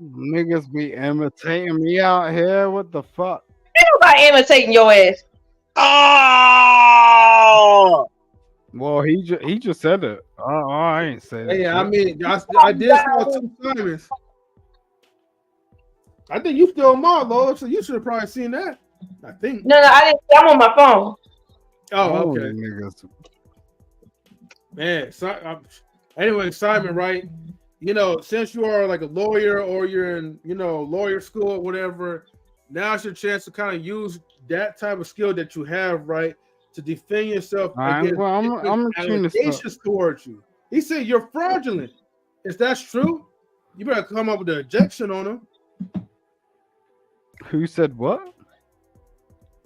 Niggas be imitating me out here. What the fuck? Ain't nobody imitating your ass. Oh. Well, he just said it. I ain't saying it. Hey, I mean, I did saw two Simons. I think you still more, Lola, so you should have probably seen that. I think. No, I didn't. I'm on my phone. Oh, okay. Niggas. Man, anyway, Simon, right? You know, since you are like a lawyer or you're in, lawyer school or whatever, now's your chance to kind of use that type of skill that you have, right, to defend yourself against allegations towards you. He said you're fraudulent. If that's true, you better come up with an objection on him. Who said what?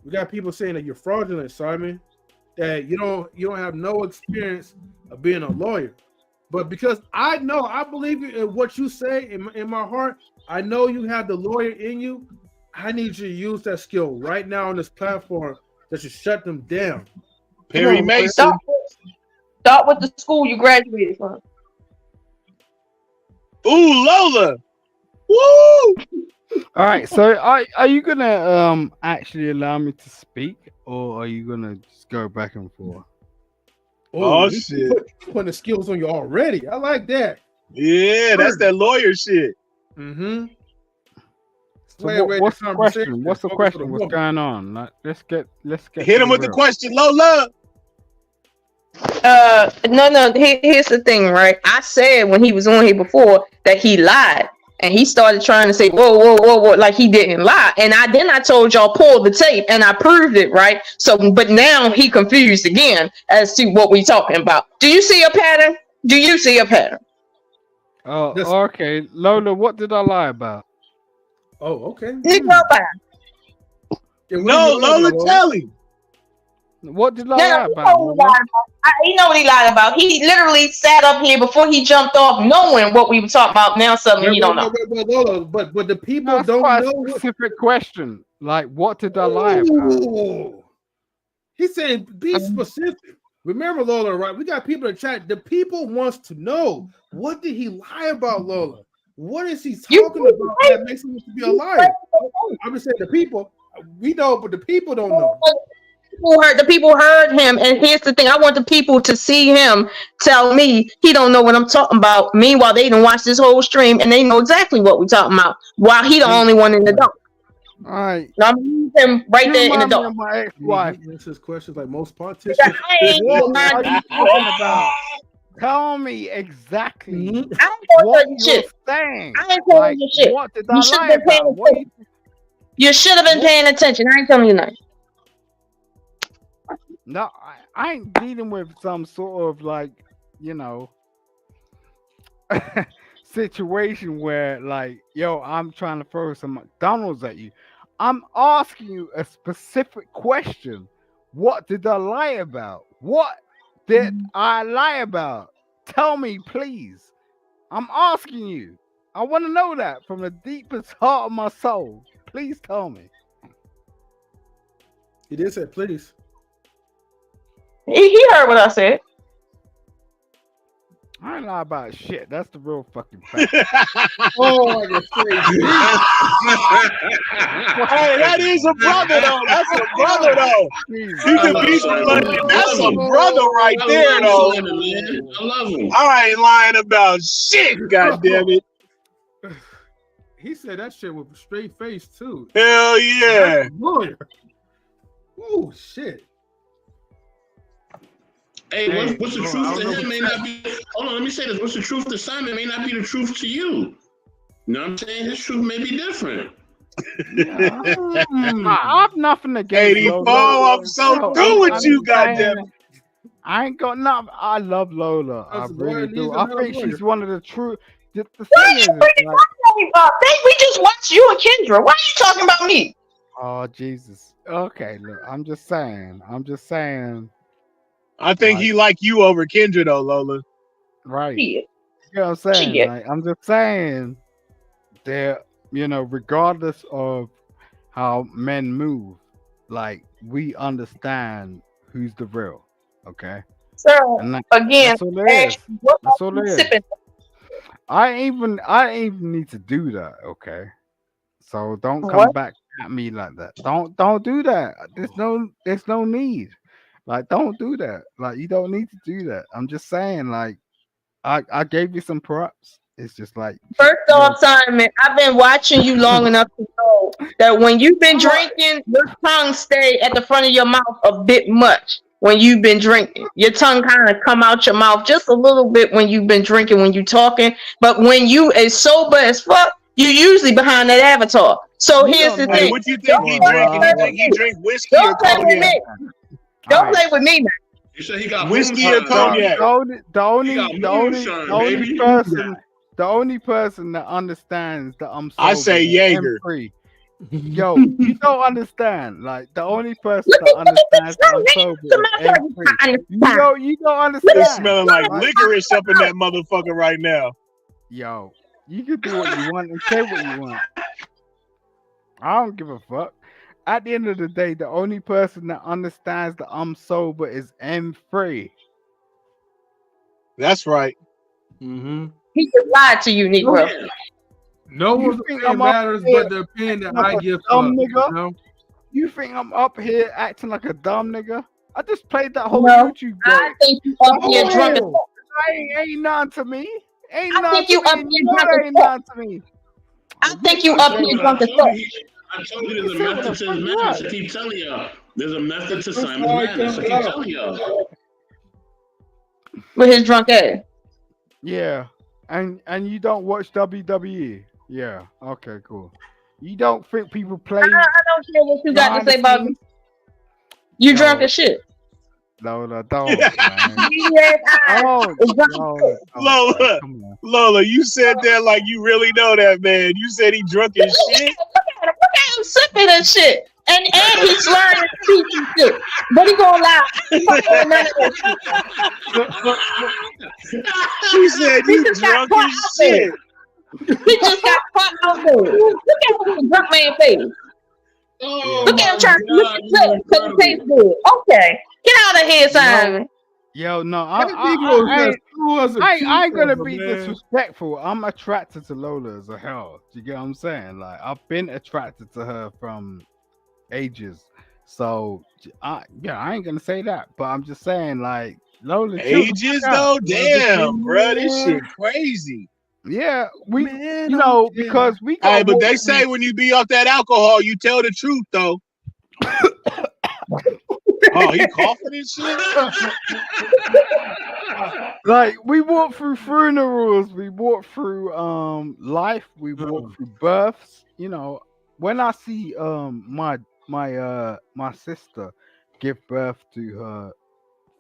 We got people saying that you're fraudulent, Simon. That you don't have no experience of being a lawyer. But because I believe in what you say in my heart, I know you have the lawyer in you. I need you to use that skill right now on this platform that should shut them down. Perry Mason. Start with the school you graduated from. Ooh, Lola. Woo! All right. So are you gonna actually allow me to speak, or are you gonna just go back and forth? Oh he shit. putting the skills on you already. I like that. Yeah, that's that lawyer shit. Mm-hmm. So what's the question? What's the question? What's going on? Like, let's get Hit to him the with the real. question, Lola. No. Here's the thing, right? I said when he was on here before that he lied, and he started trying to say, whoa, like he didn't lie. And I told y'all pull the tape, and I proved it, right? So, but now he confused again as to what we talking about. Do you see a pattern? Do you see a pattern? Oh, okay, Lola. What did I lie about? Oh, okay. Nigga, No, Lola, tell him. What did I No, lie he about? know what he lied about. He know what he lied about. He literally sat up here before he jumped off, knowing what we were talking about. Now suddenly he don't know. Lola, but the people That's don't quite know a specific question. Like, what did I lie about? Ooh. He's saying be specific. Remember, Lola, right? We got people in chat. The people wants to know, what did he lie about, Lola? What is he talking about that makes him to be a liar? I'm just saying the people, we know, but the people don't know. The people heard him, and here's the thing: I want the people to see him tell me he don't know what I'm talking about. Meanwhile, they didn't watch this whole stream and they know exactly what we're talking about. While he the only one in the dark. All right, now, I'm him right there in the dark. My ex-wife. He answers questions like most politicians. What are you talking about? Tell me exactly what you're saying. I ain't telling you shit. What did I lie about? You should have been paying attention. I ain't telling you nothing. No, I ain't dealing with some sort of like, situation where like, yo, I'm trying to throw some McDonald's at you. I'm asking you a specific question. What did I lie about? What did I lie about? Tell me, please. I'm asking you. I want to know that from the deepest heart of my soul. Please tell me. He did say please. He heard what I said. I ain't lie about shit. That's the real fucking fact. Oh, hey, that is a brother though. That's a brother though. He can be from London. That's a brother right there though. I love him. I ain't lying about shit. God damn it. He said that shit with a straight face too. Hell yeah. Lawyer. Oh shit. Hey, what's the truth to him may not be. Hold on, let me say this. What's the truth to Simon may not be the truth to you. You know what I'm saying? His truth may be different. I have nothing against 84. I'm so through with you, goddamn. I ain't got nothing. I love Lola. I really do. I think she's one of the true. The thing is, we just watched you and Kendra. Why are you talking about me? Oh Jesus. Okay, look. I'm just saying. I think he like you over Kendra though, Lola. Right. You know what I'm saying? Like, I'm just saying that, regardless of how men move, like, we understand who's the real. Okay. So again, that's all it is. That's all it is. I ain't even need to do that. Okay. So don't come back at me like that. Don't do that. There's no need. Like, don't do that. Like, you don't need to do that. I'm just saying, like, I gave you some props. It's just like, first off, Simon, I've been watching you long enough to know that when you've been drinking, your tongue stay at the front of your mouth a bit much. When you've been drinking, your tongue kind of come out your mouth just a little bit when you've been drinking, when you talking. But when you is sober as fuck, you usually behind that avatar. So here's the thing. What you think he drinking? You think he drink whiskey or cognac? Don't play with me, man. You said he got whiskey or cognac. The only person that understands that I'm sober, I say Jaeger. Yo, you don't understand. Like, the only person that understands that I'm sober is M3. You don't understand. It's smelling like licorice up in that motherfucker right now. Yo, you can do what you want and say what you want. I don't give a fuck. At the end of the day, the only person that understands that I'm sober is M3. That's right. He just lied to you, Negro. No You one's think opinion I'm up matters, here but the opinion that acting like I a give to dumb others, nigga? you know? You think I'm up here acting like a dumb nigga? I just played that whole No, YouTube I game. think you up here drunk as Oh, fuck. Ain't none to me. Ain't I none think to you me. up And here you know drunk that as ain't fuck. none to me. I think you I up told here you, drunk as fuck. I told you You there's a say what method the to fuck his you madness. want. I keep telling y'all. There's a method to I'm Simon's sorry, madness. I cut it keep off. telling y'all. With his drunk ass. Yeah. And you don't watch WWE. Yeah. Okay, cool. You don't think people play I don't care what you got to behind the say about me. scenes? You drunk Yo, as shit. Lola, don't, man. Yes, I Oh, is drunk as Lola, shit. don't, man. Lola, Come on. Lola, you said that like you really know that man. You said he drunk as shit. Look at him sipping and shit. And he slurring his speech and shit. But he gonna lie. He fucking with none of that shit. He said He you just got drunk caught as out there. shit. He just got caught out there. Look at his drunk man face. Oh Look at him my trying to look God, at you it because it tastes incredible. good. Okay. Get out of here, Simon. Yo, no, That Negro is cool as a I ain't gonna cucumber, be man. disrespectful. I'm attracted to Lola as a hell. Do you get what I'm saying? Like I've been attracted to her from ages. So I ain't gonna say that, but I'm just saying like Lola chill the Ages fuck out. though, damn, bro, this shit crazy. Yeah, we Man, you know yeah. because we got Hey, but they say when you be off that alcohol, you tell the truth though. Oh, he coughing and shit. like we walk through funerals, we walk through life, we walk through births. You know, when I see my sister give birth to her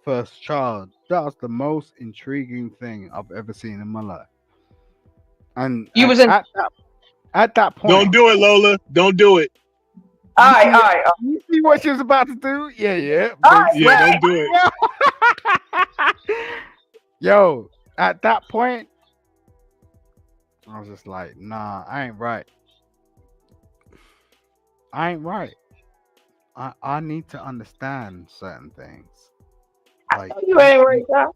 first child, that was the most intriguing thing I've ever seen in my life. And You was in. at that point, Don't do it, Lola. Don't do it. All right. you see what she was about to do? Yeah. All right, Yeah, don't do it. Yo, at that point, I was just like, nah, I ain't right. I need to understand certain things. Like You ain't right, y'all.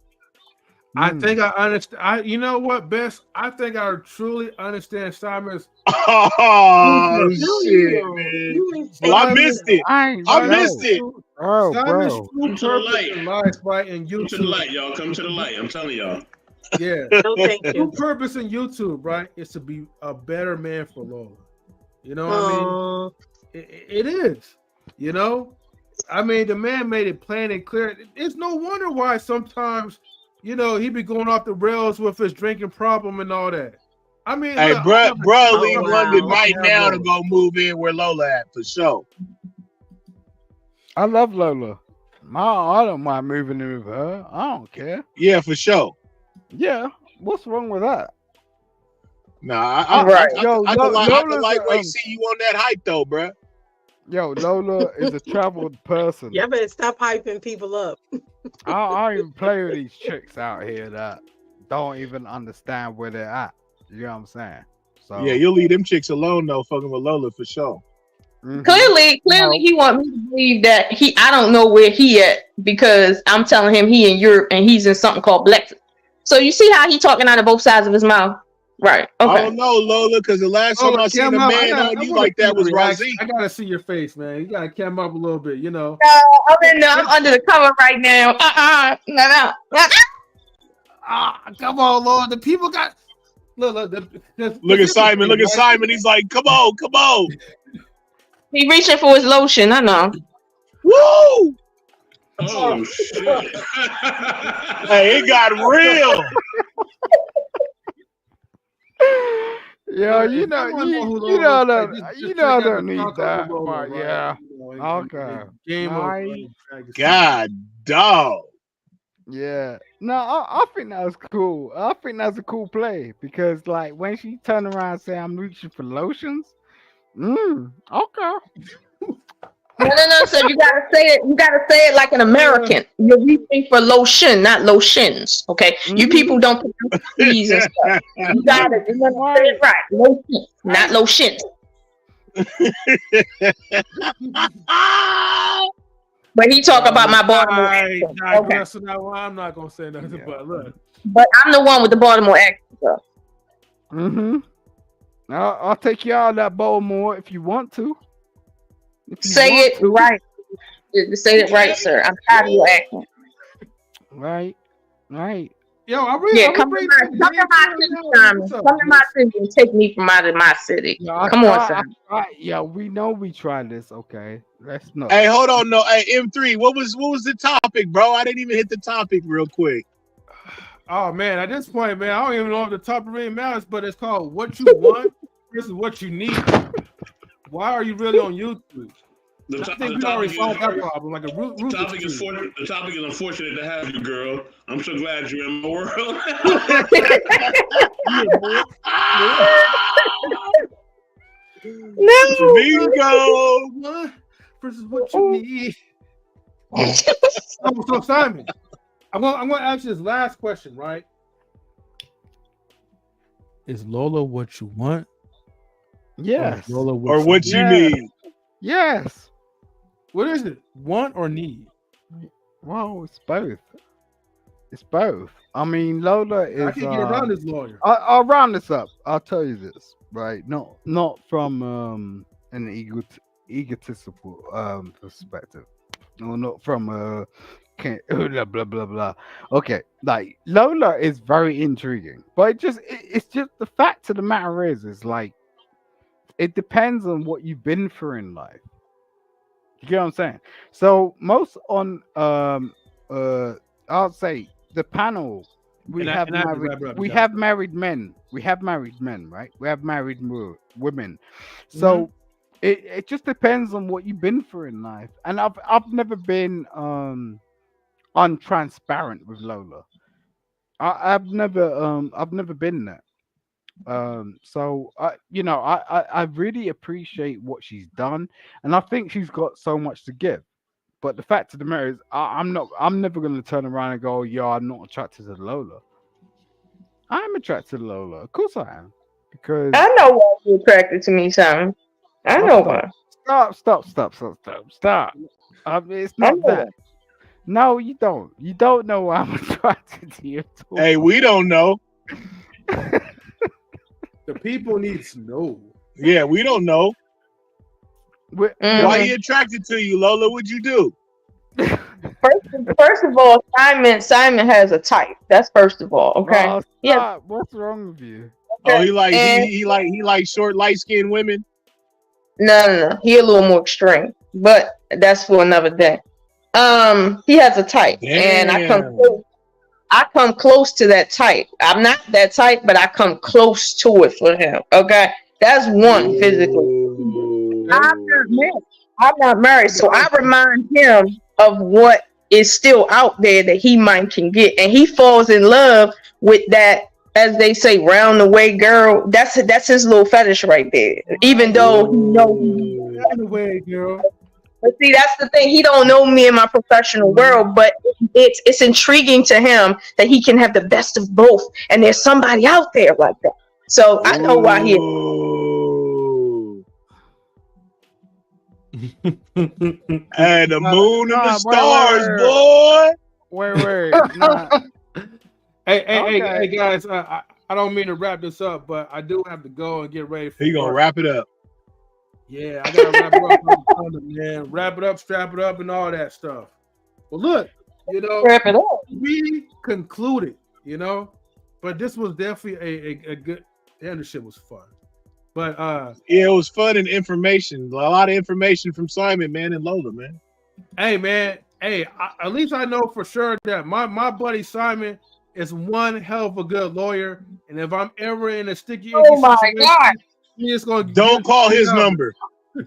I think I understand. You know what, Bess? I think I truly understand Simon's. Oh shit, man. Well, I missed it. I missed it. Simon's Bro. true Come to the purpose light. in life, right? In Come to the YouTube, light, y'all. Come to the light. I'm telling y'all. yeah. No, thank True you. purpose in YouTube, right, is to be a better man for Lola. You know what I mean? It is. You know, I mean, the man made it plain and clear. It's no wonder why sometimes, you know, he be going off the rails with his drinking problem and all that. I mean, Hey, look, bro, leave wow. London right Yeah, now Lola. to go move in where Lola at for sure. I love Lola. I don't mind moving in with her. I don't care. Yeah, for sure. Yeah, what's wrong with that? Nah, Right. I Yo, can Lola's lightweight see you on that hype though, bro. Yo, Lola is a traveled person. Y'all better stop hyping people up. I don't even play with these chicks out here that don't even understand where they're at. You know what I'm saying? So Yeah, you'll leave them chicks alone though, fucking with Lola for sure. Clearly, he want me to believe that I don't know where he at because I'm telling him he in Europe and he's in something called Black. So you see how he talking out of both sides of his mouth, right? I Okay. don't know, Lola, because the last time I seen a man on you like that was Razik. I gotta see your face, man. You gotta cam up a little bit, you know. I'm under the cover right now. No. Come on, Lord. The people got look at Simon. Look at Simon. He's like, come on. He reaching for his lotion. I know. Woo! Oh shit! Hey, it got real. Yeah, you know I don't need that. But yeah, okay. God, dog. Yeah, no, I think that was cool. I think that's a cool play because, like, when she turned around and said, "I'm reaching for lotions," okay. No. So you gotta say it. You gotta say it like an American. You're reaching for lotion, not lotions. Okay. You people don't put these and stuff. You gotta say it right. Lotion, not lotions. But he talk about my Baltimore accent. Okay. I'm not gonna say nothing, but look. But I'm the one with the Baltimore accent. So. I'll take you out of that bowl more if you want to. If you Say want it to. right. Say it right, sir. I'm tired of your accent. Right. Yo, I Yeah, really come to my city, Simon. Come to my city and take me from out of my city. Come on, Simon. Yeah, we know we tried this. Okay, let's know. Hey, hold on, no. Hey, M3, what was the topic, bro? I didn't even hit the topic real quick. Oh man, at this point, man, I don't even know if the topic really matters, but it's called "What You Want versus What You Need." Why are you really on YouTube? I think we already solved that problem. Like a the topic is unfortunate to have you, girl. I'm so glad you're in my world. No. Bingo. Versus what you need. So Simon, I'm gonna ask you this last question, right? Is Lola what you want? Yes. Lola or what you need? Yes. What is it? Want or need? Well, it's both. It's both. I mean, Lola is. I can get around this lawyer. I'll round this up. I'll tell you this, right? Not from an egotistical perspective, or not from blah blah blah blah. Okay, like Lola is very intriguing, but it's just the fact of the matter is like it depends on what you've been through in life. You get what I'm saying? So most on I'll say the panel we have married men, right? We have married women. So it just depends on what you've been through in life. And I've never been untransparent with Lola. I've never been there. So I really appreciate what she's done, and I think she's got so much to give. But the fact of the matter is, I'm never going to turn around and go, "Yo, I'm not attracted to Lola." I'm attracted to Lola, of course I am, because I know why you're attracted to me, Simon. I know why. Stop! It's not that. No, you don't. You don't know why I'm attracted to you. Hey, we don't know. The people need to know. Yeah, we don't know. Why he attracted to you, Lola? What'd you do? First of all, Simon has a type. That's first of all. Okay. Oh, yeah. What's wrong with you? Oh, he like short, light-skinned women. No. He a little more extreme, but that's for another day. He has a type, and I come close to that type. I'm not that type, but I come close to it for him. Okay, that's one physically. I'm not married, so I remind him of what is still out there that he might can get, and he falls in love with that, as they say, round the way girl. That's his little fetish right there. Even though he knows round the way girl. But see, that's the thing. He don't know me in my professional world, but it's intriguing to him that he can have the best of both, and there's somebody out there like that. So I know why he. And the moon and the stars, boy. Wait. Hey, guys. I don't mean to wrap this up, but I do have to go and get ready. He gonna wrap it up. Yeah, I gotta wrap it up, man. Wrap it up, strap it up, and all that stuff. Well, look, wrap it up. We concluded, but this was definitely a good. Damn, this shit was fun. But yeah, it was fun and information. A lot of information from Simon, man, and Lola, man. Hey, man. Hey, at least I know for sure that my buddy Simon is one hell of a good lawyer, and if I'm ever in a sticky situation, God. Don't call his number. You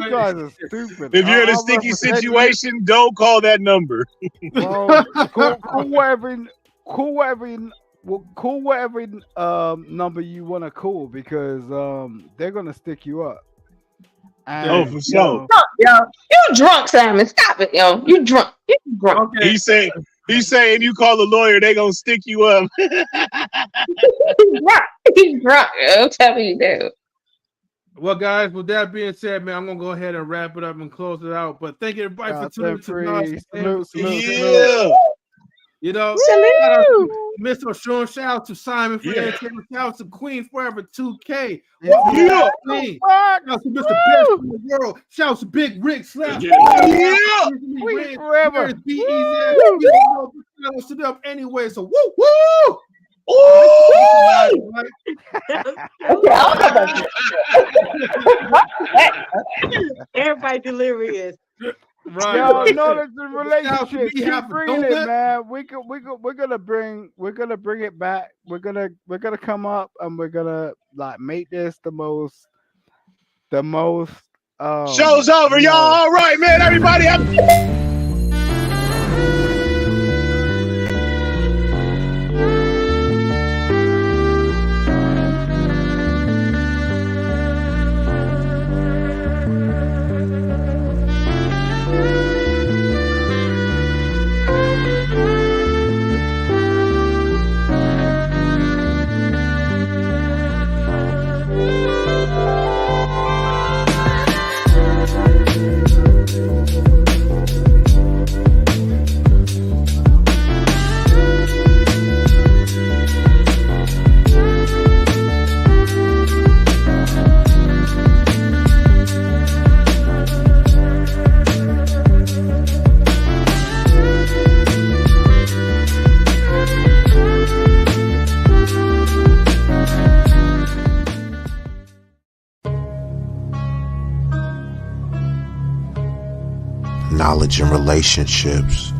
guys are stupid. If you're in a sticky situation, don't call that number. Well, call whatever number you want to call, because they're gonna stick you up. And, for sure. Yo, you drunk, Simon? Stop it, yo. You drunk? You drunk? Okay. He's saying you call the lawyer, they gonna stick you up. He's drunk. Don't tell me you do. Well, guys, with that being said, man, I'm gonna go ahead and wrap it up and close it out. But thank you everybody for tuning in. Salute. You know, Salute. shout out to Mr. Sean, shout out to Simon for Yeah. entertainment, shout out to Queen Forever 2K. Yeah. Welcome Queen. Shout out to Mr. Best in the world. Shout out to Big Rick Slap. Yeah. Queen Forever. B-Eazy Dat Dude. Shout out to them anyway. So woo woo. Everybody delirious. Right. Yo, right. no, that's the relationship. me, have Keep a bringing it, donut. man. We're gonna bring it back. We're gonna come up and we're gonna like make this the most. Show's over, y'all. All right, man. Everybody have. Knowledge and relationships.